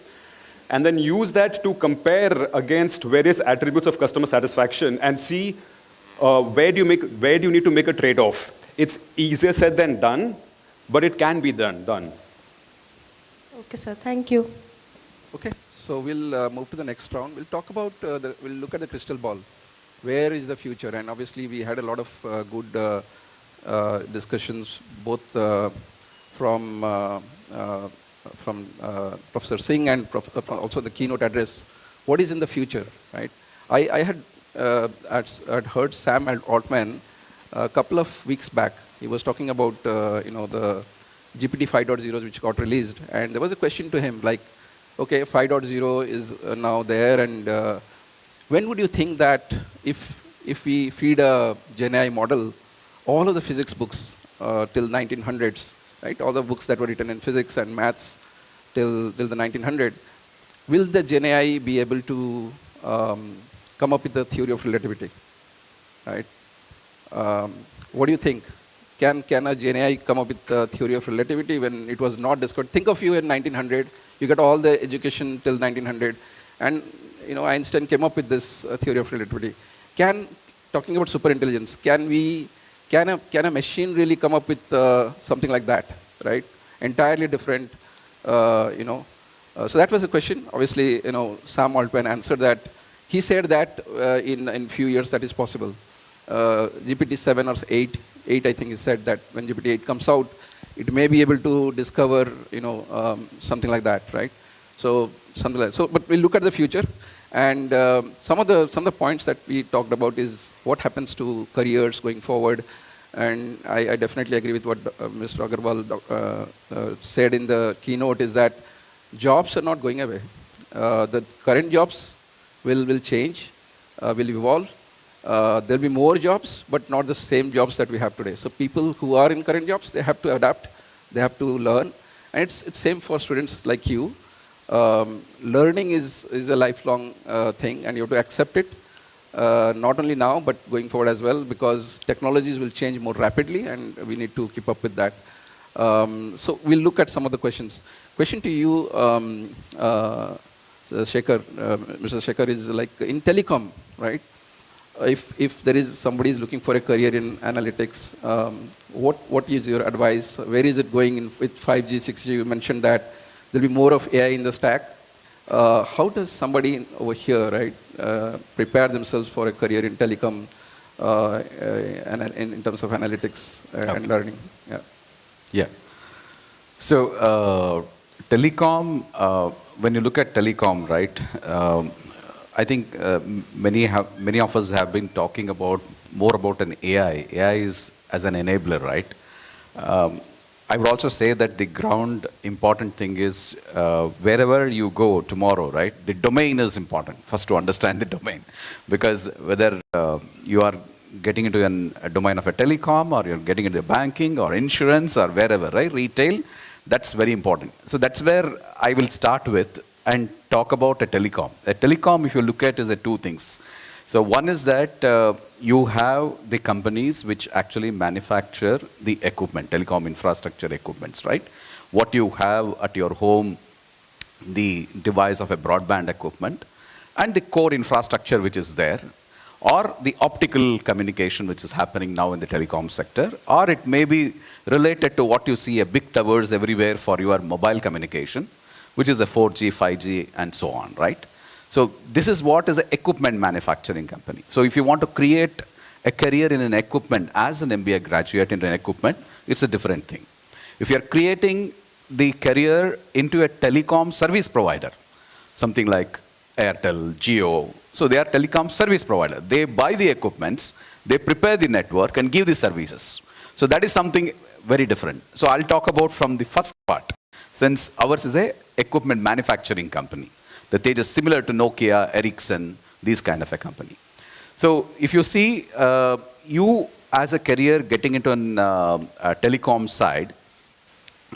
and then use that to compare against various attributes of customer satisfaction and see where do you need to make a trade-off. It's easier said than done, but it can be done.
Okay, sir. Thank you.
Okay, so we'll move to the next round. We'll talk about, we'll look at the crystal ball. Where is the future? And obviously we had a lot of good discussions, both from Professor Singh and also the keynote address. What is in the future, right? I had heard Sam Altman a couple of weeks back. He was talking about the GPT 5.0 which got released, and there was a question to him like, okay, 5.0 is now there, and when would you think that if we feed a GenAI model all of the physics books till 1900s, right? All the books that were written in physics and maths till the 1900s, will the GenAI be able to come up with the theory of relativity, right? What do you think? Can a GenAI come up with the theory of relativity when it was not discovered? Think of you in 1900, you got all the education till 1900, and Einstein came up with this theory of relativity. Talking about superintelligence, can a machine really come up with something like that, right? Entirely different, So that was the question. Obviously, Sam Altman answered that. He said that in few years that is possible. GPT 7 or 8 I think he said that when GPT 8 comes out, it may be able to discover, something like that, right? So something like that. So, but we'll look at the future, and some of the points that we talked about is what happens to careers going forward, and I definitely agree with what Mr. Agarwal said in the keynote, is that jobs are not going away. The current jobs will change, will evolve. There'll be more jobs, but not the same jobs that we have today. So people who are in current jobs, they have to adapt, they have to learn, and it's same for students like you. Learning is a lifelong thing, and you have to accept it, not only now, but going forward as well, because technologies will change more rapidly, and we need to keep up with that. So we'll look at some of the questions. Question to you, Shekhar, Mr. Shekhar, is like in telecom, right? If there is somebody is looking for a career in analytics, what is your advice? Where is it going in with 5G, 6G? You mentioned that there'll be more of AI in the stack. How does somebody over here, right, prepare themselves for a career in telecom in terms of analytics and learning?
Yeah. So telecom, when you look at telecom, right, I think many of us have been talking more about an AI. AI is as an enabler, right? I would also say that the ground important thing is wherever you go tomorrow, right? The domain is important. First, to understand the domain, because whether you are getting into a domain of a telecom, or you're getting into banking or insurance or wherever, right? Retail, that's very important. So that's where I will start with and talk about a telecom. A telecom, if you look at, is two things. So one is that you have the companies which actually manufacture the equipment, telecom infrastructure equipments, right? What you have at your home, the device of a broadband equipment, and the core infrastructure which is there, or the optical communication which is happening now in the telecom sector, or it may be related to what you see, a big towers everywhere for your mobile communication, which is a 4G, 5G, and so on, right? So this is what is an equipment manufacturing company. So if you want to create a career in an equipment as an MBA graduate into an equipment, it's a different thing. If you're creating the career into a telecom service provider, something like Airtel, Jio, so they are telecom service provider. They buy the equipments, they prepare the network and give the services. So that is something very different. So I'll talk about from the first part. Since ours is a equipment manufacturing company. The Tej is similar to Nokia, Ericsson, these kind of a company. So if you see, you as a career getting into a telecom side,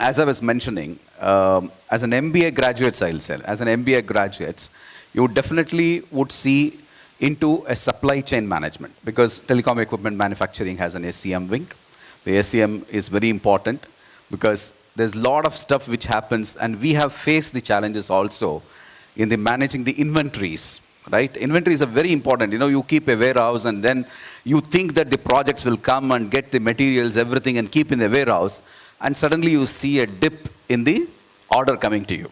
as I was mentioning, as an MBA graduate, I'll say, as an MBA graduates, you definitely would see into a supply chain management because telecom equipment manufacturing has an SCM wing. The SCM is very important because there's a lot of stuff which happens, and we have faced the challenges also in the managing the inventories, right? Inventories are very important. You know, you keep a warehouse and then you think that the projects will come and get the materials, everything, and keep in the warehouse, and suddenly you see a dip in the order coming to you.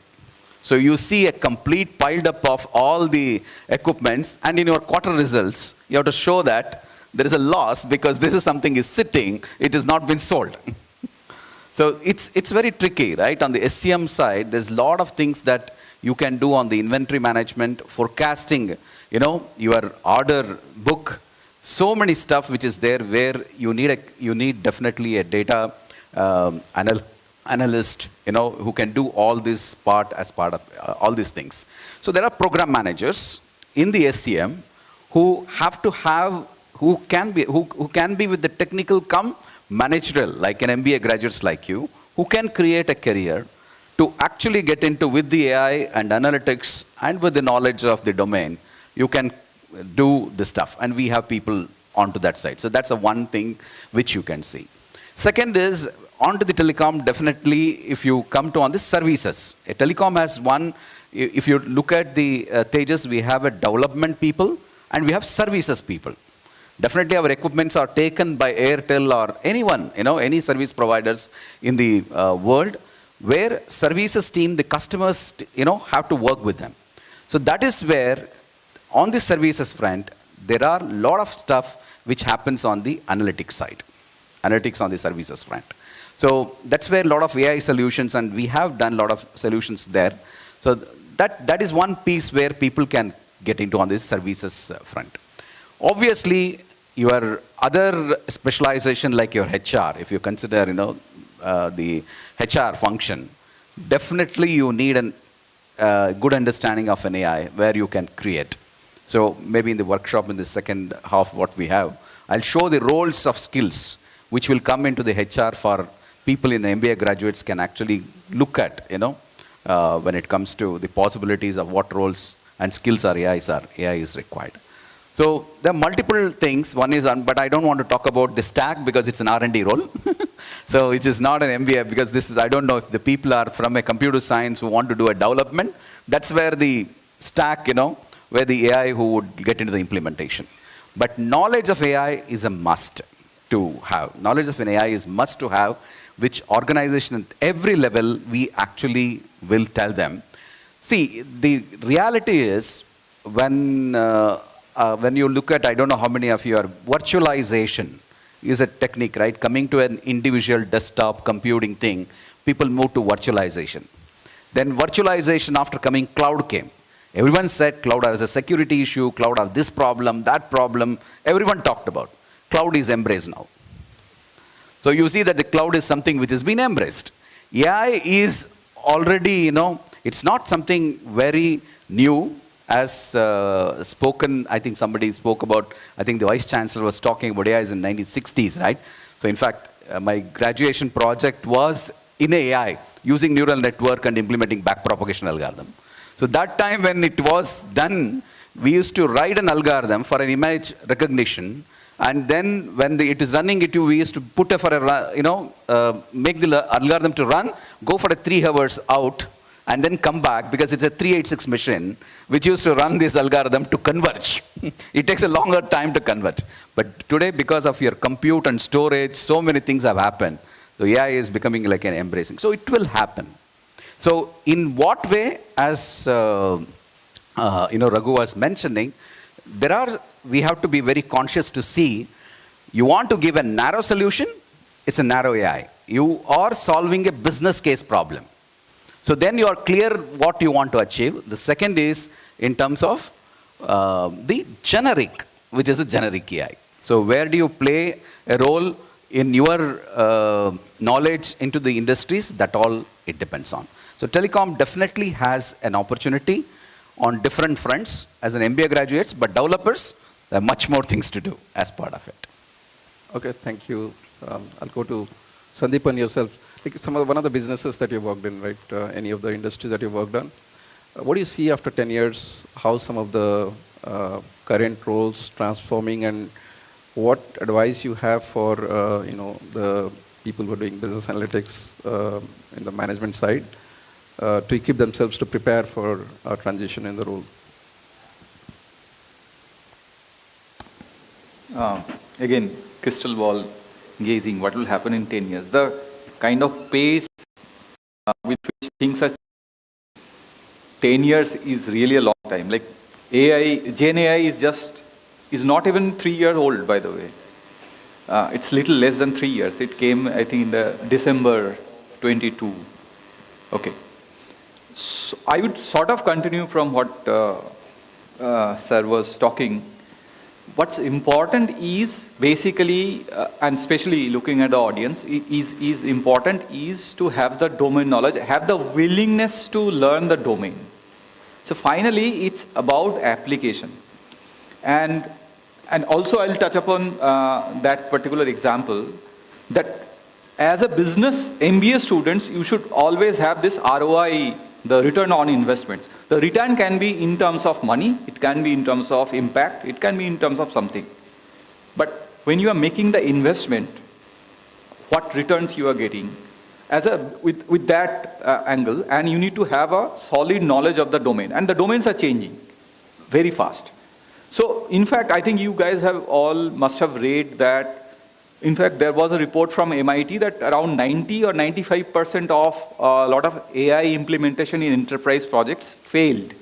So you see a complete piled up of all the equipments, and in your quarter results, you have to show that there is a loss because this is something is sitting, it has not been sold. So it's very tricky, right? On the SCM side, there's a lot of things that you can do on the inventory management, forecasting, you know, your order book, so many stuff which is there where you need definitely a data analyst, you know, who can do all this part as part of all these things. So there are program managers in the SCM who have to have, who can be with the technical come managerial, like an MBA graduates like you, who can create a career to actually get into with the AI and analytics and with the knowledge of the domain, you can do the stuff. And we have people onto that side. So that's a one thing which you can see. Second is, onto the telecom, definitely if you come to on the services. A telecom has one, if you look at the Tejas, we have a development people and we have services people. Definitely our equipments are taken by Airtel or anyone, you know, any service providers in the world, where services team, the customers, you know, have to work with them. So that is where, on the services front, there are a lot of stuff which happens on the analytics side. Analytics on the services front. So that's where a lot of AI solutions, and we have done a lot of solutions there. So that is one piece where people can get into on this services front. Obviously, your other specialization like your HR, if you consider, you know, the HR function, definitely you need a good understanding of an AI where you can create. So maybe in the workshop in the second half what we have, I'll show the roles of skills which will come into the HR for people in MBA graduates can actually look at, you know, when it comes to the possibilities of what roles and skills AI is required. So there are multiple things. One is, but I don't want to talk about the stack because it's an R&D role. So it is not an MBA because this is, I don't know if the people are from a computer science who want to do a development. That's where the stack, you know, where the AI who would get into the implementation. But knowledge of AI is a must to have. Knowledge of an AI is must to have, which organization at every level we actually will tell them. See, the reality is when you look at, I don't know how many of you are, virtualization is a technique, right? Coming to an individual desktop computing thing, people move to virtualization. Then virtualization after coming, cloud came. Everyone said cloud has a security issue, cloud has this problem, that problem. Everyone talked about. Cloud is embraced now. So you see that the cloud is something which has been embraced. AI is already, you know, it's not something very new. As spoken, I think somebody spoke about, I think the Vice Chancellor was talking about AI in the 1960s, right? So in fact, my graduation project was in AI, using neural network and implementing backpropagation algorithm. So that time when it was done, we used to write an algorithm for an image recognition, and then when it is running it, we used to put it for a, you know, make the algorithm to run, go for a 3 hours out, and then come back because it's a 386 machine which used to run this algorithm to converge. It takes a longer time to converge. But today, because of your compute and storage, so many things have happened. So AI is becoming like an embracing. So it will happen. So in what way, as you know, Raghu was mentioning, we have to be very conscious to see, you want to give a narrow solution, it's a narrow AI. You are solving a business case problem. So then you are clear what you want to achieve. The second is in terms of the generic, which is a generic AI. So where do you play a role in your knowledge into the industries? That all it depends on. So telecom definitely has an opportunity on different fronts as an MBA graduates, but developers, there are much more things to do as part of it.
Okay, thank you. I'll go to Sandeep and yourself. Like one of the businesses that you worked in, right? Any of the industries that you worked on. What do you see after 10 years? How some of the current roles transforming, and what advice you have for the people who are doing business analytics in the management side to equip themselves to prepare for a transition in the role?
Again, crystal ball gazing, what will happen in 10 years? The kind of pace with which things are 10 years is really a long time. Like Gen AI is not even 3 years old, by the way. It's little less than 3 years. It came, I think, in the December 22. Okay. So I would sort of continue from what Sir was talking. What's important is basically, and especially looking at the audience, is important is to have the domain knowledge, have the willingness to learn the domain. So finally, it's about application. And also I'll touch upon that particular example, that as a business MBA students, you should always have this ROI, the return on investments. The return can be in terms of money, it can be in terms of impact, it can be in terms of something. But when you are making the investment, what returns you are getting, with that angle, and you need to have a solid knowledge of the domain. And the domains are changing very fast. So, in fact, I think you guys must have read that. In fact, there was a report from MIT that around 90 or 95% of a lot of AI implementation in enterprise projects failed.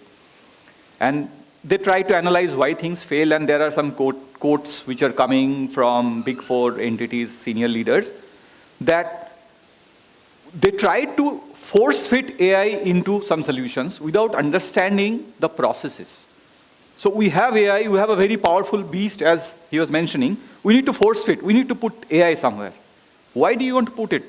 And they try to analyze why things fail, and there are some quotes which are coming from Big Four entities, senior leaders, that they tried to force fit AI into some solutions without understanding the processes. So we have AI, we have a very powerful beast, as he was mentioning. We need to force fit. We need to put AI somewhere. Why do you want to put it?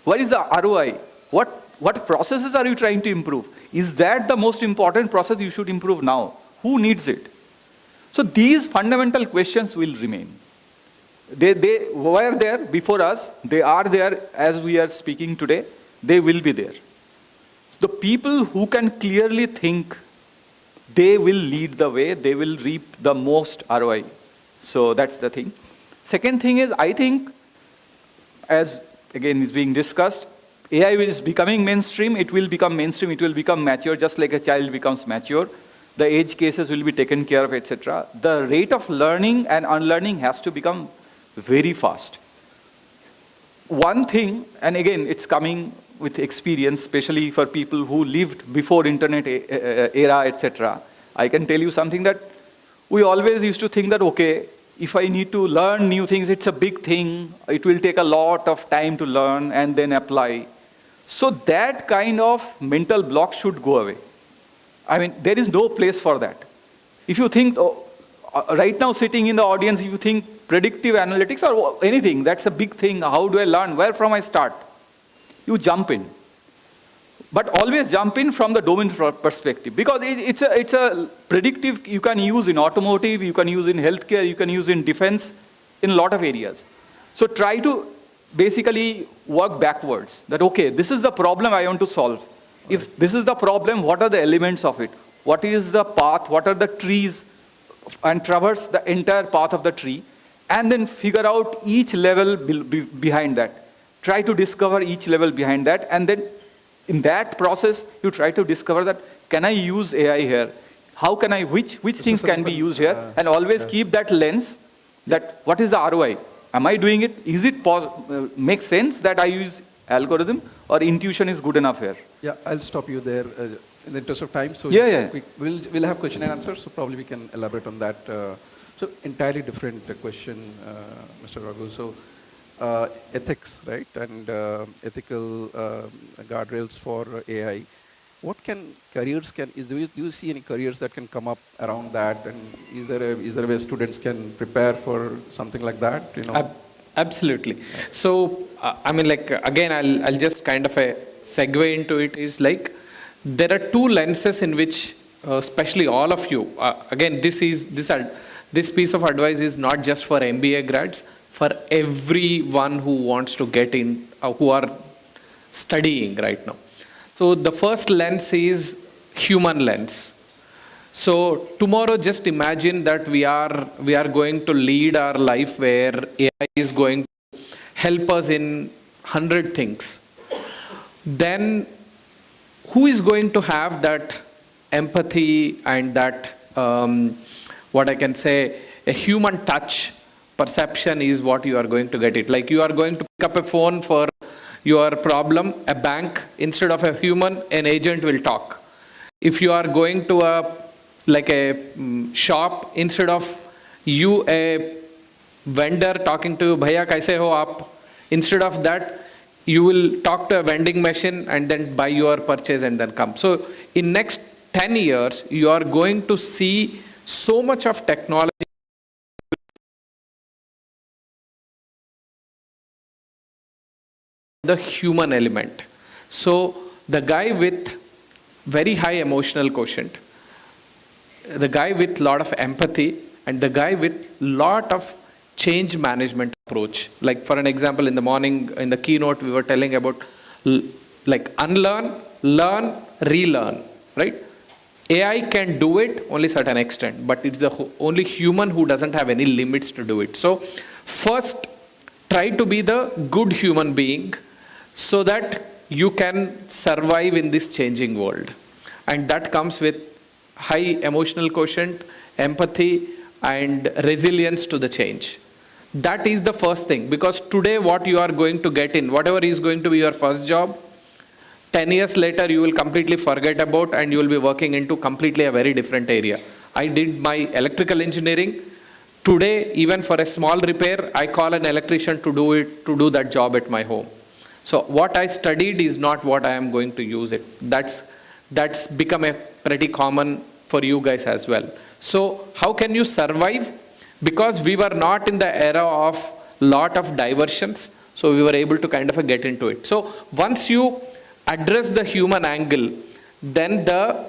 What is the ROI? What processes are you trying to improve? Is that the most important process you should improve now? Who needs it? So these fundamental questions will remain. They were there before us. They are there as we are speaking today. They will be there. The people who can clearly think, they will lead the way. They will reap the most ROI. So that's the thing. Second thing is, I think, as again is being discussed, AI is becoming mainstream. It will become mainstream. It will become mature, just like a child becomes mature. The edge cases will be taken care of, etc. The rate of learning and unlearning has to become very fast. One thing, and again, it's coming with experience, especially for people who lived before internet era, etc. I can tell you something that we always used to think that, okay, if I need to learn new things, it's a big thing. It will take a lot of time to learn and then apply. So that kind of mental block should go away. I mean, there is no place for that. If you think, right now sitting in the audience, if you think predictive analytics or anything, that's a big thing. How do I learn? Where from I start? You jump in. But always jump in from the domain perspective, because it's a predictive you can use in automotive, you can use in healthcare, you can use in defense, in a lot of areas. So try to basically work backwards. That, okay, this is the problem I want to solve. If this is the problem, what are the elements of it? What is the path? What are the trees? And traverse the entire path of the tree. And then figure out each level behind that. Try to discover each level behind that. And then in that process, you try to discover that, can I use AI here? How can I, which things can be used here? And always keep that lens, that what is the ROI? Am I doing it? Is it make sense that I use algorithm, or intuition is good enough here?
Yeah, I'll stop you there in the interest of time. So we'll have question and answer, so probably we can elaborate on that. So entirely different question, Mr. Raghu. So ethics, right, and ethical guardrails for AI. What careers do you see any careers that can come up around that, and is there a way students can prepare for something like that?
Absolutely. So I mean, like, again, I'll just kind of segue into it is like, there are two lenses in which, especially all of you, again, this piece of advice is not just for MBA grads, for everyone who wants to get in, who are studying right now. So the first lens is human lens. So tomorrow, just imagine that we are going to lead our life where AI is going to help us in 100 things. Then who is going to have that empathy and that, what I can say, a human touch perception is what you are going to get it. Like, you are going to pick up a phone for your problem, a bank, instead of a human, an agent will talk. If you are going to a shop, instead of you, a vendor, talking to bhaiya kaise ho aap, instead of that, you will talk to a vending machine and then buy your purchase and then come. So in next 10 years, you are going to see so much of technology, the human element. So the guy with very high emotional quotient, the guy with lot of empathy, and the guy with lot of change management approach. Like, for an example, in the morning, in the keynote, we were telling about like unlearn, learn, relearn, right? AI can do it only certain extent, but it's the only human who doesn't have any limits to do it. So first, try to be the good human being so that you can survive in this changing world. And that comes with high emotional quotient, empathy, and resilience to the change. That is the first thing, because today what you are going to get in, whatever is going to be your first job, 10 years later you will completely forget about, and you will be working into completely a very different area. I did my electrical engineering. Today, even for a small repair, I call an electrician to do that job at my home. So what I studied is not what I am going to use it. That's become a pretty common for you guys as well. So how can you survive? Because we were not in the era of lot of diversions, so we were able to kind of get into it. So once you address the human angle, then the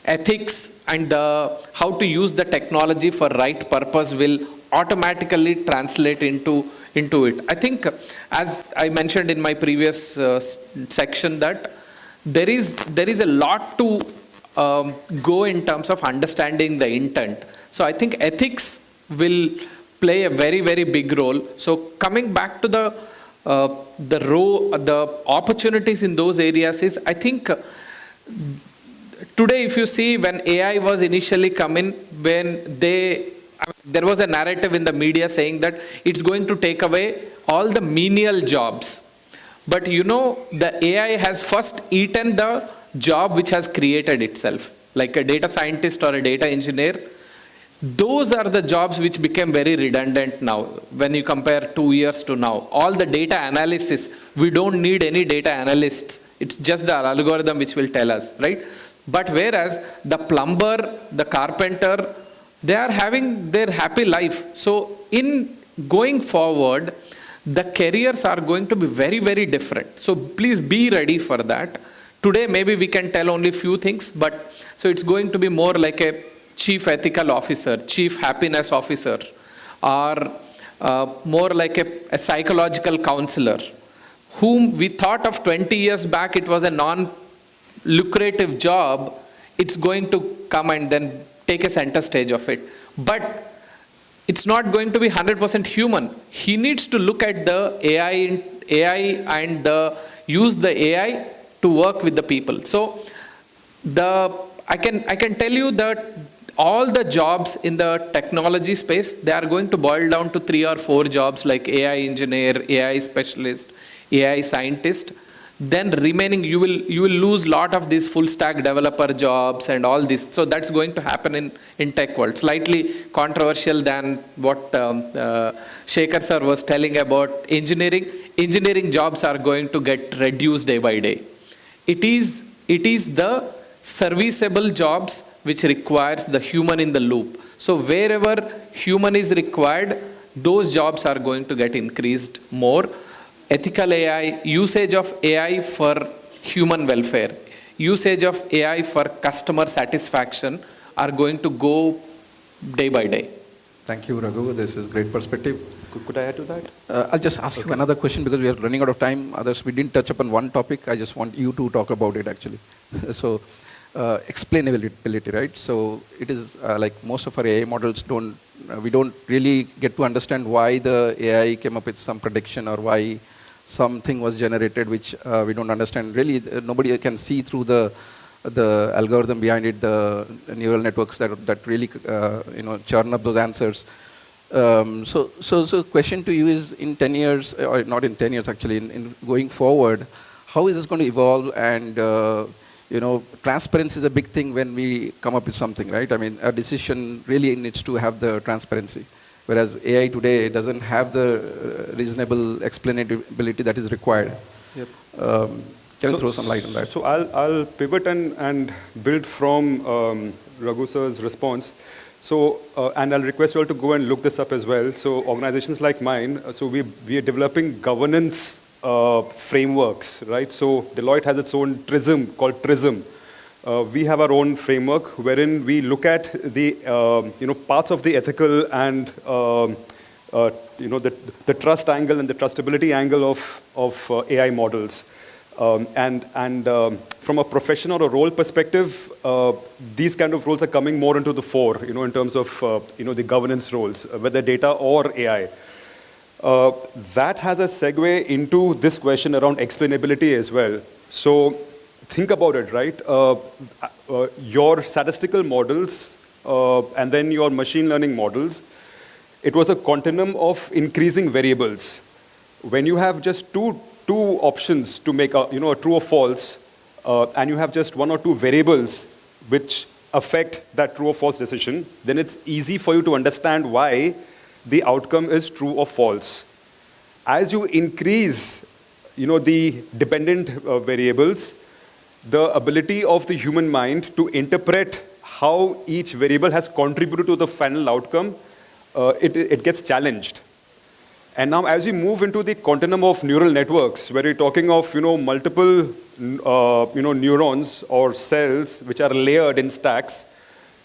ethics and the how to use the technology for right purpose will automatically translate into it. I think, as I mentioned in my previous section, that there is a lot to go in terms of understanding the intent. So I think ethics will play a very, very big role. So coming back to the opportunities in those areas is, I think today, if you see, when AI was initially coming, when there was a narrative in the media saying that it's going to take away all the menial jobs. But you know, the AI has first eaten the job which has created itself. Like a data scientist or a data engineer, those are the jobs which became very redundant now when you compare 2 years to now. All the data analysis, we don't need any data analysts. It's just the algorithm which will tell us, right? But whereas the plumber, the carpenter, they are having their happy life. So in going forward, the careers are going to be very, very different. So please be ready for that. Today, maybe we can tell only few things, but so it's going to be more like a chief ethical officer, chief happiness officer, or more like a psychological counselor, whom we thought of 20 years back, it was a non-lucrative job. It's going to come and then take a center stage of it. But it's not going to be 100% human. He needs to look at the AI and use the AI to work with the people. So I can tell you that all the jobs in the technology space, they are going to boil down to 3 or 4 jobs, like AI engineer, AI specialist, AI scientist. Then remaining, you will lose lot of these full stack developer jobs and all this. So that's going to happen in tech world. Slightly controversial than what Shekhar sir was telling about engineering. Engineering jobs are going to get reduced day by day. It is the serviceable jobs which requires the human in the loop. So wherever human is required, those jobs are going to get increased more. Ethical AI, usage of AI for human welfare. Usage of AI for customer satisfaction are going to go day by day.
Thank you, Raghu. This is great perspective.
Could I add to that?
I'll just ask you another question because we are running out of time. Others, we didn't touch upon one topic. I just want you to talk about it actually. So, explainability, right? So it is like most of our AI models we don't really get to understand why the AI came up with some prediction or why something was generated which we don't understand. Really, nobody can see through the algorithm behind it, the neural networks that really churn up those answers. So question to you is, in 10 years, or not in 10 years actually, in going forward, how is this going to evolve? And transparency is a big thing when we come up with something, right? I mean, a decision really needs to have the transparency, whereas AI today doesn't have the reasonable explainability that is required.
Yep.
Can you throw some light on that?
So I'll pivot and build from Raghu sir's response. So, and I'll request you all to go and look this up as well. So organizations like mine, so we are developing governance frameworks, right? So Deloitte has its own TRISM, called TRISM. We have our own framework wherein we look at the parts of the ethical and the trust angle and the trustability angle of AI models. From a profession or a role perspective, these kind of roles are coming more into the fore, in terms of the governance roles, whether data or AI. That has a segue into this question around explainability as well. So think about it, right? Your statistical models and then your machine learning models, it was a continuum of increasing variables. When you have just two options to make a true or false, and you have just one or two variables which affect that true or false decision, then it's easy for you to understand why the outcome is true or false. As you increase, the dependent variables, the ability of the human mind to interpret how each variable has contributed to the final outcome, it gets challenged. And now as we move into the continuum of neural networks, where we're talking of, multiple, neurons or cells which are layered in stacks,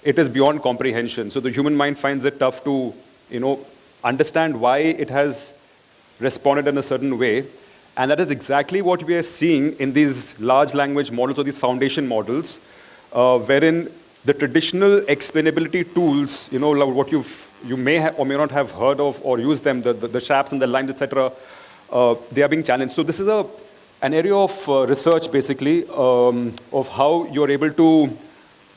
it is beyond comprehension. So the human mind finds it tough to, understand why it has responded in a certain way. And that is exactly what we are seeing in these large language models or these foundation models, wherein the traditional explainability tools, like what you may have or may not have heard of or used them, the SHAPs and the lines, etc., they are being challenged. So this is an area of research, basically, of how you're able to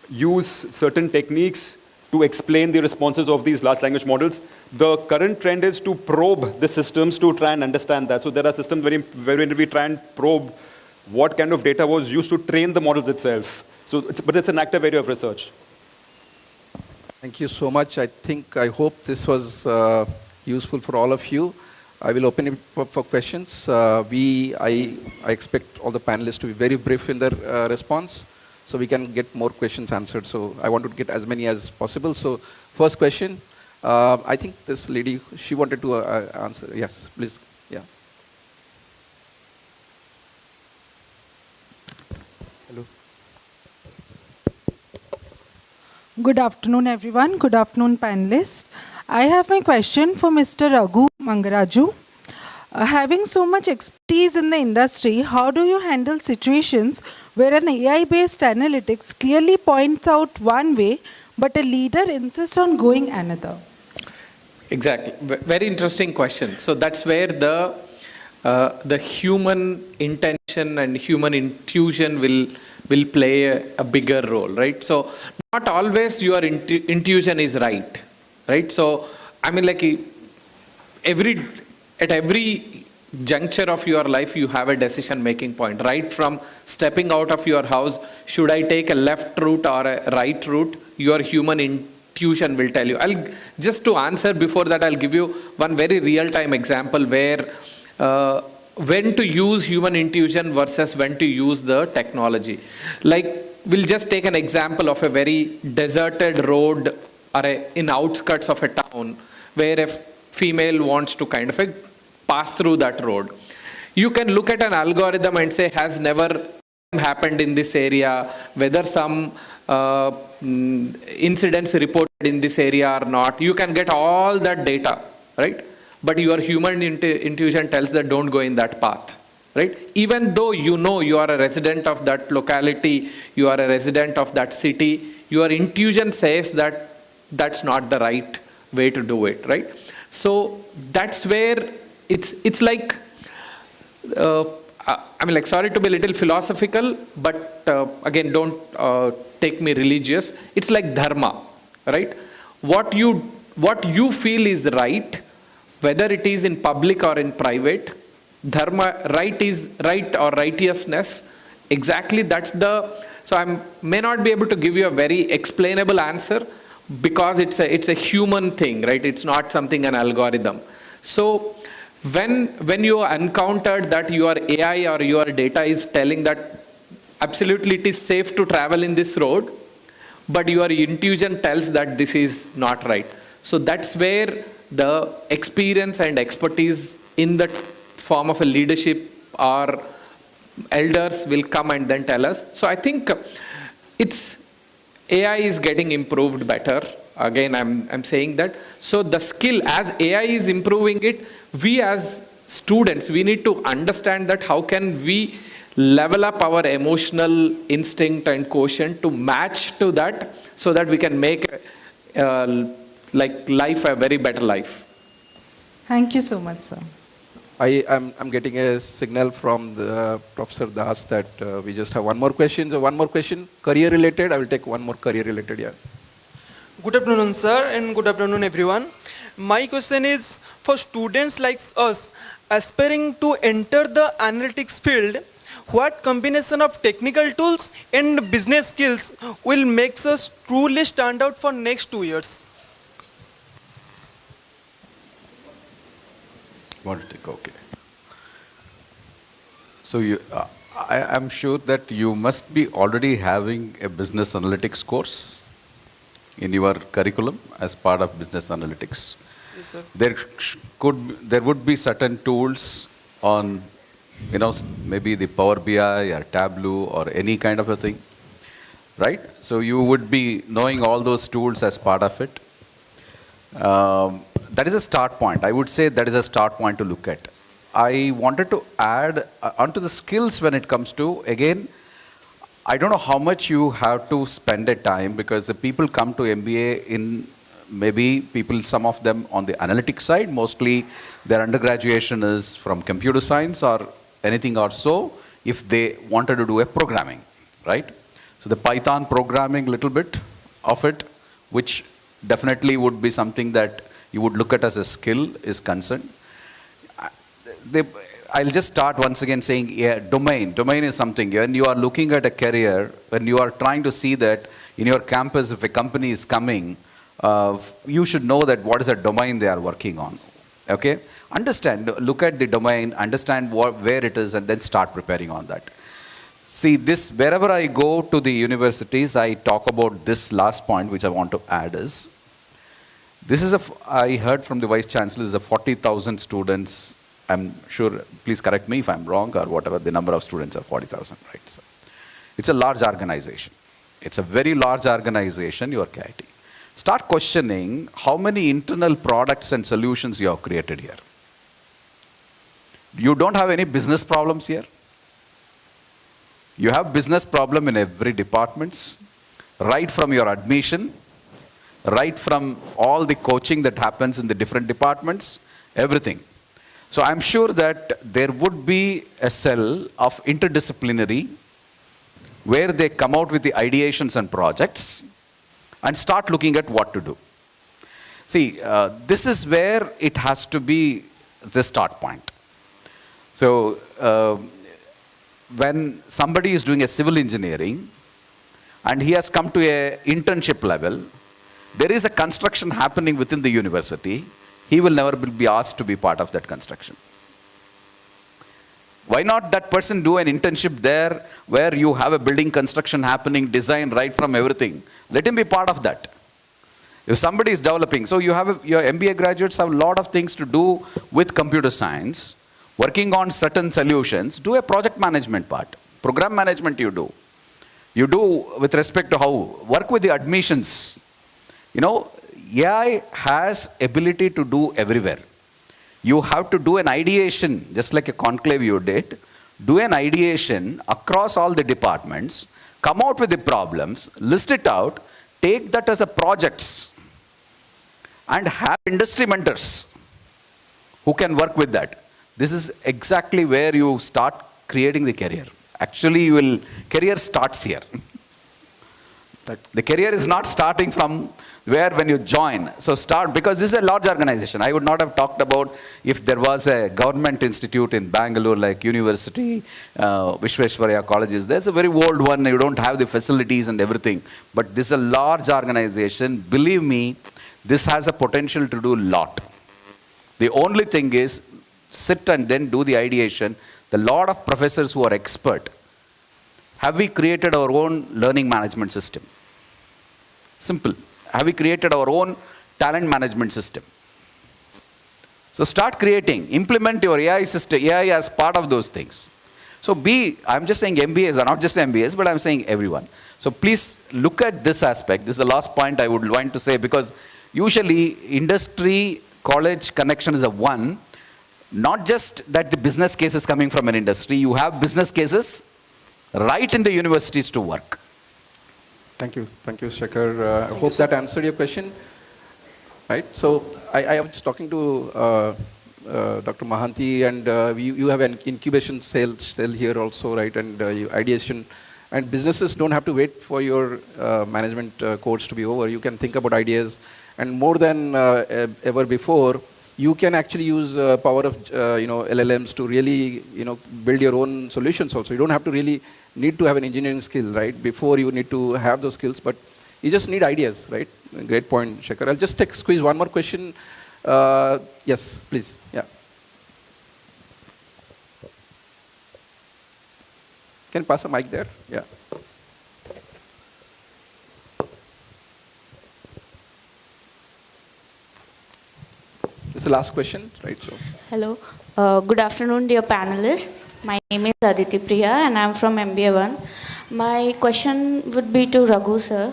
use certain techniques to explain the responses of these large language models. The current trend is to probe the systems to try and understand that. So there are systems wherein we try and probe what kind of data was used to train the models itself. But it's an active area of research.
Thank you so much. I hope this was useful for all of you. I will open it up for questions. I expect all the panelists to be very brief in their response, so we can get more questions answered. So I want to get as many as possible. So first question, I think this lady, she wanted to answer. Yes, please. Yeah. Hello.
Good afternoon, everyone. Good afternoon, panelists. I have my question for Mr. Raghu Mangaraju. Having so much expertise in the industry, how do you handle situations where an AI-based analytics clearly points out one way, but a leader insists on going another?
Exactly. Very interesting question. So that's where the human intention and human intuition will play a bigger role, right? So not always your intuition is right? So I mean, like at every juncture of your life, you have a decision-making point, right? From stepping out of your house, should I take a left route or a right route? Your human intuition will tell you. Just to answer before that, I'll give you one very real-time example where when to use human intuition versus when to use the technology. Like, we'll just take an example of a very deserted road or in outskirts of a town where a female wants to kind of pass through that road. You can look at an algorithm and say has never happened in this area, whether some incidents reported in this area or not. You can get all that data, right? But your human intuition tells that don't go in that path, right? Even though you know you are a resident of that locality, you are a resident of that city, your intuition says that that's not the right way to do it, right? So that's where it's like, I mean, like, sorry to be a little philosophical, but again, don't take me religious. It's like dharma, right? What you feel is right, whether it is in public or in private, dharma, right is right, or righteousness. Exactly, that's the. So I may not be able to give you a very explainable answer because it's a human thing, right? It's not something an algorithm. So when you encountered that your AI or your data is telling that absolutely it is safe to travel in this road, but your intuition tells that this is not right. So that's where the experience and expertise in the form of a leadership or elders will come and then tell us. So I think AI is getting improved better. Again, I'm saying that. So the skill, as AI is improving it, we as students, we need to understand that how can we level up our emotional instinct and quotient to match to that, so that we can make like life a very better life.
Thank you so much, sir.
I'm getting a signal from the Professor Das that we just have one more question. So one more question, career related. I will take one more career related. Yeah.
Good afternoon, sir, and good afternoon, everyone. My question is for students like us aspiring to enter the analytics field, what combination of technical tools and business skills will make us truly stand out for next 2 years?
Want to take, okay. So I'm sure that you must be already having a business analytics course in your curriculum as part of business analytics.
Yes, sir.
There would be certain tools on, maybe the Power BI or Tableau or any kind of a thing, right? So you would be knowing all those tools as part of it. That is a start point. I would say that is a start point to look at. I wanted to add onto the skills when it comes to, again, I don't know how much you have to spend a time, because the people come to MBA in maybe some of them on the analytics side, mostly their undergraduation is from computer science or anything or so, if they wanted to do a programming, right? So the Python programming, little bit of it, which definitely would be something that you would look at as a skill is concerned. I'll just start once again saying, yeah, domain. Domain is something. When you are looking at a career, when you are trying to see that in your campus, if a company is coming, you should know that what is the domain they are working on. Okay? Understand, look at the domain, understand where it is, and then start preparing on that. See, this, wherever I go to the universities, I talk about this last point, which I want to add is, this is I heard from the Vice Chancellor, this is a 40,000 students. I'm sure, please correct me if I'm wrong or whatever, the number of students are 40,000, right? So it's a large organization. It's a very large organization, your KIT. Start questioning how many internal products and solutions you have created here. You don't have any business problems here. You have business problem in every departments, right from your admission, right from all the coaching that happens in the different departments, everything. So I'm sure that there would be a cell of interdisciplinary where they come out with the ideations and projects and start looking at what to do. See, this is where it has to be the start point. So when somebody is doing a civil engineering and he has come to a internship level, there is a construction happening within the university. He will never be asked to be part of that construction. Why not that person do an internship there where you have a building construction happening, design right from everything? Let him be part of that. If somebody is developing, so you have your MBA graduates have a lot of things to do with computer science, working on certain solutions, do a project management part. program management you do. You do with respect to how, work with the admissions. You know, AI has ability to do everywhere. You have to do an ideation, just like a conclave you did, do an ideation across all the departments, come out with the problems, list it out, take that as a projects, and have industry mentors who can work with that. This is exactly where you start creating the career. Actually, career starts here. The career is not starting from where when you join. So start, because this is a large organization. I would not have talked about if there was a government institute in Bangalore like University, Vishweshwaraya colleges. There's a very old one, you don't have the facilities and everything. But this is a large organization. Believe me, this has a potential to do a lot. The only thing is, sit and then do the ideation. The lot of professors who are expert. Have we created our own learning management system? Simple. Have we created our own talent management system? So start creating, implement your AI system, AI as part of those things. So I'm just saying MBAs are not just MBAs, but I'm saying everyone. So please look at this aspect. This is the last point I would want to say, because usually industry college connection is a one, not just that the business case is coming from an industry, you have business cases right in the universities to work.
Thank you, Shekhar. I hope that answered your question. Right, so I was talking to Dr. Mahanti, and you have an incubation cell here also, right, and ideation. And businesses don't have to wait for your management course to be over. You can think about ideas, and more than ever before, you can actually use power of LLMs to really build your own solutions also. You don't have to really need to have an engineering skill, right? Before you need to have those skills, but you just need ideas, right? Great point, Shekhar. I'll just squeeze one more question. Yes, please. Yeah. Can you pass a mic there? Yeah. This is the last question, right? So.
Hello. Good afternoon, dear panelists. My name is Aditi Priya and I'm from MBA 1. My question would be to Raghu sir.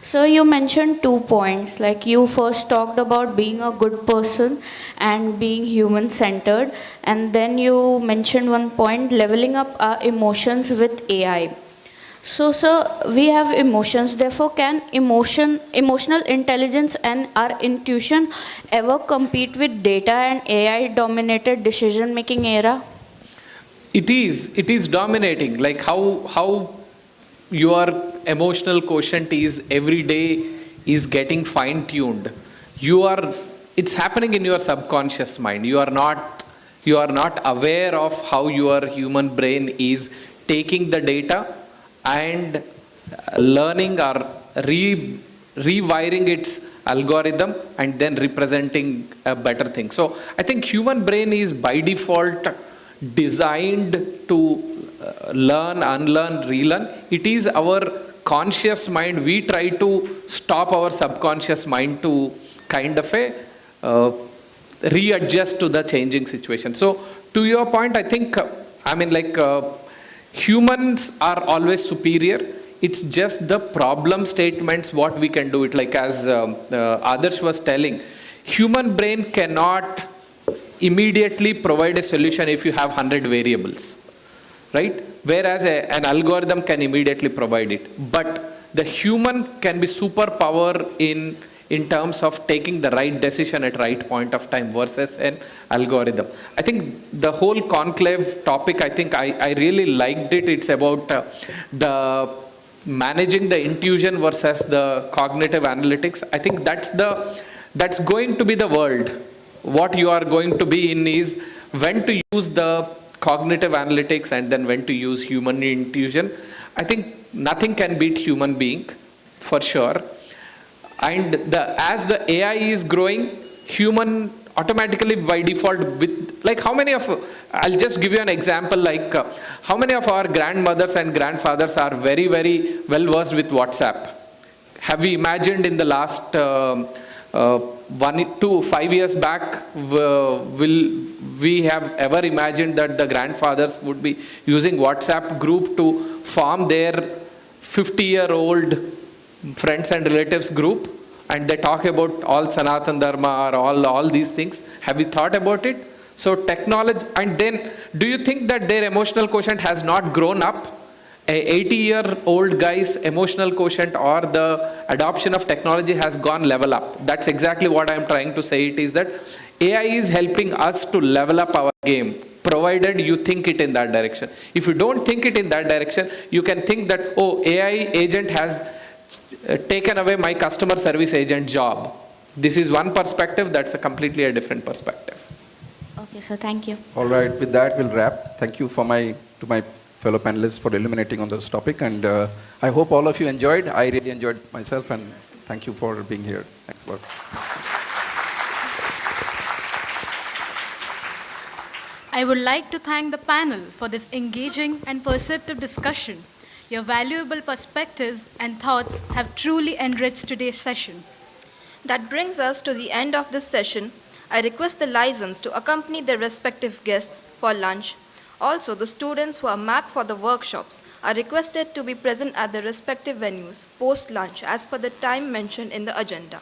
So you mentioned 2 points, like you first talked about being a good person and being human-centered, and then you mentioned one point, leveling up our emotions with AI. So sir, we have emotions, therefore can emotional intelligence and our intuition ever compete with data and AI-dominated decision-making era?
It is dominating, like how your emotional quotient is every day is getting fine-tuned. It's happening in your subconscious mind. You are not aware of how your human brain is taking the data and learning or rewiring its algorithm and then representing a better thing. So I think human brain is by default designed to learn, unlearn, relearn. It is our conscious mind. We try to stop our subconscious mind to kind of readjust to the changing situation. So to your point, I think, humans are always superior. It's just the problem statements what we can do it. Like as Adarsh was telling, human brain cannot immediately provide a solution if you have 100 variables, right? Whereas an algorithm can immediately provide it. But the human can be superpower in terms of taking the right decision at right point of time versus an algorithm. I think the whole conclave topic, I really liked it. It's about the managing the intuition versus the cognitive analytics. I think that's going to be the world. What you are going to be in is when to use the cognitive analytics and then when to use human intuition. I think nothing can beat human being, for sure. And as the AI is growing, human automatically by default I'll just give you an example, like how many of our grandmothers and grandfathers are very, very well versed with WhatsApp? Have we imagined in the last 5 years back, will we have ever imagined that the grandfathers would be using WhatsApp group to form their 50-year-old friends and relatives group, and they talk about all Sanatan Dharma or all these things? Have you thought about it? So technology, and then do you think that their emotional quotient has not grown up? A 80-year-old guy's emotional quotient or the adoption of technology has gone level up. That's exactly what I'm trying to say. It is that AI is helping us to level up our game, provided you think it in that direction. If you don't think it in that direction, you can think that, oh, AI agent has taken away my customer service agent job. This is one perspective, that's a completely a different perspective.
Okay, sir, thank you.
All right, with that we'll wrap. Thank you to my fellow panelists for illuminating on this topic, and I hope all of you enjoyed. I really enjoyed myself, and thank you for being here. Thanks a lot.
I would like to thank the panel for this engaging and perceptive discussion. Your valuable perspectives and thoughts have truly enriched today's session.
That brings us to the end of this session. I request the license to accompany their respective guests for lunch. Also, the students who are mapped for the workshops are requested to be present at their respective venues post-lunch as per the time mentioned in the agenda.